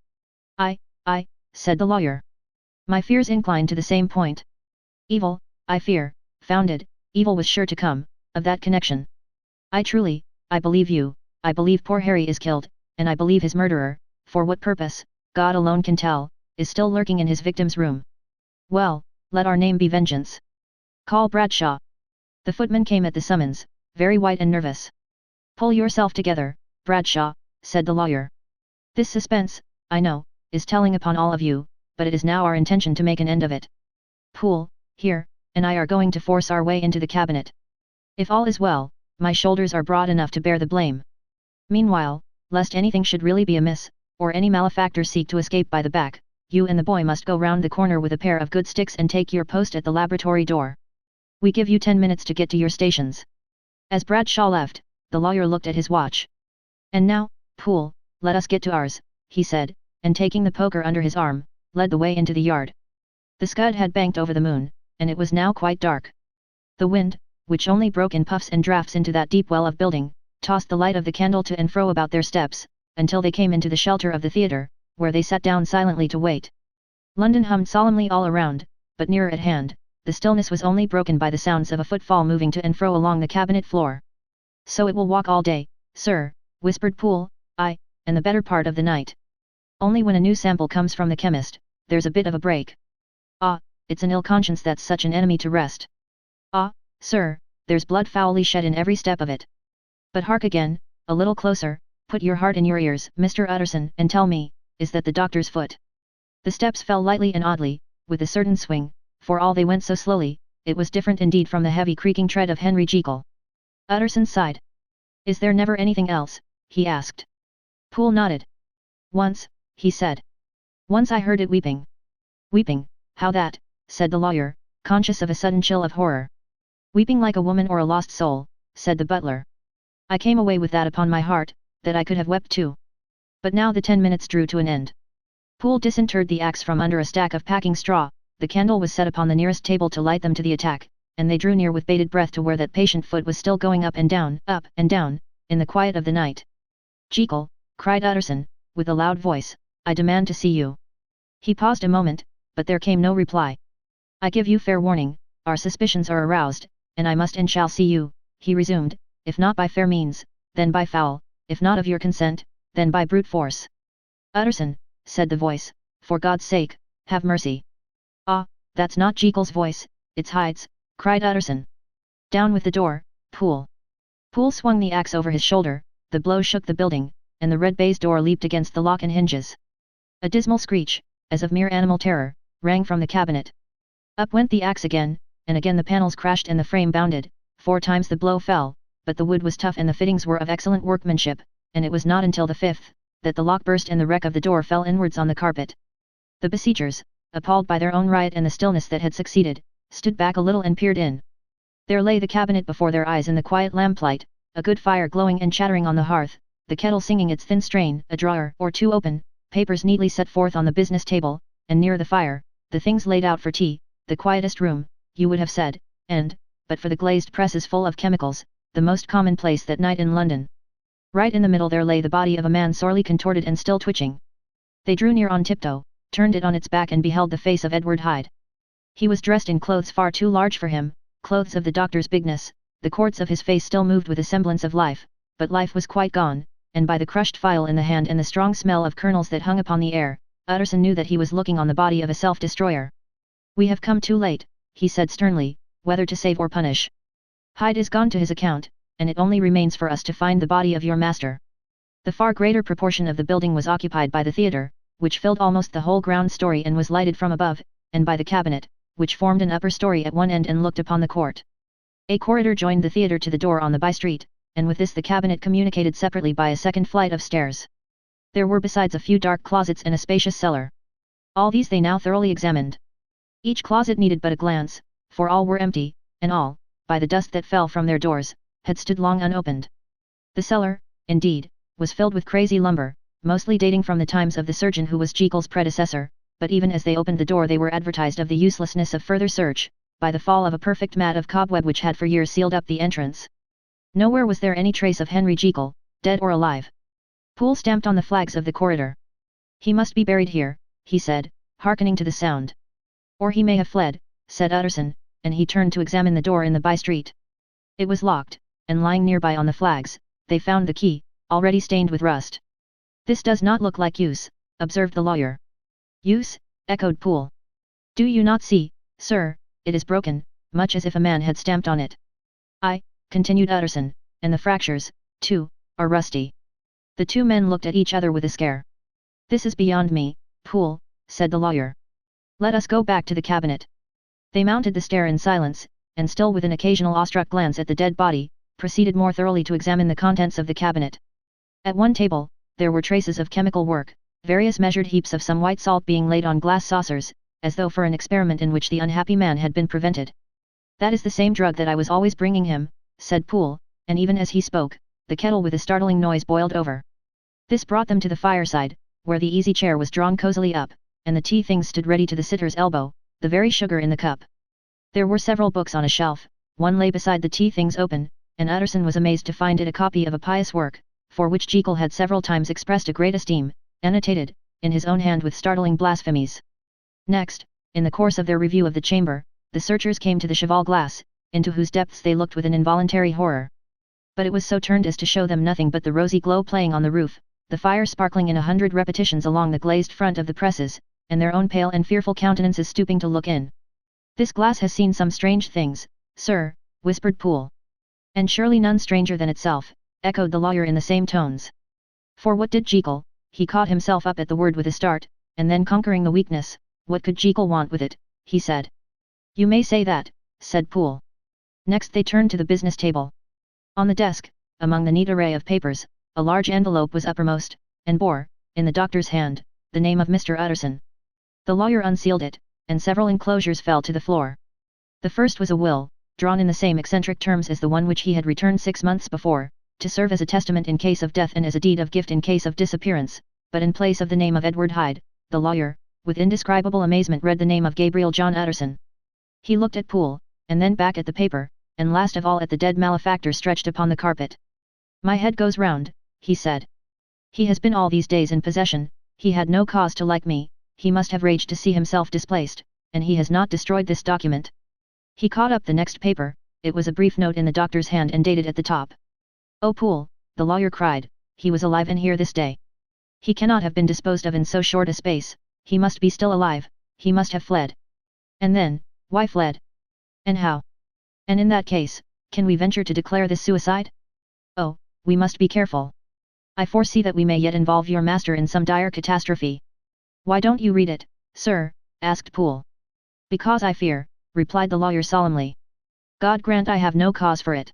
I, said the lawyer. "My fears incline to the same point. Evil, I fear, founded, evil was sure to come, of that connection. I believe you, I believe poor Harry is killed, and I believe his murderer, for what purpose, God alone can tell, is still lurking in his victim's room. Well, let our name be Vengeance. Call Bradshaw." The footman came at the summons, very white and nervous. "Pull yourself together, Bradshaw," said the lawyer. "This suspense, I know, is telling upon all of you, but it is now our intention to make an end of it. Poole, here, and I are going to force our way into the cabinet. If all is well, my shoulders are broad enough to bear the blame. Meanwhile, lest anything should really be amiss, or any malefactor seek to escape by the back, you and the boy must go round the corner with a pair of good sticks and take your post at the laboratory door. We give you 10 minutes to get to your stations. As Bradshaw left, the lawyer looked at his watch. And now, Poole, let us get to ours, he said, and taking the poker under his arm, led the way into the yard. The scud had banked over the moon, and it was now quite dark. The wind, which only broke in puffs and drafts into that deep well of building, tossed the light of the candle to and fro about their steps, until they came into the shelter of the theatre, where they sat down silently to wait. London hummed solemnly all around, but nearer at hand, the stillness was only broken by the sounds of a footfall moving to and fro along the cabinet floor. So it will walk all day, sir, whispered Poole, and the better part of the night. Only when a new sample comes from the chemist, there's a bit of a break. Ah, it's an ill conscience that's such an enemy to rest. Ah, sir, there's blood foully shed in every step of it. But hark again, a little closer, put your heart in your ears, Mr. Utterson, and tell me, is that the doctor's foot? The steps fell lightly and oddly, with a certain swing, for all they went so slowly, it was different indeed from the heavy creaking tread of Henry Jekyll. Utterson sighed. Is there never anything else? He asked. Poole nodded. Once, he said. Once I heard it weeping. Weeping, how that? Said the lawyer, conscious of a sudden chill of horror. Weeping like a woman or a lost soul, said the butler. I came away with that upon my heart, that I could have wept too. But now the 10 minutes drew to an end. Poole disinterred the axe from under a stack of packing straw, the candle was set upon the nearest table to light them to the attack, and they drew near with bated breath to where that patient foot was still going up and down, in the quiet of the night. Jekyll, cried Utterson, with a loud voice, I demand to see you. He paused a moment, but there came no reply. I give you fair warning, our suspicions are aroused, and I must and shall see you, he resumed, if not by fair means, then by foul, if not of your consent, then by brute force. Utterson, said the voice, for God's sake, have mercy. Ah, that's not Jekyll's voice, it's Hyde's, cried Utterson. Down with the door, Poole. Poole swung the axe over his shoulder, the blow shook the building, and the red baize door leaped against the lock and hinges. A dismal screech, as of mere animal terror, rang from the cabinet. Up went the axe again, and again the panels crashed and the frame bounded, 4 times the blow fell, but the wood was tough and the fittings were of excellent workmanship, and it was not until the 5th, that the lock burst and the wreck of the door fell inwards on the carpet. The besiegers, appalled by their own riot and the stillness that had succeeded, stood back a little and peered in. There lay the cabinet before their eyes in the quiet lamplight, a good fire glowing and chattering on the hearth, the kettle singing its thin strain, a drawer or two open, papers neatly set forth on the business table, and near the fire, the things laid out for tea, the quietest room, you would have said, and, but for the glazed presses full of chemicals, the most commonplace that night in London. Right in the middle there lay the body of a man sorely contorted and still twitching. They drew near on tiptoe, turned it on its back and beheld the face of Edward Hyde. He was dressed in clothes far too large for him, clothes of the doctor's bigness, the cords of his face still moved with a semblance of life, but life was quite gone, and by the crushed phial in the hand and the strong smell of kernels that hung upon the air, Utterson knew that he was looking on the body of a self-destroyer. We have come too late, he said sternly, whether to save or punish. Hyde is gone to his account, and it only remains for us to find the body of your master. The far greater proportion of the building was occupied by the theatre, which filled almost the whole ground story and was lighted from above, and by the cabinet, which formed an upper story at one end and looked upon the court. A corridor joined the theatre to the door on the by-street, and with this the cabinet communicated separately by a second flight of stairs. There were besides a few dark closets and a spacious cellar. All these they now thoroughly examined. Each closet needed but a glance, for all were empty, and all, by the dust that fell from their doors, had stood long unopened. The cellar, indeed, was filled with crazy lumber, mostly dating from the times of the surgeon who was Jekyll's predecessor, but even as they opened the door they were advertised of the uselessness of further search, by the fall of a perfect mat of cobweb which had for years sealed up the entrance. Nowhere was there any trace of Henry Jekyll, dead or alive. Poole stamped on the flags of the corridor. He must be buried here, he said, hearkening to the sound. Or he may have fled, said Utterson, and he turned to examine the door in the by-street. It was locked, and lying nearby on the flags, they found the key, already stained with rust. This does not look like use, observed the lawyer. Use? Echoed Poole. Do you not see, sir, it is broken, much as if a man had stamped on it. Aye, continued Utterson, and the fractures, too, are rusty. The two men looked at each other with a scare. This is beyond me, Poole, said the lawyer. Let us go back to the cabinet. They mounted the stair in silence, and still with an occasional awestruck glance at the dead body, proceeded more thoroughly to examine the contents of the cabinet. At one table, there were traces of chemical work, various measured heaps of some white salt being laid on glass saucers, as though for an experiment in which the unhappy man had been prevented. That is the same drug that I was always bringing him, said Poole, and even as he spoke, the kettle with a startling noise boiled over. This brought them to the fireside, where the easy chair was drawn cosily up, and the tea things stood ready to the sitter's elbow, the very sugar in the cup. There were several books on a shelf, one lay beside the tea things open, and Utterson was amazed to find it a copy of a pious work, for which Jekyll had several times expressed a great esteem, annotated, in his own hand with startling blasphemies. Next, in the course of their review of the chamber, the searchers came to the cheval glass, into whose depths they looked with an involuntary horror. But it was so turned as to show them nothing but the rosy glow playing on the roof, the fire sparkling in 100 repetitions along the glazed front of the presses, and their own pale and fearful countenances stooping to look in. This glass has seen some strange things, sir, whispered Poole. And surely none stranger than itself, echoed the lawyer in the same tones. For what did Jekyll? He caught himself up at the word with a start, and then conquering the weakness, what could Jekyll want with it, he said. You may say that, said Poole. Next they turned to the business table. On the desk, among the neat array of papers, a large envelope was uppermost, and bore, in the doctor's hand, the name of Mr. Utterson. The lawyer unsealed it, and several enclosures fell to the floor. The first was a will, drawn in the same eccentric terms as the one which he had returned 6 months before, to serve as a testament in case of death and as a deed of gift in case of disappearance, but in place of the name of Edward Hyde, the lawyer, with indescribable amazement read the name of Gabriel John Utterson. He looked at Poole, and then back at the paper, and last of all at the dead malefactor stretched upon the carpet. My head goes round, he said. He has been all these days in possession, he had no cause to like me, he must have raged to see himself displaced, and he has not destroyed this document. He caught up the next paper, it was a brief note in the doctor's hand and dated at the top. Oh Poole, the lawyer cried, he was alive and here this day. He cannot have been disposed of in so short a space, he must be still alive, he must have fled. And then, why fled? And how? And in that case, can we venture to declare this suicide? Oh, we must be careful. I foresee that we may yet involve your master in some dire catastrophe. Why don't you read it, sir? Asked Poole. Because I fear, replied the lawyer solemnly. God grant I have no cause for it.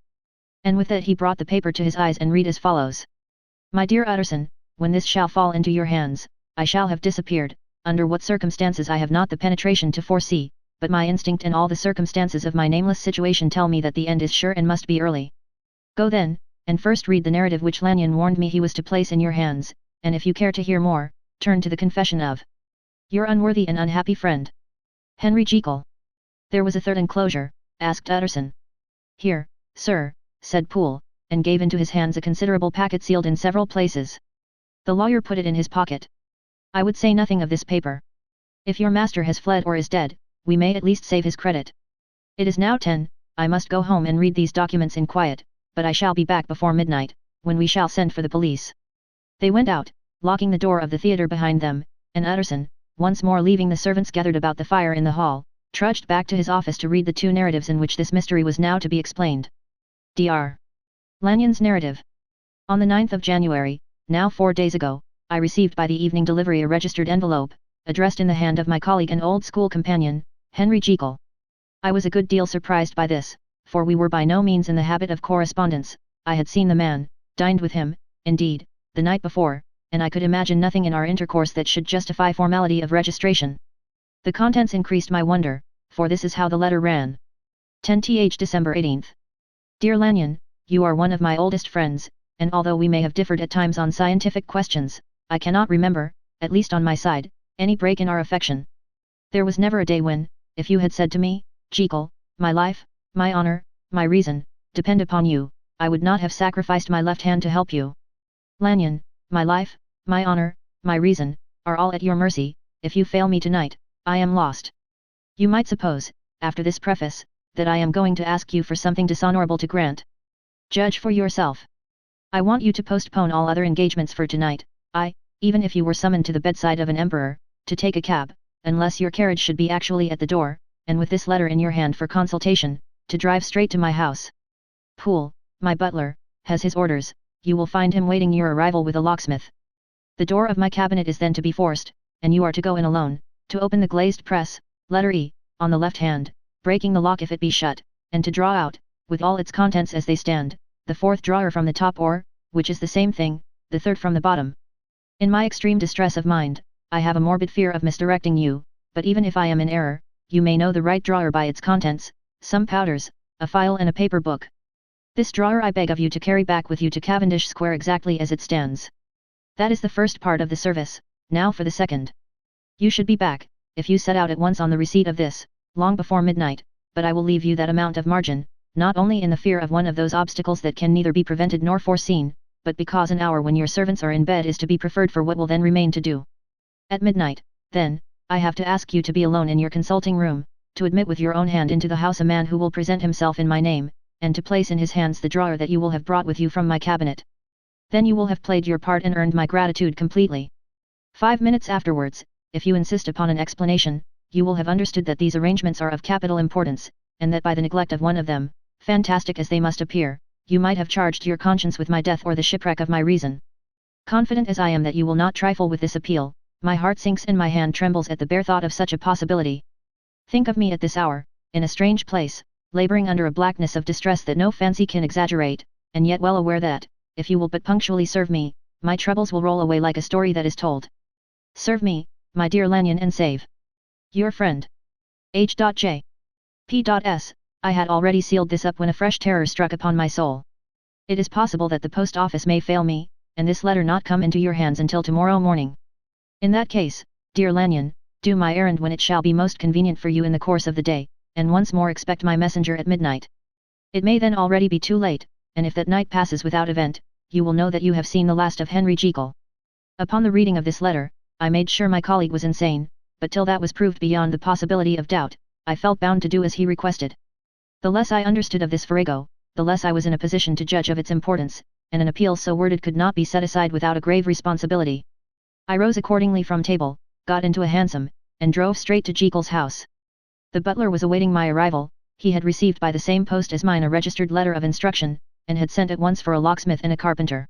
And with that he brought the paper to his eyes and read as follows. My dear Utterson, when this shall fall into your hands, I shall have disappeared, under what circumstances I have not the penetration to foresee, but my instinct and all the circumstances of my nameless situation tell me that the end is sure and must be early. Go then, and first read the narrative which Lanyon warned me he was to place in your hands, and if you care to hear more, turn to the confession of your unworthy and unhappy friend, Henry Jekyll. There was a third enclosure, asked Utterson. Here, sir, said Poole, and gave into his hands a considerable packet sealed in several places. The lawyer put it in his pocket. I would say nothing of this paper. If your master has fled or is dead, we may at least save his credit. It is now 10, I must go home and read these documents in quiet, but I shall be back before midnight, when we shall send for the police. They went out, locking the door of the theatre behind them, and Utterson, once more leaving the servants gathered about the fire in the hall, trudged back to his office to read the 2 narratives in which this mystery was now to be explained. Dr. Lanyon's narrative. On the 9th of January, now 4 days ago, I received by the evening delivery a registered envelope, addressed in the hand of my colleague and old school companion, Henry Jekyll. I was a good deal surprised by this, for we were by no means in the habit of correspondence. I had seen the man, dined with him, indeed, the night before, and I could imagine nothing in our intercourse that should justify formality of registration. The contents increased my wonder, for this is how the letter ran. 10th December 18th. Dear Lanyon, you are one of my oldest friends, and although we may have differed at times on scientific questions, I cannot remember, at least on my side, any break in our affection. There was never a day when, if you had said to me, Jekyll, my life, my honor, my reason, depend upon you, I would not have sacrificed my left hand to help you. Lanyon, my life, my honor, my reason, are all at your mercy, if you fail me tonight, I am lost. You might suppose, after this preface, that I am going to ask you for something dishonorable to grant. Judge for yourself. I want you to postpone all other engagements for tonight, even if you were summoned to the bedside of an emperor, to take a cab, unless your carriage should be actually at the door, and with this letter in your hand for consultation, to drive straight to my house. Poole, my butler, has his orders, you will find him waiting your arrival with a locksmith. The door of my cabinet is then to be forced, and you are to go in alone, To open the glazed press, letter E, on the left hand, breaking the lock if it be shut, and to draw out, with all its contents as they stand, the fourth drawer from the top or, which is the same thing, the third from the bottom. In my extreme distress of mind, I have a morbid fear of misdirecting you, but even if I am in error, you may know the right drawer by its contents, some powders, a file and a paper book. This drawer I beg of you to carry back with you to Cavendish Square exactly as it stands. That is the first part of the service, now for the second. You should be back, if you set out at once on the receipt of this, long before midnight, but I will leave you that amount of margin, not only in the fear of one of those obstacles that can neither be prevented nor foreseen, but because an hour when your servants are in bed is to be preferred for what will then remain to do. At midnight, then, I have to ask you to be alone in your consulting room, to admit with your own hand into the house a man who will present himself in my name, and to place in his hands the drawer that you will have brought with you from my cabinet. Then you will have played your part and earned my gratitude completely. 5 minutes afterwards, if you insist upon an explanation, you will have understood that these arrangements are of capital importance, and that by the neglect of one of them, fantastic as they must appear, you might have charged your conscience with my death or the shipwreck of my reason. Confident as I am that you will not trifle with this appeal, my heart sinks and my hand trembles at the bare thought of such a possibility. Think of me at this hour, in a strange place, laboring under a blackness of distress that no fancy can exaggerate, and yet well aware that, if you will but punctually serve me, my troubles will roll away like a story that is told. Serve me, my dear Lanyon, and save your friend. H.J. P.S. I had already sealed this up when a fresh terror struck upon my soul. It is possible that the post office may fail me, and this letter not come into your hands until tomorrow morning. In that case, dear Lanyon, do my errand when it shall be most convenient for you in the course of the day, and once more expect my messenger at midnight. It may then already be too late, and if that night passes without event, you will know that you have seen the last of Henry Jekyll. Upon the reading of this letter, I made sure my colleague was insane, but till that was proved beyond the possibility of doubt, I felt bound to do as he requested. The less I understood of this farrago, the less I was in a position to judge of its importance, and an appeal so worded could not be set aside without a grave responsibility. I rose accordingly from table, got into a hansom, and drove straight to Jekyll's house. The butler was awaiting my arrival. He had received by the same post as mine a registered letter of instruction, and had sent at once for a locksmith and a carpenter.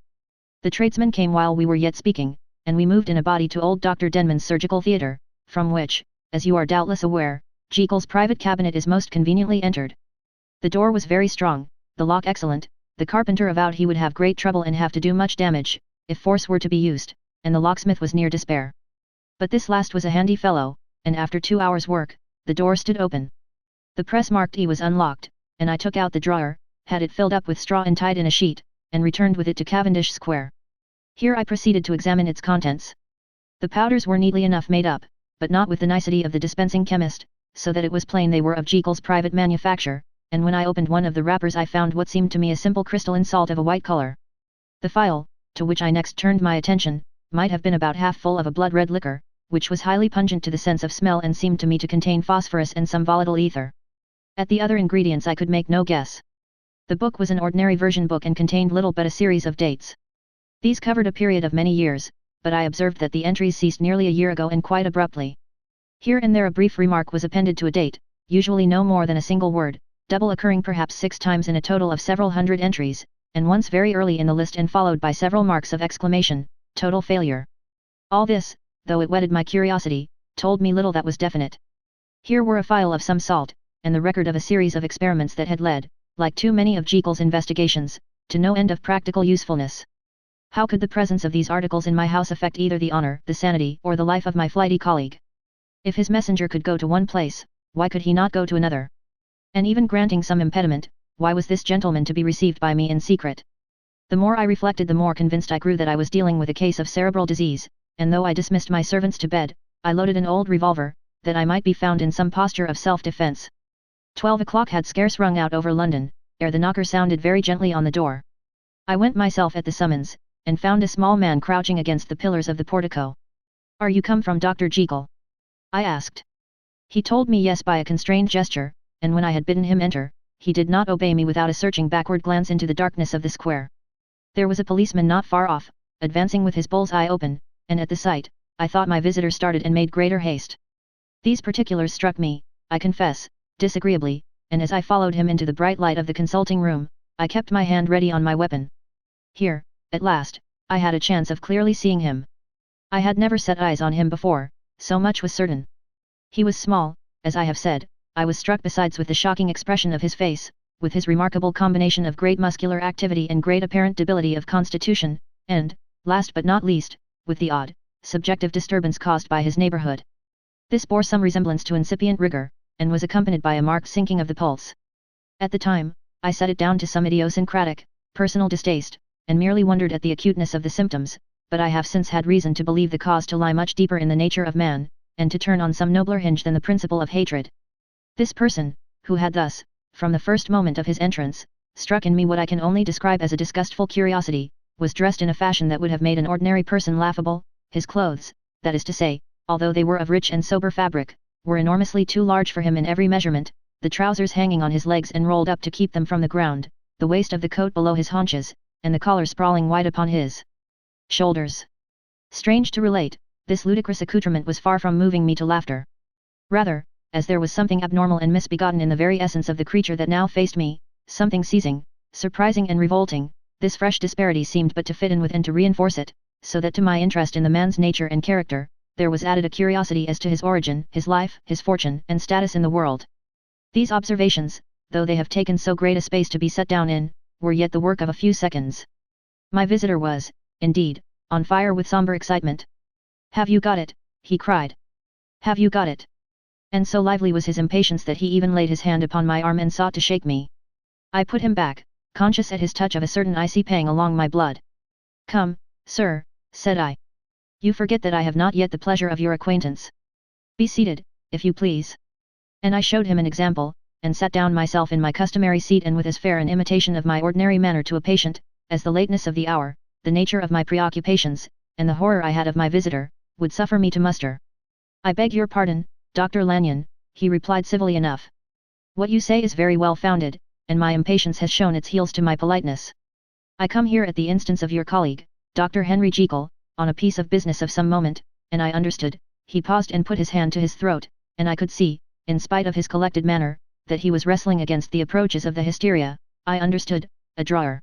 The tradesmen came while we were yet speaking, and we moved in a body to old Dr. Denman's surgical theatre, from which, as you are doubtless aware, Jekyll's private cabinet is most conveniently entered. The door was very strong, the lock excellent, the carpenter avowed he would have great trouble and have to do much damage, if force were to be used, and the locksmith was near despair. But this last was a handy fellow, and after 2 hours' work, the door stood open. The press marked E was unlocked, and I took out the drawer, had it filled up with straw and tied in a sheet, and returned with it to Cavendish Square. Here I proceeded to examine its contents. The powders were neatly enough made up, but not with the nicety of the dispensing chemist, so that it was plain they were of Jekyll's private manufacture, and when I opened one of the wrappers I found what seemed to me a simple crystalline salt of a white color. The phial, to which I next turned my attention, might have been about half full of a blood-red liquor, which was highly pungent to the sense of smell and seemed to me to contain phosphorus and some volatile ether. At the other ingredients I could make no guess. The book was an ordinary version book and contained little but a series of dates. These covered a period of many years, but I observed that the entries ceased nearly a year ago and quite abruptly. Here and there a brief remark was appended to a date, usually no more than a single word, double occurring perhaps 6 times in a total of several hundred entries, and once very early in the list and followed by several marks of exclamation, total failure. All this, though it whetted my curiosity, told me little that was definite. Here were a file of some salt, and the record of a series of experiments that had led, like too many of Jekyll's investigations, to no end of practical usefulness. How could the presence of these articles in my house affect either the honor, the sanity, or the life of my flighty colleague? If his messenger could go to one place, why could he not go to another? And even granting some impediment, why was this gentleman to be received by me in secret? The more I reflected the more convinced I grew that I was dealing with a case of cerebral disease, and though I dismissed my servants to bed, I loaded an old revolver, that I might be found in some posture of self-defense. 12 o'clock had scarce rung out over London, ere the knocker sounded very gently on the door. I went myself at the summons, and found a small man crouching against the pillars of the portico. "Are you come from Dr. Jekyll?" I asked. He told me yes by a constrained gesture, and when I had bidden him enter, he did not obey me without a searching backward glance into the darkness of the square. There was a policeman not far off, advancing with his bull's eye open, and at the sight, I thought my visitor started and made greater haste. These particulars struck me, I confess, disagreeably, and as I followed him into the bright light of the consulting room, I kept my hand ready on my weapon. Here, at last, I had a chance of clearly seeing him. I had never set eyes on him before, so much was certain. He was small, as I have said. I was struck besides with the shocking expression of his face, with his remarkable combination of great muscular activity and great apparent debility of constitution, and, last but not least, with the odd, subjective disturbance caused by his neighborhood. This bore some resemblance to incipient rigor, and was accompanied by a marked sinking of the pulse. At the time, I set it down to some idiosyncratic, personal distaste, and merely wondered at the acuteness of the symptoms, but I have since had reason to believe the cause to lie much deeper in the nature of man, and to turn on some nobler hinge than the principle of hatred. This person, who had thus, from the first moment of his entrance, struck in me what I can only describe as a disgustful curiosity, was dressed in a fashion that would have made an ordinary person laughable. His clothes, that is to say, although they were of rich and sober fabric, were enormously too large for him in every measurement, the trousers hanging on his legs and rolled up to keep them from the ground, the waist of the coat below his haunches, and the collar sprawling wide upon his shoulders. Strange to relate, this ludicrous accoutrement was far from moving me to laughter. Rather, as there was something abnormal and misbegotten in the very essence of the creature that now faced me, something seizing, surprising and revolting, this fresh disparity seemed but to fit in with and to reinforce it, so that to my interest in the man's nature and character, there was added a curiosity as to his origin, his life, his fortune, and status in the world. These observations, though they have taken so great a space to be set down in, were yet the work of a few seconds. My visitor was, indeed, on fire with sombre excitement. "Have you got it?" he cried. "Have you got it?" And so lively was his impatience that he even laid his hand upon my arm and sought to shake me. I put him back, conscious at his touch of a certain icy pang along my blood. "Come, sir," said I. "You forget that I have not yet the pleasure of your acquaintance. Be seated, if you please." And I showed him an example, and sat down myself in my customary seat and with as fair an imitation of my ordinary manner to a patient, as the lateness of the hour, the nature of my preoccupations, and the horror I had of my visitor, would suffer me to muster. "I beg your pardon, Dr. Lanyon," he replied civilly enough. "What you say is very well founded, and my impatience has shown its heels to my politeness. I come here at the instance of your colleague, Dr. Henry Jekyll, on a piece of business of some moment, and I understood." He paused and put his hand to his throat, and I could see, in spite of his collected manner, that he was wrestling against the approaches of the hysteria. "I understood, a drawer."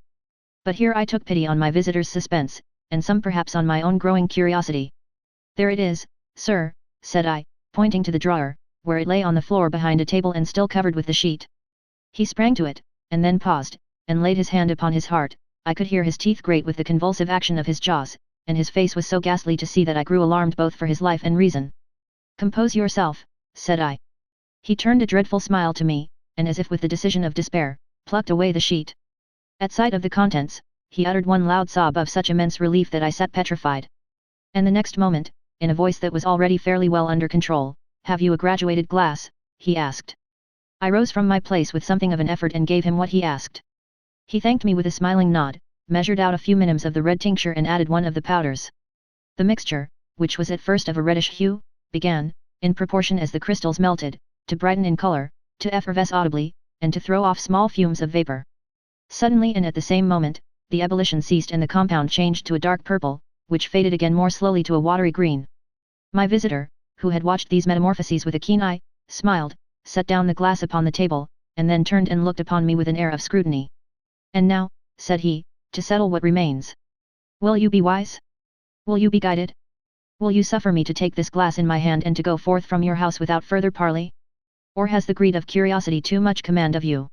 But here I took pity on my visitor's suspense, and some perhaps on my own growing curiosity. "There it is, sir," said I, pointing to the drawer, where it lay on the floor behind a table and still covered with the sheet. He sprang to it, and then paused, and laid his hand upon his heart. I could hear his teeth grate with the convulsive action of his jaws, and his face was so ghastly to see that I grew alarmed both for his life and reason. "Compose yourself," said I. He turned a dreadful smile to me, and as if with the decision of despair, plucked away the sheet. At sight of the contents, he uttered one loud sob of such immense relief that I sat petrified. And the next moment, in a voice that was already fairly well under control, "Have you a graduated glass?" he asked. I rose from my place with something of an effort and gave him what he asked. He thanked me with a smiling nod, measured out a few minims of the red tincture and added one of the powders. The mixture, which was at first of a reddish hue, began, in proportion as the crystals melted, to brighten in color, to effervesce audibly, and to throw off small fumes of vapor. Suddenly and at the same moment, the ebullition ceased and the compound changed to a dark purple, which faded again more slowly to a watery green. My visitor, who had watched these metamorphoses with a keen eye, smiled, set down the glass upon the table, and then turned and looked upon me with an air of scrutiny. "And now," said he, "to settle what remains. Will you be wise? Will you be guided? Will you suffer me to take this glass in my hand and to go forth from your house without further parley? Or has the greed of curiosity too much command of you?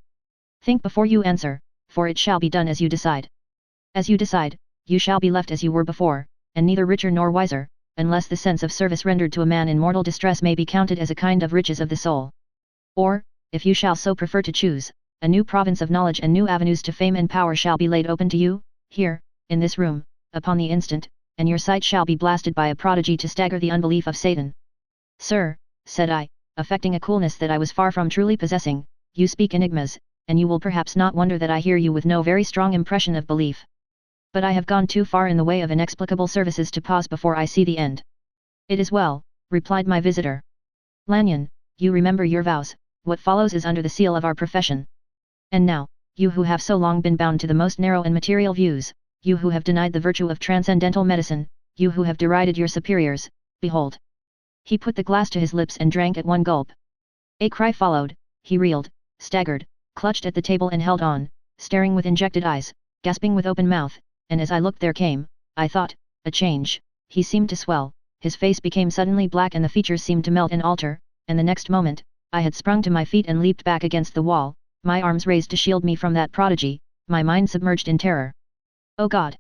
Think before you answer, for it shall be done as you decide. As you decide, you shall be left as you were before, and neither richer nor wiser, unless the sense of service rendered to a man in mortal distress may be counted as a kind of riches of the soul. Or, if you shall so prefer to choose, a new province of knowledge and new avenues to fame and power shall be laid open to you, here, in this room, upon the instant, and your sight shall be blasted by a prodigy to stagger the unbelief of Satan." "Sir," said I, affecting a coolness that I was far from truly possessing, "you speak enigmas, and you will perhaps not wonder that I hear you with no very strong impression of belief. But I have gone too far in the way of inexplicable services to pause before I see the end." "It is well," replied my visitor. "Lanyon, you remember your vows, what follows is under the seal of our profession. And now, you who have so long been bound to the most narrow and material views, you who have denied the virtue of transcendental medicine, you who have derided your superiors, behold." He put the glass to his lips and drank at one gulp. A cry followed, he reeled, staggered, clutched at the table and held on, staring with injected eyes, gasping with open mouth, and as I looked there came, I thought, a change. He seemed to swell, his face became suddenly black and the features seemed to melt and alter, and the next moment, I had sprung to my feet and leaped back against the wall, my arms raised to shield me from that prodigy, my mind submerged in terror. "Oh God!"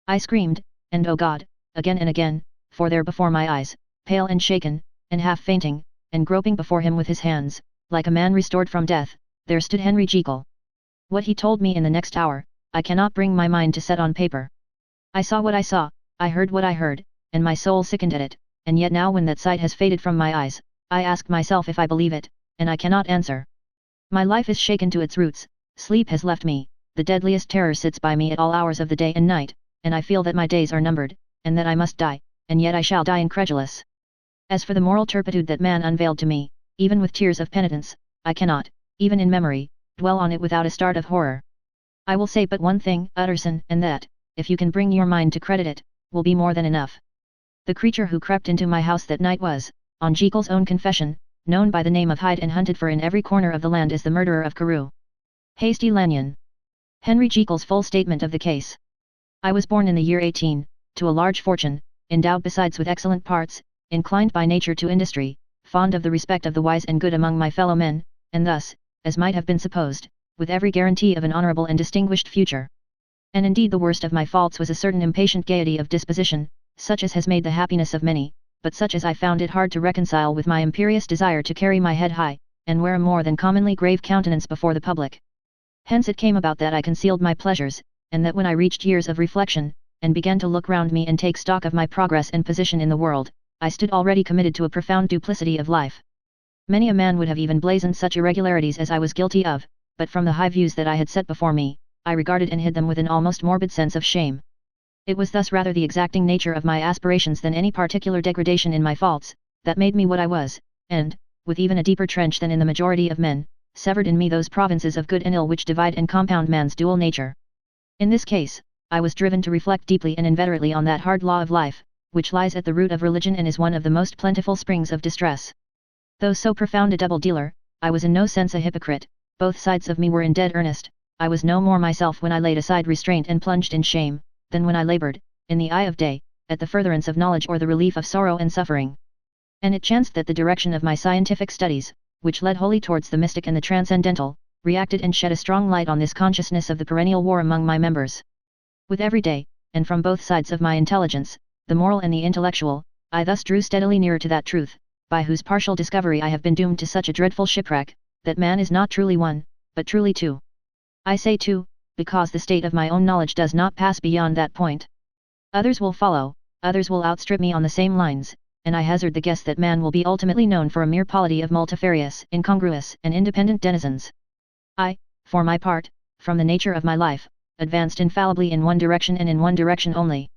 I screamed, and "Oh God!" again and again, for there before my eyes, pale and shaken, and half fainting, and groping before him with his hands, like a man restored from death, there stood Henry Jekyll. What he told me in the next hour, I cannot bring my mind to set on paper. I saw what I saw, I heard what I heard, and my soul sickened at it, and yet now when that sight has faded from my eyes, I ask myself if I believe it, and I cannot answer. My life is shaken to its roots, sleep has left me, the deadliest terror sits by me at all hours of the day and night, and I feel that my days are numbered, and that I must die, and yet I shall die incredulous. As for the moral turpitude that man unveiled to me, even with tears of penitence, I cannot, even in memory, dwell on it without a start of horror. I will say but one thing, Utterson, and that, if you can bring your mind to credit it, will be more than enough. The creature who crept into my house that night was, on Jekyll's own confession, known by the name of Hyde and hunted for in every corner of the land as the murderer of Carew. Hasty Lanyon. Henry Jekyll's full statement of the case. I was born in the year 18, to a large fortune, endowed besides with excellent parts, inclined by nature to industry, fond of the respect of the wise and good among my fellow men, and thus, as might have been supposed, with every guarantee of an honourable and distinguished future. And indeed the worst of my faults was a certain impatient gaiety of disposition, such as has made the happiness of many, but such as I found it hard to reconcile with my imperious desire to carry my head high, and wear a more than commonly grave countenance before the public. Hence it came about that I concealed my pleasures, and that when I reached years of reflection, and began to look round me and take stock of my progress and position in the world, I stood already committed to a profound duplicity of life. Many a man would have even blazoned such irregularities as I was guilty of, but from the high views that I had set before me, I regarded and hid them with an almost morbid sense of shame. It was thus rather the exacting nature of my aspirations than any particular degradation in my faults, that made me what I was, and, with even a deeper trench than in the majority of men, severed in me those provinces of good and ill which divide and compound man's dual nature. In this case, I was driven to reflect deeply and inveterately on that hard law of life, which lies at the root of religion and is one of the most plentiful springs of distress. Though so profound a double-dealer, I was in no sense a hypocrite, both sides of me were in dead earnest, I was no more myself when I laid aside restraint and plunged in shame, than when I laboured, in the eye of day, at the furtherance of knowledge or the relief of sorrow and suffering. And it chanced that the direction of my scientific studies, which led wholly towards the mystic and the transcendental, reacted and shed a strong light on this consciousness of the perennial war among my members. With every day, and from both sides of my intelligence, the moral and the intellectual, I thus drew steadily nearer to that truth, by whose partial discovery I have been doomed to such a dreadful shipwreck, that man is not truly one, but truly two. I say two, because the state of my own knowledge does not pass beyond that point. Others will follow, others will outstrip me on the same lines, and I hazard the guess that man will be ultimately known for a mere polity of multifarious, incongruous, and independent denizens. I, for my part, from the nature of my life, advanced infallibly in one direction and in one direction only.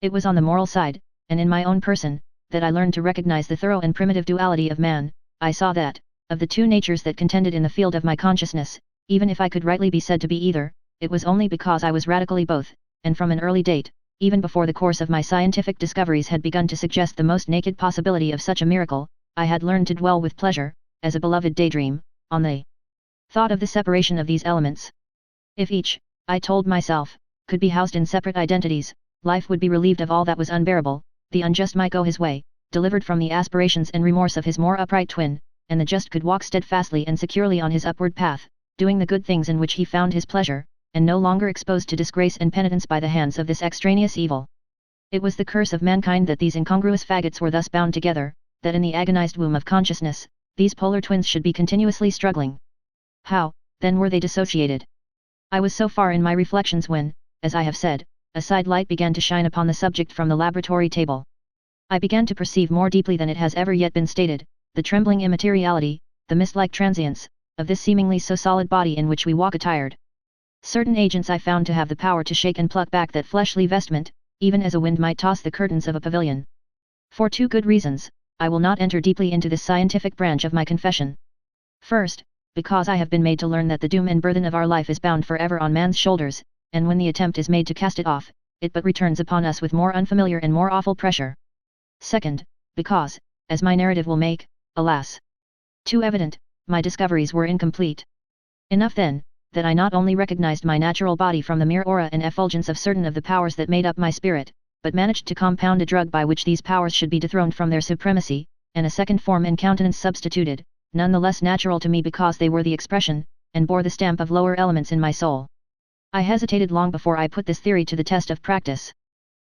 It was on the moral side, and in my own person, that I learned to recognize the thorough and primitive duality of man. I saw that, of the two natures that contended in the field of my consciousness, even if I could rightly be said to be either, it was only because I was radically both, and from an early date, even before the course of my scientific discoveries had begun to suggest the most naked possibility of such a miracle, I had learned to dwell with pleasure, as a beloved daydream, on the thought of the separation of these elements. If each, I told myself, could be housed in separate identities, life would be relieved of all that was unbearable, the unjust might go his way, delivered from the aspirations and remorse of his more upright twin, and the just could walk steadfastly and securely on his upward path, doing the good things in which he found his pleasure, and no longer exposed to disgrace and penitence by the hands of this extraneous evil. It was the curse of mankind that these incongruous faggots were thus bound together, that in the agonized womb of consciousness, these polar twins should be continuously struggling. How, then were they dissociated? I was so far in my reflections when, as I have said, a side light began to shine upon the subject from the laboratory table. I began to perceive more deeply than it has ever yet been stated, the trembling immateriality, the mist-like transience, of this seemingly so solid body in which we walk attired. Certain agents I found to have the power to shake and pluck back that fleshly vestment, even as a wind might toss the curtains of a pavilion. For two good reasons, I will not enter deeply into this scientific branch of my confession. First, because I have been made to learn that the doom and burthen of our life is bound forever on man's shoulders, and when the attempt is made to cast it off, it but returns upon us with more unfamiliar and more awful pressure. Second, because, as my narrative will make, alas, too evident, my discoveries were incomplete. Enough then, that I not only recognized my natural body from the mere aura and effulgence of certain of the powers that made up my spirit, but managed to compound a drug by which these powers should be dethroned from their supremacy, and a second form and countenance substituted, none the less natural to me because they were the expression, and bore the stamp of lower elements in my soul. I hesitated long before I put this theory to the test of practice.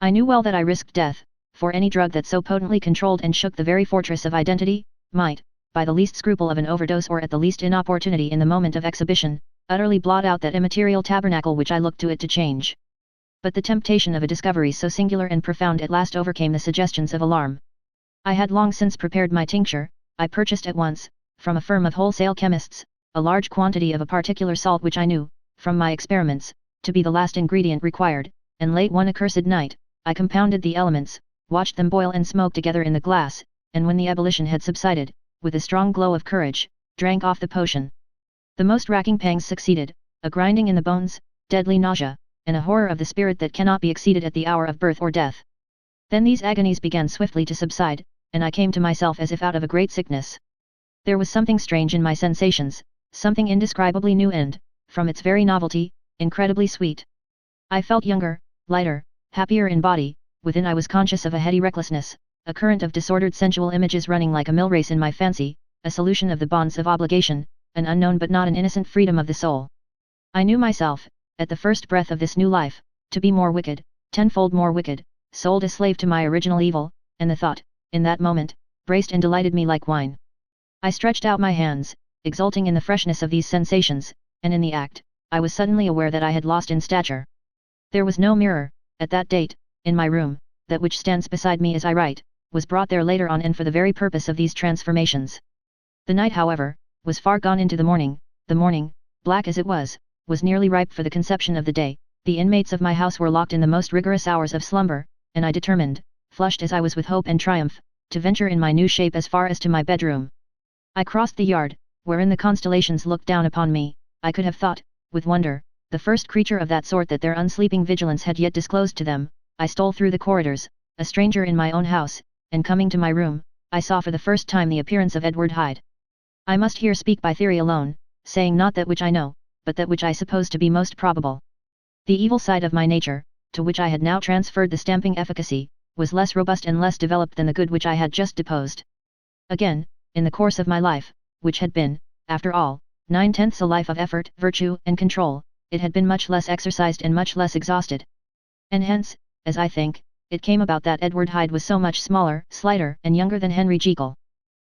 I knew well that I risked death, for any drug that so potently controlled and shook the very fortress of identity, might, by the least scruple of an overdose or at the least inopportunity in the moment of exhibition, utterly blot out that immaterial tabernacle which I looked to it to change. But the temptation of a discovery so singular and profound at last overcame the suggestions of alarm. I had long since prepared my tincture. I purchased at once, from a firm of wholesale chemists, a large quantity of a particular salt which I knew, from my experiments, to be the last ingredient required, and late one accursed night, I compounded the elements, watched them boil and smoke together in the glass, and when the ebullition had subsided, with a strong glow of courage, drank off the potion. The most racking pangs succeeded, a grinding in the bones, deadly nausea, and a horror of the spirit that cannot be exceeded at the hour of birth or death. Then these agonies began swiftly to subside, and I came to myself as if out of a great sickness. There was something strange in my sensations, something indescribably new and, from its very novelty, incredibly sweet. I felt younger, lighter, happier in body. Within I was conscious of a heady recklessness, a current of disordered sensual images running like a mill race in my fancy, a solution of the bonds of obligation, an unknown but not an innocent freedom of the soul. I knew myself, at the first breath of this new life, to be more wicked, tenfold more wicked, sold a slave to my original evil, and the thought, in that moment, braced and delighted me like wine. I stretched out my hands, exulting in the freshness of these sensations, and in the act, I was suddenly aware that I had lost in stature. There was no mirror, at that date, in my room. That which stands beside me as I write, was brought there later on and for the very purpose of these transformations. The night, however, was far gone into the morning, black as it was nearly ripe for the conception of the day. The inmates of my house were locked in the most rigorous hours of slumber, and I determined, flushed as I was with hope and triumph, to venture in my new shape as far as to my bedroom. I crossed the yard, wherein the constellations looked down upon me. I could have thought, with wonder, the first creature of that sort that their unsleeping vigilance had yet disclosed to them. I stole through the corridors, a stranger in my own house, and coming to my room, I saw for the first time the appearance of Edward Hyde. I must here speak by theory alone, saying not that which I know, but that which I suppose to be most probable. The evil side of my nature, to which I had now transferred the stamping efficacy, was less robust and less developed than the good which I had just deposed. Again, in the course of my life, which had been, after all, 9/10 a life of effort, virtue, and control, it had been much less exercised and much less exhausted. And hence, as I think, it came about that Edward Hyde was so much smaller, slighter, and younger than Henry Jekyll.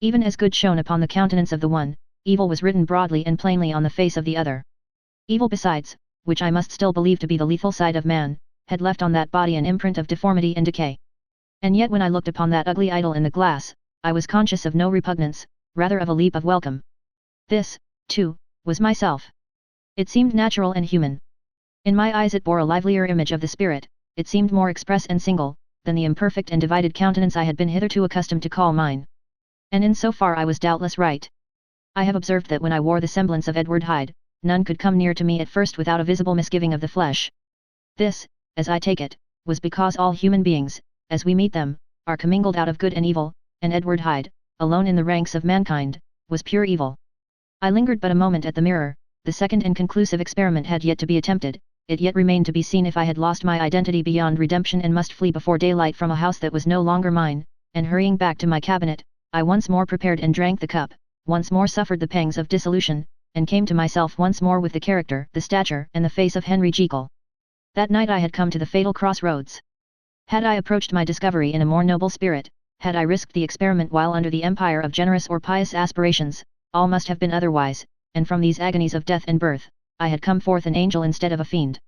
Even as good shone upon the countenance of the one, evil was written broadly and plainly on the face of the other. Evil besides, which I must still believe to be the lethal side of man, had left on that body an imprint of deformity and decay. And yet when I looked upon that ugly idol in the glass, I was conscious of no repugnance, rather of a leap of welcome. This, too, was myself. It seemed natural and human. In my eyes it bore a livelier image of the spirit. It seemed more express and single, than the imperfect and divided countenance I had been hitherto accustomed to call mine. And in so far I was doubtless right. I have observed that when I wore the semblance of Edward Hyde, none could come near to me at first without a visible misgiving of the flesh. This, as I take it, was because all human beings, as we meet them, are commingled out of good and evil, and Edward Hyde, alone in the ranks of mankind, was pure evil. I lingered but a moment at the mirror. The second and conclusive experiment had yet to be attempted. It yet remained to be seen if I had lost my identity beyond redemption and must flee before daylight from a house that was no longer mine, and hurrying back to my cabinet, I once more prepared and drank the cup, once more suffered the pangs of dissolution, and came to myself once more with the character, the stature, and the face of Henry Jekyll. That night I had come to the fatal crossroads. Had I approached my discovery in a more noble spirit, had I risked the experiment while under the empire of generous or pious aspirations, all must have been otherwise, and from these agonies of death and birth, I had come forth an angel instead of a fiend.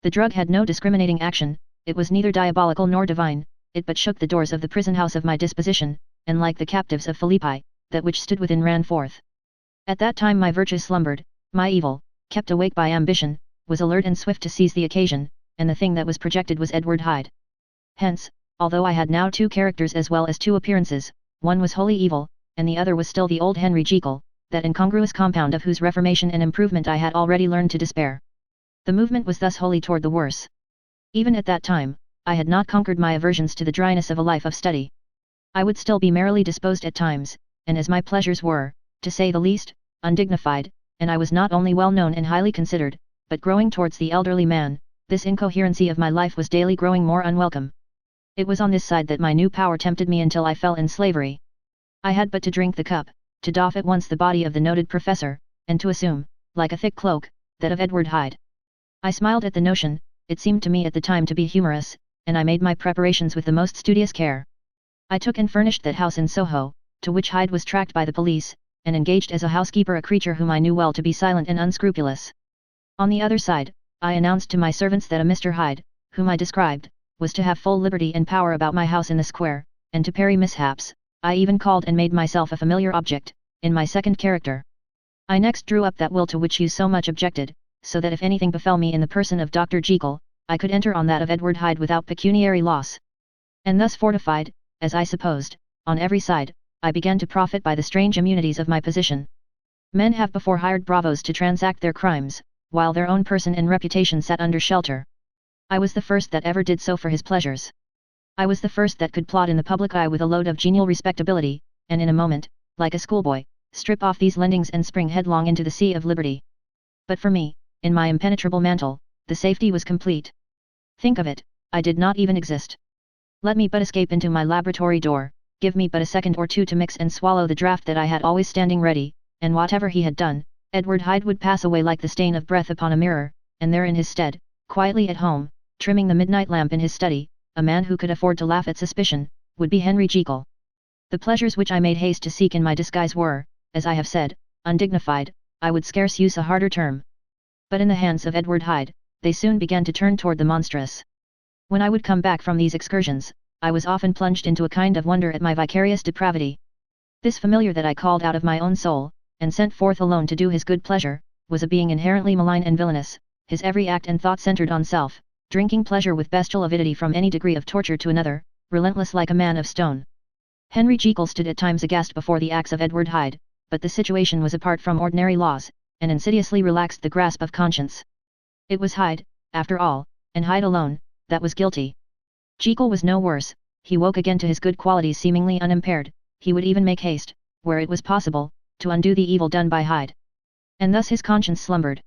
The drug had no discriminating action, it was neither diabolical nor divine, it but shook the doors of the prison house of my disposition, and like the captives of Philippi, that which stood within ran forth. At that time my virtue slumbered, my evil, kept awake by ambition, was alert and swift to seize the occasion, and the thing that was projected was Edward Hyde. Hence, although I had now two characters as well as two appearances, one was wholly evil, and the other was still the old Henry Jekyll, that incongruous compound of whose reformation and improvement I had already learned to despair. The movement was thus wholly toward the worse. Even at that time, I had not conquered my aversions to the dryness of a life of study. I would still be merrily disposed at times, and as my pleasures were, to say the least, undignified, and I was not only well known and highly considered, but growing towards the elderly man, this incoherency of my life was daily growing more unwelcome. It was on this side that my new power tempted me until I fell in slavery. I had but to drink the cup, to doff at once the body of the noted professor, and to assume, like a thick cloak, that of Edward Hyde. I smiled at the notion, it seemed to me at the time to be humorous, and I made my preparations with the most studious care. I took and furnished that house in Soho, to which Hyde was tracked by the police, and engaged as a housekeeper a creature whom I knew well to be silent and unscrupulous. On the other side, I announced to my servants that a Mr. Hyde, whom I described, was to have full liberty and power about my house in the square, and to parry mishaps. I even called and made myself a familiar object, in my second character. I next drew up that will to which you so much objected, so that if anything befell me in the person of Dr. Jekyll, I could enter on that of Edward Hyde without pecuniary loss. And thus fortified, as I supposed, on every side, I began to profit by the strange immunities of my position. Men have before hired bravos to transact their crimes, while their own person and reputation sat under shelter. I was the first that ever did so for his pleasures. I was the first that could plod in the public eye with a load of genial respectability, and in a moment, like a schoolboy, strip off these lendings and spring headlong into the sea of liberty. But for me, in my impenetrable mantle, the safety was complete. Think of it, I did not even exist. Let me but escape into my laboratory door, give me but a second or two to mix and swallow the draught that I had always standing ready, and whatever he had done, Edward Hyde would pass away like the stain of breath upon a mirror, and there in his stead, quietly at home, trimming the midnight lamp in his study, a man who could afford to laugh at suspicion, would be Henry Jekyll. The pleasures which I made haste to seek in my disguise were, as I have said, undignified, I would scarce use a harder term. But in the hands of Edward Hyde, they soon began to turn toward the monstrous. When I would come back from these excursions, I was often plunged into a kind of wonder at my vicarious depravity. This familiar that I called out of my own soul, and sent forth alone to do his good pleasure, was a being inherently malign and villainous, his every act and thought centered on self, drinking pleasure with bestial avidity from any degree of torture to another, relentless like a man of stone. Henry Jekyll stood at times aghast before the acts of Edward Hyde, but the situation was apart from ordinary laws, and insidiously relaxed the grasp of conscience. It was Hyde, after all, and Hyde alone, that was guilty. Jekyll was no worse, he woke again to his good qualities seemingly unimpaired, he would even make haste, where it was possible, to undo the evil done by Hyde. And thus his conscience slumbered.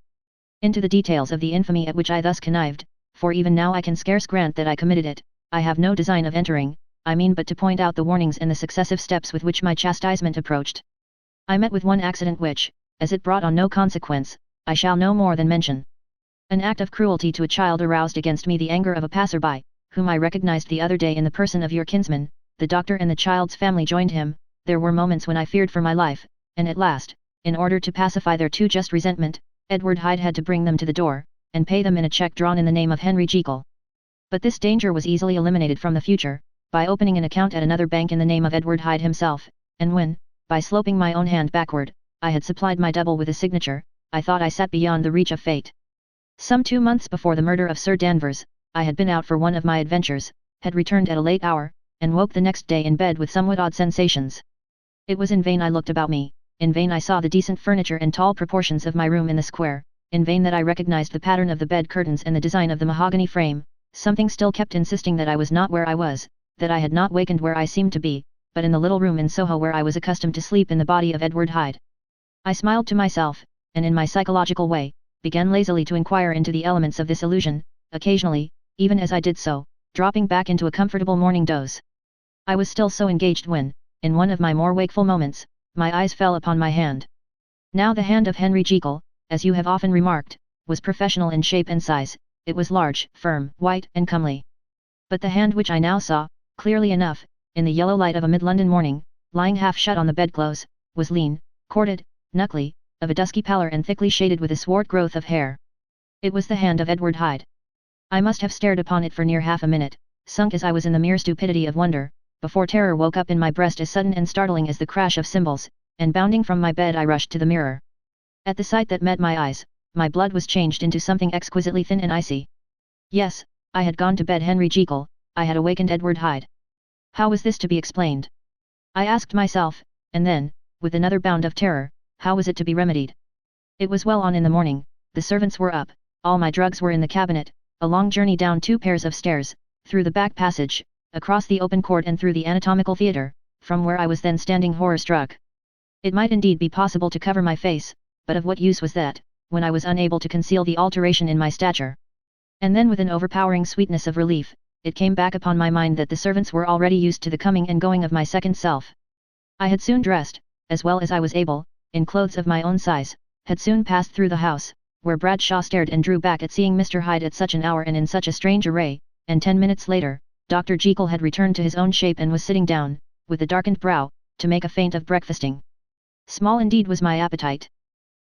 Into the details of the infamy at which I thus connived, for even now I can scarce grant that I committed it, I have no design of entering, I mean but to point out the warnings and the successive steps with which my chastisement approached. I met with one accident which, as it brought on no consequence, I shall no more than mention. An act of cruelty to a child aroused against me the anger of a passer-by, whom I recognized the other day in the person of your kinsman. The doctor and the child's family joined him. There were moments when I feared for my life, and at last, in order to pacify their too just resentment, Edward Hyde had to bring them to the door, and pay them in a cheque drawn in the name of Henry Jekyll. But this danger was easily eliminated from the future, by opening an account at another bank in the name of Edward Hyde himself, and when, by sloping my own hand backward, I had supplied my double with a signature, I thought I sat beyond the reach of fate. Some 2 months before the murder of Sir Danvers, I had been out for one of my adventures, had returned at a late hour, and woke the next day in bed with somewhat odd sensations. It was in vain I looked about me, in vain I saw the decent furniture and tall proportions of my room in the square, in vain that I recognized the pattern of the bed curtains and the design of the mahogany frame. Something still kept insisting that I was not where I was, that I had not wakened where I seemed to be, but in the little room in Soho where I was accustomed to sleep in the body of Edward Hyde. I smiled to myself, and in my psychological way, began lazily to inquire into the elements of this illusion, occasionally, even as I did so, dropping back into a comfortable morning doze. I was still so engaged when, in one of my more wakeful moments, my eyes fell upon my hand. Now the hand of Henry Jekyll, as you have often remarked, was professional in shape and size, it was large, firm, white, and comely. But the hand which I now saw, clearly enough, in the yellow light of a mid-London morning, lying half shut on the bedclothes, was lean, corded, knuckly, of a dusky pallor and thickly shaded with a swart growth of hair. It was the hand of Edward Hyde. I must have stared upon it for near half a minute, sunk as I was in the mere stupidity of wonder, before terror woke up in my breast as sudden and startling as the crash of cymbals, and bounding from my bed I rushed to the mirror. At the sight that met my eyes, my blood was changed into something exquisitely thin and icy. Yes, I had gone to bed Henry Jekyll, I had awakened Edward Hyde. How was this to be explained? I asked myself, and then, with another bound of terror, how was it to be remedied? It was well on in the morning, the servants were up, all my drugs were in the cabinet, a long journey down 2 pairs of stairs, through the back passage, across the open court and through the anatomical theatre, from where I was then standing horror-struck. It might indeed be possible to cover my face, but of what use was that, when I was unable to conceal the alteration in my stature? And then with an overpowering sweetness of relief, it came back upon my mind that the servants were already used to the coming and going of my second self. I had soon dressed, as well as I was able, in clothes of my own size, had soon passed through the house, where Bradshaw stared and drew back at seeing Mr. Hyde at such an hour and in such a strange array, and 10 minutes later, Dr. Jekyll had returned to his own shape and was sitting down, with a darkened brow, to make a feint of breakfasting. Small indeed was my appetite.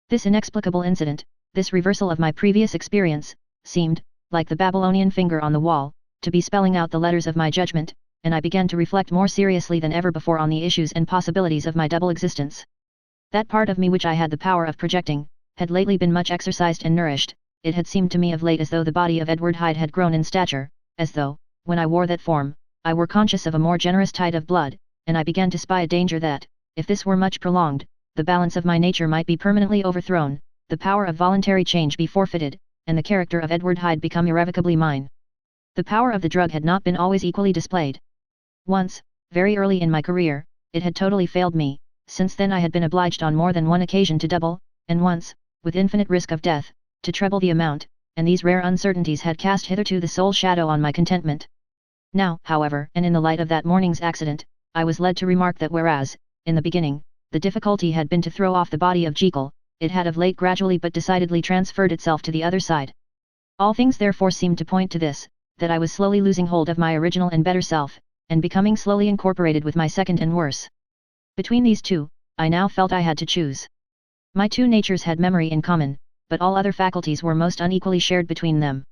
This inexplicable incident, this reversal of my previous experience, seemed, like the Babylonian finger on the wall, to be spelling out the letters of my judgment, and I began to reflect more seriously than ever before on the issues and possibilities of my double existence. That part of me which I had the power of projecting, had lately been much exercised and nourished. It had seemed to me of late as though the body of Edward Hyde had grown in stature, as though, when I wore that form, I were conscious of a more generous tide of blood, and I began to spy a danger that, if this were much prolonged, the balance of my nature might be permanently overthrown, the power of voluntary change be forfeited, and the character of Edward Hyde become irrevocably mine. The power of the drug had not been always equally displayed. Once, very early in my career, it had totally failed me. Since then I had been obliged on more than one occasion to double, and once, with infinite risk of death, to treble the amount, and these rare uncertainties had cast hitherto the sole shadow on my contentment. Now, however, and in the light of that morning's accident, I was led to remark that whereas, in the beginning, the difficulty had been to throw off the body of Jekyll, it had of late gradually but decidedly transferred itself to the other side. All things therefore seemed to point to this, that I was slowly losing hold of my original and better self, and becoming slowly incorporated with my second and worse. Between these two, I now felt I had to choose. My two natures had memory in common, but all other faculties were most unequally shared between them.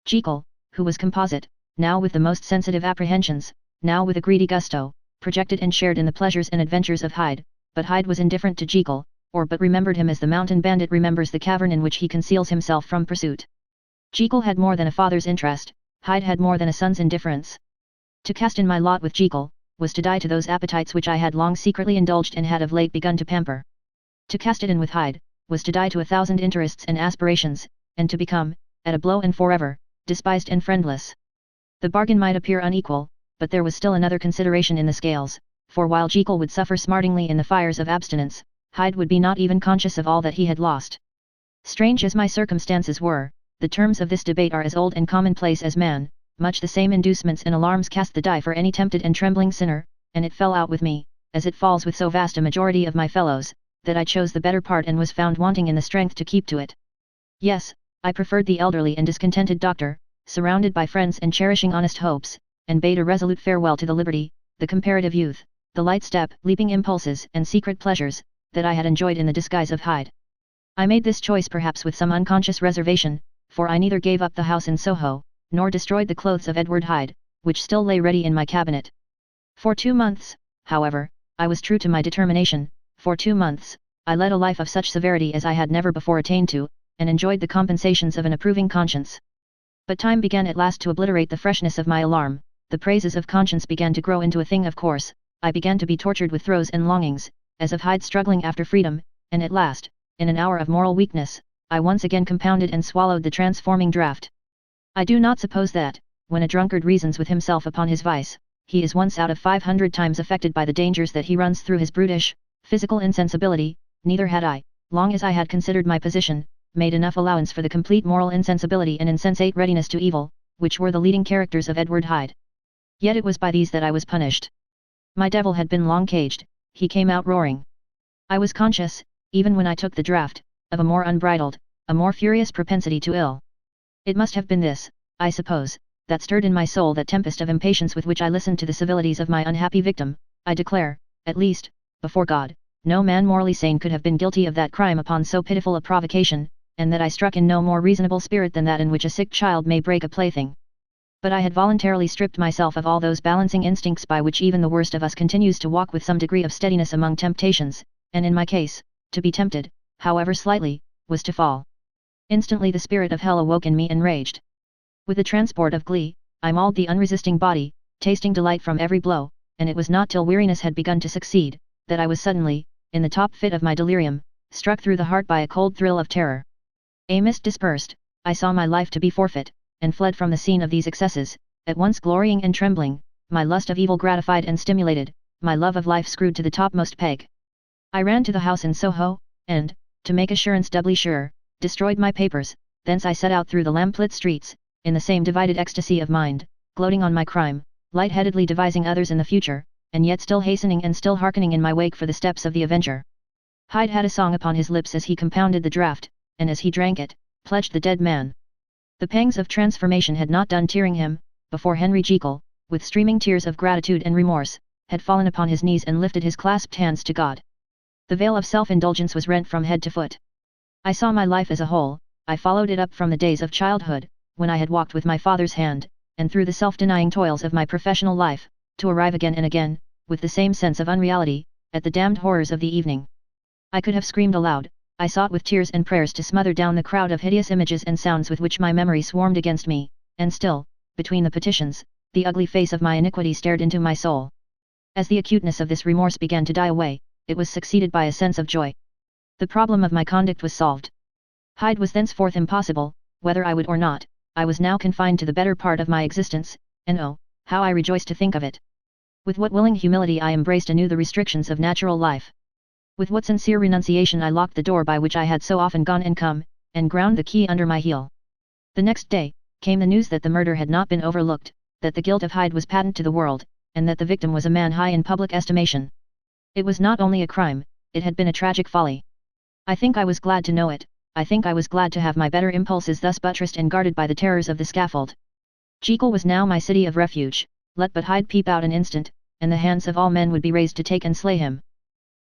Jekyll, who was composite, now with the most sensitive apprehensions, now with a greedy gusto, projected and shared in the pleasures and adventures of Hyde, but Hyde was indifferent to Jekyll, or but remembered him as the mountain bandit remembers the cavern in which he conceals himself from pursuit. Jekyll had more than a father's interest, Hyde had more than a son's indifference. To cast in my lot with Jekyll, was to die to those appetites which I had long secretly indulged and had of late begun to pamper. To cast it in with Hyde, was to die to 1,000 interests and aspirations, and to become, at a blow and forever, despised and friendless. The bargain might appear unequal, but there was still another consideration in the scales, for while Jekyll would suffer smartingly in the fires of abstinence, Hyde would be not even conscious of all that he had lost. Strange as my circumstances were, the terms of this debate are as old and commonplace as man, much the same inducements and alarms cast the die for any tempted and trembling sinner, and it fell out with me, as it falls with so vast a majority of my fellows, that I chose the better part and was found wanting in the strength to keep to it. Yes, I preferred the elderly and discontented doctor, surrounded by friends and cherishing honest hopes, and bade a resolute farewell to the liberty, the comparative youth, the light step, leaping impulses and secret pleasures, that I had enjoyed in the disguise of Hyde. I made this choice perhaps with some unconscious reservation, for I neither gave up the house in Soho, nor destroyed the clothes of Edward Hyde, which still lay ready in my cabinet. For 2 months, however, I was true to my determination. For 2 months, I led a life of such severity as I had never before attained to, and enjoyed the compensations of an approving conscience. But time began at last to obliterate the freshness of my alarm, the praises of conscience began to grow into a thing of course, I began to be tortured with throes and longings, as of Hyde struggling after freedom, and at last, in an hour of moral weakness, I once again compounded and swallowed the transforming draught. I do not suppose that, when a drunkard reasons with himself upon his vice, he is once out of 500 times affected by the dangers that he runs through his brutish, physical insensibility, neither had I, long as I had considered my position, made enough allowance for the complete moral insensibility and insensate readiness to evil, which were the leading characters of Edward Hyde. Yet it was by these that I was punished. My devil had been long caged, he came out roaring. I was conscious, even when I took the draught, of a more unbridled, a more furious propensity to ill. It must have been this, I suppose, that stirred in my soul that tempest of impatience with which I listened to the civilities of my unhappy victim. I declare, at least, before God, no man morally sane could have been guilty of that crime upon so pitiful a provocation, and that I struck in no more reasonable spirit than that in which a sick child may break a plaything. But I had voluntarily stripped myself of all those balancing instincts by which even the worst of us continues to walk with some degree of steadiness among temptations, and in my case, to be tempted, however slightly, was to fall. Instantly the spirit of hell awoke in me and raged. With a transport of glee, I mauled the unresisting body, tasting delight from every blow, and it was not till weariness had begun to succeed, that I was suddenly, in the top fit of my delirium, struck through the heart by a cold thrill of terror. A mist dispersed, I saw my life to be forfeit, and fled from the scene of these excesses, at once glorying and trembling, my lust of evil gratified and stimulated, my love of life screwed to the topmost peg. I ran to the house in Soho, and, to make assurance doubly sure, destroyed my papers. Thence I set out through the lamplit streets, in the same divided ecstasy of mind, gloating on my crime, light-headedly devising others in the future, and yet still hastening and still hearkening in my wake for the steps of the avenger. Hyde had a song upon his lips as he compounded the draught, and as he drank it, pledged the dead man. The pangs of transformation had not done tearing him, before Henry Jekyll, with streaming tears of gratitude and remorse, had fallen upon his knees and lifted his clasped hands to God. The veil of self-indulgence was rent from head to foot. I saw my life as a whole, I followed it up from the days of childhood, when I had walked with my father's hand, and through the self-denying toils of my professional life, to arrive again and again, with the same sense of unreality, at the damned horrors of the evening. I could have screamed aloud, I sought with tears and prayers to smother down the crowd of hideous images and sounds with which my memory swarmed against me, and still, between the petitions, the ugly face of my iniquity stared into my soul. As the acuteness of this remorse began to die away, it was succeeded by a sense of joy. The problem of my conduct was solved. Hyde was thenceforth impossible, whether I would or not. I was now confined to the better part of my existence, and oh, how I rejoiced to think of it! With what willing humility I embraced anew the restrictions of natural life! With what sincere renunciation I locked the door by which I had so often gone and come, and ground the key under my heel! The next day, came the news that the murder had not been overlooked, that the guilt of Hyde was patent to the world, and that the victim was a man high in public estimation. It was not only a crime, it had been a tragic folly. I think I was glad to know it, I think I was glad to have my better impulses thus buttressed and guarded by the terrors of the scaffold. Jekyll was now my city of refuge, let but Hyde peep out an instant, and the hands of all men would be raised to take and slay him.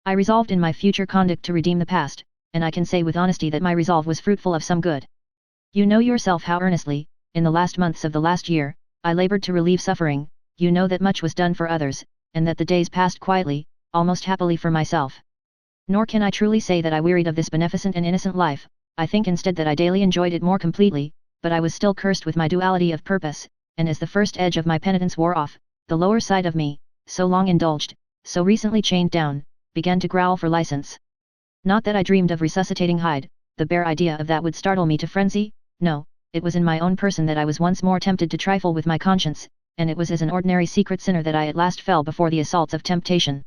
I resolved in my future conduct to redeem the past, and I can say with honesty that my resolve was fruitful of some good. You know yourself how earnestly, in the last months of the last year, I labored to relieve suffering, you know that much was done for others, and that the days passed quietly, almost happily for myself. Nor can I truly say that I wearied of this beneficent and innocent life, I think instead that I daily enjoyed it more completely, but I was still cursed with my duality of purpose, and as the first edge of my penitence wore off, the lower side of me, so long indulged, so recently chained down, began to growl for license. Not that I dreamed of resuscitating Hyde, the bare idea of that would startle me to frenzy, no, it was in my own person that I was once more tempted to trifle with my conscience, and it was as an ordinary secret sinner that I at last fell before the assaults of temptation.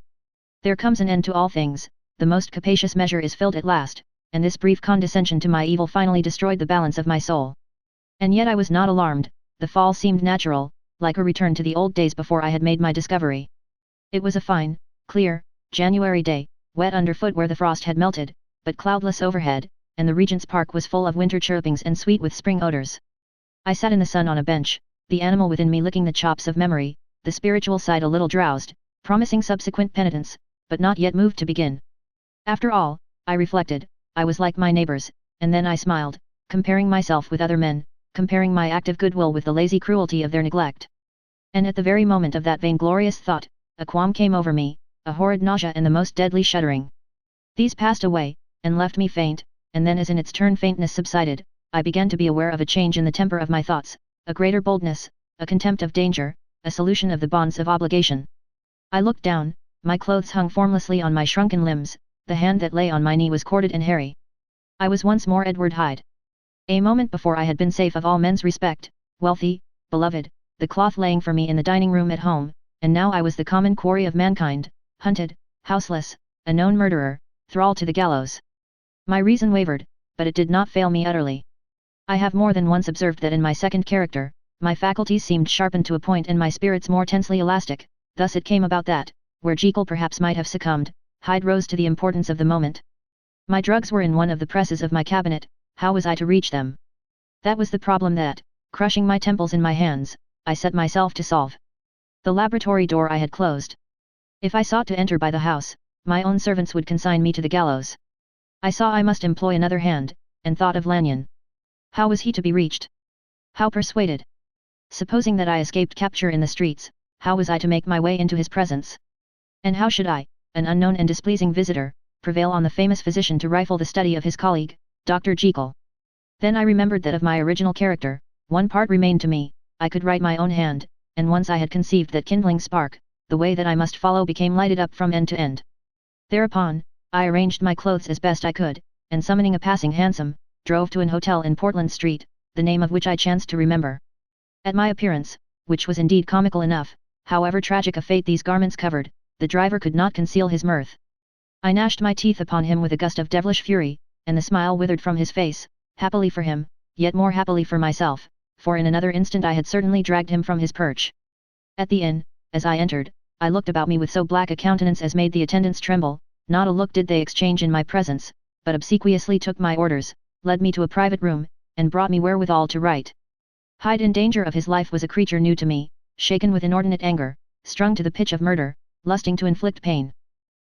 There comes an end to all things, the most capacious measure is filled at last, and this brief condescension to my evil finally destroyed the balance of my soul. And yet I was not alarmed, the fall seemed natural, like a return to the old days before I had made my discovery. It was a fine, clear, January day, wet underfoot where the frost had melted, but cloudless overhead, and the Regent's Park was full of winter chirpings and sweet with spring odors. I sat in the sun on a bench, the animal within me licking the chops of memory, the spiritual side a little drowsed, promising subsequent penitence, but not yet moved to begin. After all, I reflected, I was like my neighbors, and then I smiled, comparing myself with other men, comparing my active goodwill with the lazy cruelty of their neglect. And at the very moment of that vainglorious thought, a qualm came over me, a horrid nausea and the most deadly shuddering. These passed away, and left me faint, and then as in its turn faintness subsided, I began to be aware of a change in the temper of my thoughts, a greater boldness, a contempt of danger, a solution of the bonds of obligation. I looked down, my clothes hung formlessly on my shrunken limbs, the hand that lay on my knee was corded and hairy. I was once more Edward Hyde. A moment before I had been safe of all men's respect, wealthy, beloved, the cloth laying for me in the dining room at home, and now I was the common quarry of mankind, hunted, houseless, a known murderer, thrall to the gallows. My reason wavered, but it did not fail me utterly. I have more than once observed that in my second character, my faculties seemed sharpened to a point and my spirits more tensely elastic, thus it came about that, where Jekyll perhaps might have succumbed, Hyde rose to the importance of the moment. My drugs were in one of the presses of my cabinet, how was I to reach them? That was the problem that, crushing my temples in my hands, I set myself to solve. The laboratory door I had closed. If I sought to enter by the house, my own servants would consign me to the gallows. I saw I must employ another hand, and thought of Lanyon. How was he to be reached? How persuaded? Supposing that I escaped capture in the streets, how was I to make my way into his presence? And how should I, an unknown and displeasing visitor, prevail on the famous physician to rifle the study of his colleague, Dr. Jekyll? Then I remembered that of my original character, one part remained to me, I could write my own hand, and once I had conceived that kindling spark, the way that I must follow became lighted up from end to end. Thereupon, I arranged my clothes as best I could, and summoning a passing hansom, drove to an hotel in Portland Street, the name of which I chanced to remember. At my appearance, which was indeed comical enough, however tragic a fate these garments covered, the driver could not conceal his mirth. I gnashed my teeth upon him with a gust of devilish fury, and the smile withered from his face, happily for him, yet more happily for myself, for in another instant I had certainly dragged him from his perch. At the inn, as I entered, I looked about me with so black a countenance as made the attendants tremble. Not a look did they exchange in my presence, but obsequiously took my orders, led me to a private room, and brought me wherewithal to write. Hyde in danger of his life was a creature new to me, shaken with inordinate anger, strung to the pitch of murder, lusting to inflict pain.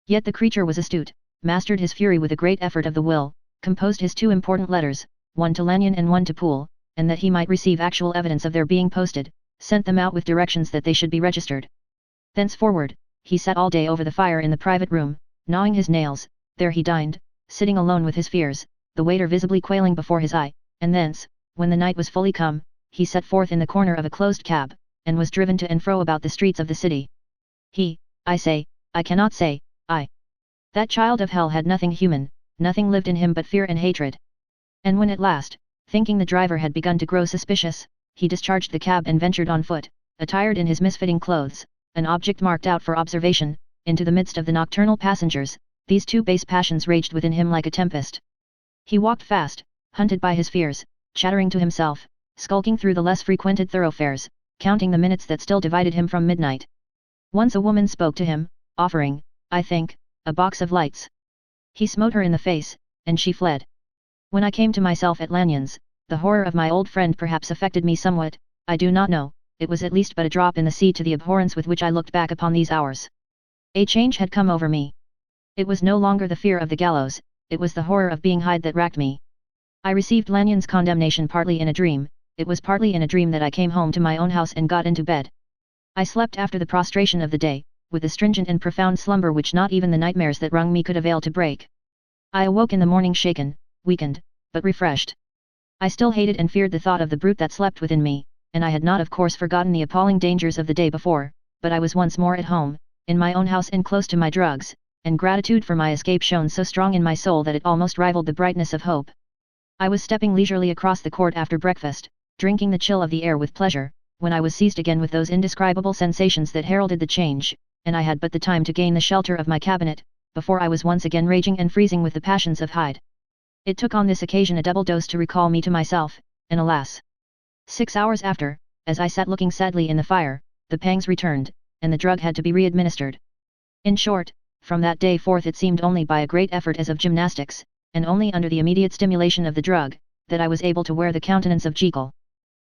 Yet the creature was astute, mastered his fury with a great effort of the will, composed his 2 important letters, one to Lanyon and one to Poole, and that he might receive actual evidence of their being posted, sent them out with directions that they should be registered. Thenceforward, he sat all day over the fire in the private room, gnawing his nails. There he dined, sitting alone with his fears, the waiter visibly quailing before his eye, and thence, when the night was fully come, he set forth in the corner of a closed cab, and was driven to and fro about the streets of the city. I cannot say, that child of hell had nothing human, nothing lived in him but fear and hatred. And when at last, thinking the driver had begun to grow suspicious, he discharged the cab and ventured on foot, attired in his misfitting clothes, an object marked out for observation, into the midst of the nocturnal passengers, these 2 base passions raged within him like a tempest. He walked fast, hunted by his fears, chattering to himself, skulking through the less frequented thoroughfares, counting the minutes that still divided him from midnight. Once a woman spoke to him, offering, I think, a box of lights. He smote her in the face, and she fled. When I came to myself at Lanyon's, the horror of my old friend perhaps affected me somewhat, I do not know, it was at least but a drop in the sea to the abhorrence with which I looked back upon these hours. A change had come over me. It was no longer the fear of the gallows, it was the horror of being Hyde that racked me. I received Lanyon's condemnation partly in a dream, it was partly in a dream that I came home to my own house and got into bed. I slept after the prostration of the day, with a stringent and profound slumber which not even the nightmares that wrung me could avail to break. I awoke in the morning shaken, weakened, but refreshed. I still hated and feared the thought of the brute that slept within me, and I had not of course forgotten the appalling dangers of the day before, but I was once more at home, in my own house and close to my drugs, and gratitude for my escape shone so strong in my soul that it almost rivaled the brightness of hope. I was stepping leisurely across the court after breakfast, drinking the chill of the air with pleasure, when I was seized again with those indescribable sensations that heralded the change, and I had but the time to gain the shelter of my cabinet, before I was once again raging and freezing with the passions of Hyde. It took on this occasion a double dose to recall me to myself, and alas! 6 hours after, as I sat looking sadly in the fire, the pangs returned, and the drug had to be re-administered. In short, from that day forth it seemed only by a great effort as of gymnastics, and only under the immediate stimulation of the drug, that I was able to wear the countenance of Jekyll.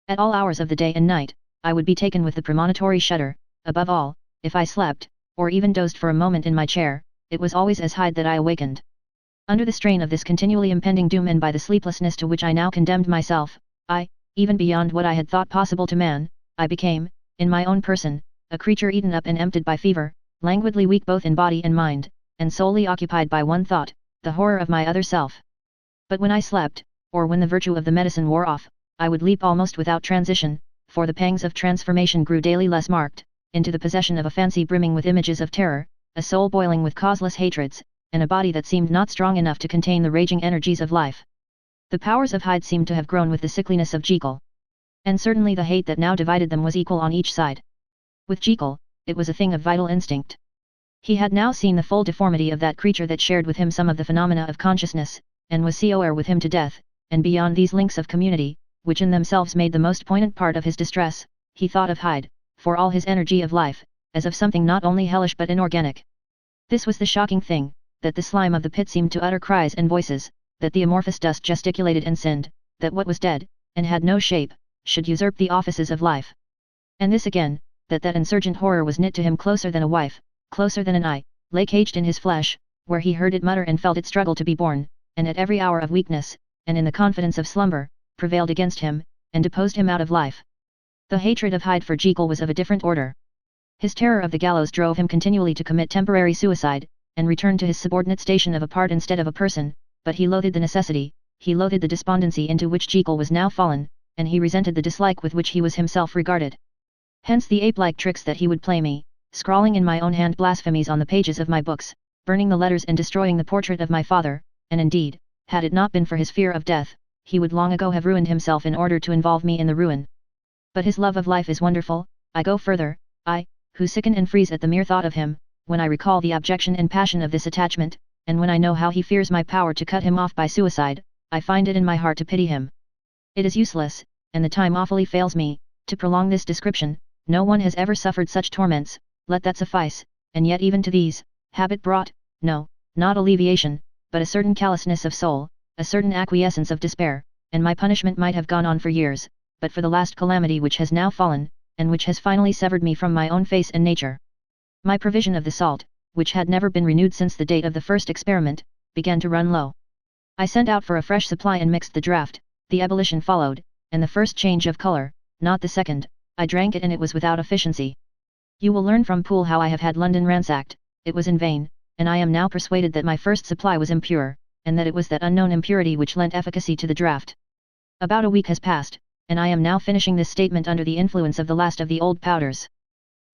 At all hours of the day and night, I would be taken with the premonitory shudder. Above all, if I slept, or even dozed for a moment in my chair, it was always as Hyde that I awakened. Under the strain of this continually impending doom and by the sleeplessness to which I now condemned myself, even beyond what I had thought possible to man, I became, in my own person, a creature eaten up and emptied by fever, languidly weak both in body and mind, and solely occupied by one thought, the horror of my other self. But when I slept, or when the virtue of the medicine wore off, I would leap almost without transition, for the pangs of transformation grew daily less marked, into the possession of a fancy brimming with images of terror, a soul boiling with causeless hatreds, and a body that seemed not strong enough to contain the raging energies of life. The powers of Hyde seemed to have grown with the sickliness of Jekyll. And certainly the hate that now divided them was equal on each side. With Jekyll, it was a thing of vital instinct. He had now seen the full deformity of that creature that shared with him some of the phenomena of consciousness, and was coer with him to death, and beyond these links of community, which in themselves made the most poignant part of his distress, he thought of Hyde, for all his energy of life, as of something not only hellish but inorganic. This was the shocking thing, that the slime of the pit seemed to utter cries and voices, that the amorphous dust gesticulated and sinned, that what was dead, and had no shape, should usurp the offices of life. And this again, that insurgent horror was knit to him closer than a wife, closer than an eye, lay caged in his flesh, where he heard it mutter and felt it struggle to be born, and at every hour of weakness, and in the confidence of slumber, prevailed against him, and deposed him out of life. The hatred of Hyde for Jekyll was of a different order. His terror of the gallows drove him continually to commit temporary suicide, and return to his subordinate station of a part instead of a person, but he loathed the necessity, he loathed the despondency into which Jekyll was now fallen, and he resented the dislike with which he was himself regarded. Hence the ape-like tricks that he would play me, scrawling in my own hand blasphemies on the pages of my books, burning the letters and destroying the portrait of my father, and indeed, had it not been for his fear of death, he would long ago have ruined himself in order to involve me in the ruin. But his love of life is wonderful. I go further, I, who sicken and freeze at the mere thought of him, when I recall the abjection and passion of this attachment, and when I know how he fears my power to cut him off by suicide, I find it in my heart to pity him. It is useless, and the time awfully fails me, to prolong this description. No one has ever suffered such torments, let that suffice, and yet even to these, habit brought, no, not alleviation, but a certain callousness of soul, a certain acquiescence of despair, and my punishment might have gone on for years, but for the last calamity which has now fallen, and which has finally severed me from my own face and nature. My provision of the salt, which had never been renewed since the date of the first experiment, began to run low. I sent out for a fresh supply and mixed the draught, the ebullition followed, and the first change of colour, not the second, I drank it and it was without efficiency. You will learn from Poole how I have had London ransacked, it was in vain, and I am now persuaded that my first supply was impure, and that it was that unknown impurity which lent efficacy to the draught. About a week has passed, and I am now finishing this statement under the influence of the last of the old powders.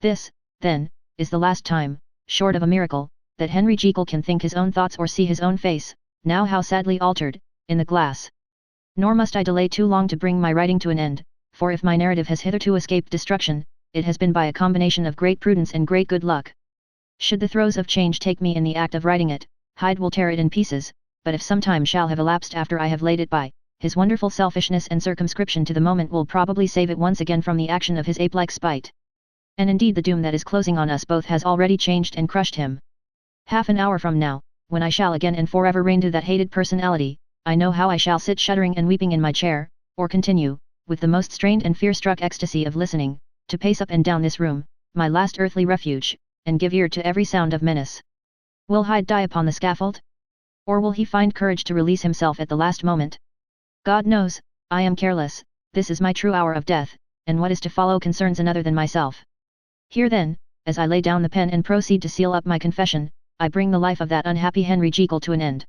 This, then, is the last time, short of a miracle, that Henry Jekyll can think his own thoughts or see his own face, now how sadly altered, in the glass. Nor must I delay too long to bring my writing to an end, for if my narrative has hitherto escaped destruction, it has been by a combination of great prudence and great good luck. Should the throes of change take me in the act of writing it, Hyde will tear it in pieces, but if some time shall have elapsed after I have laid it by, his wonderful selfishness and circumscription to the moment will probably save it once again from the action of his ape-like spite. And indeed the doom that is closing on us both has already changed and crushed him. Half an hour from now, when I shall again and forever reign to that hated personality, I know how I shall sit shuddering and weeping in my chair, or continue, with the most strained and fear-struck ecstasy of listening, to pace up and down this room, my last earthly refuge, and give ear to every sound of menace. Will Hyde die upon the scaffold? Or will he find courage to release himself at the last moment? God knows, I am careless, this is my true hour of death, and what is to follow concerns another than myself. Here then, as I lay down the pen and proceed to seal up my confession, I bring the life of that unhappy Henry Jekyll to an end.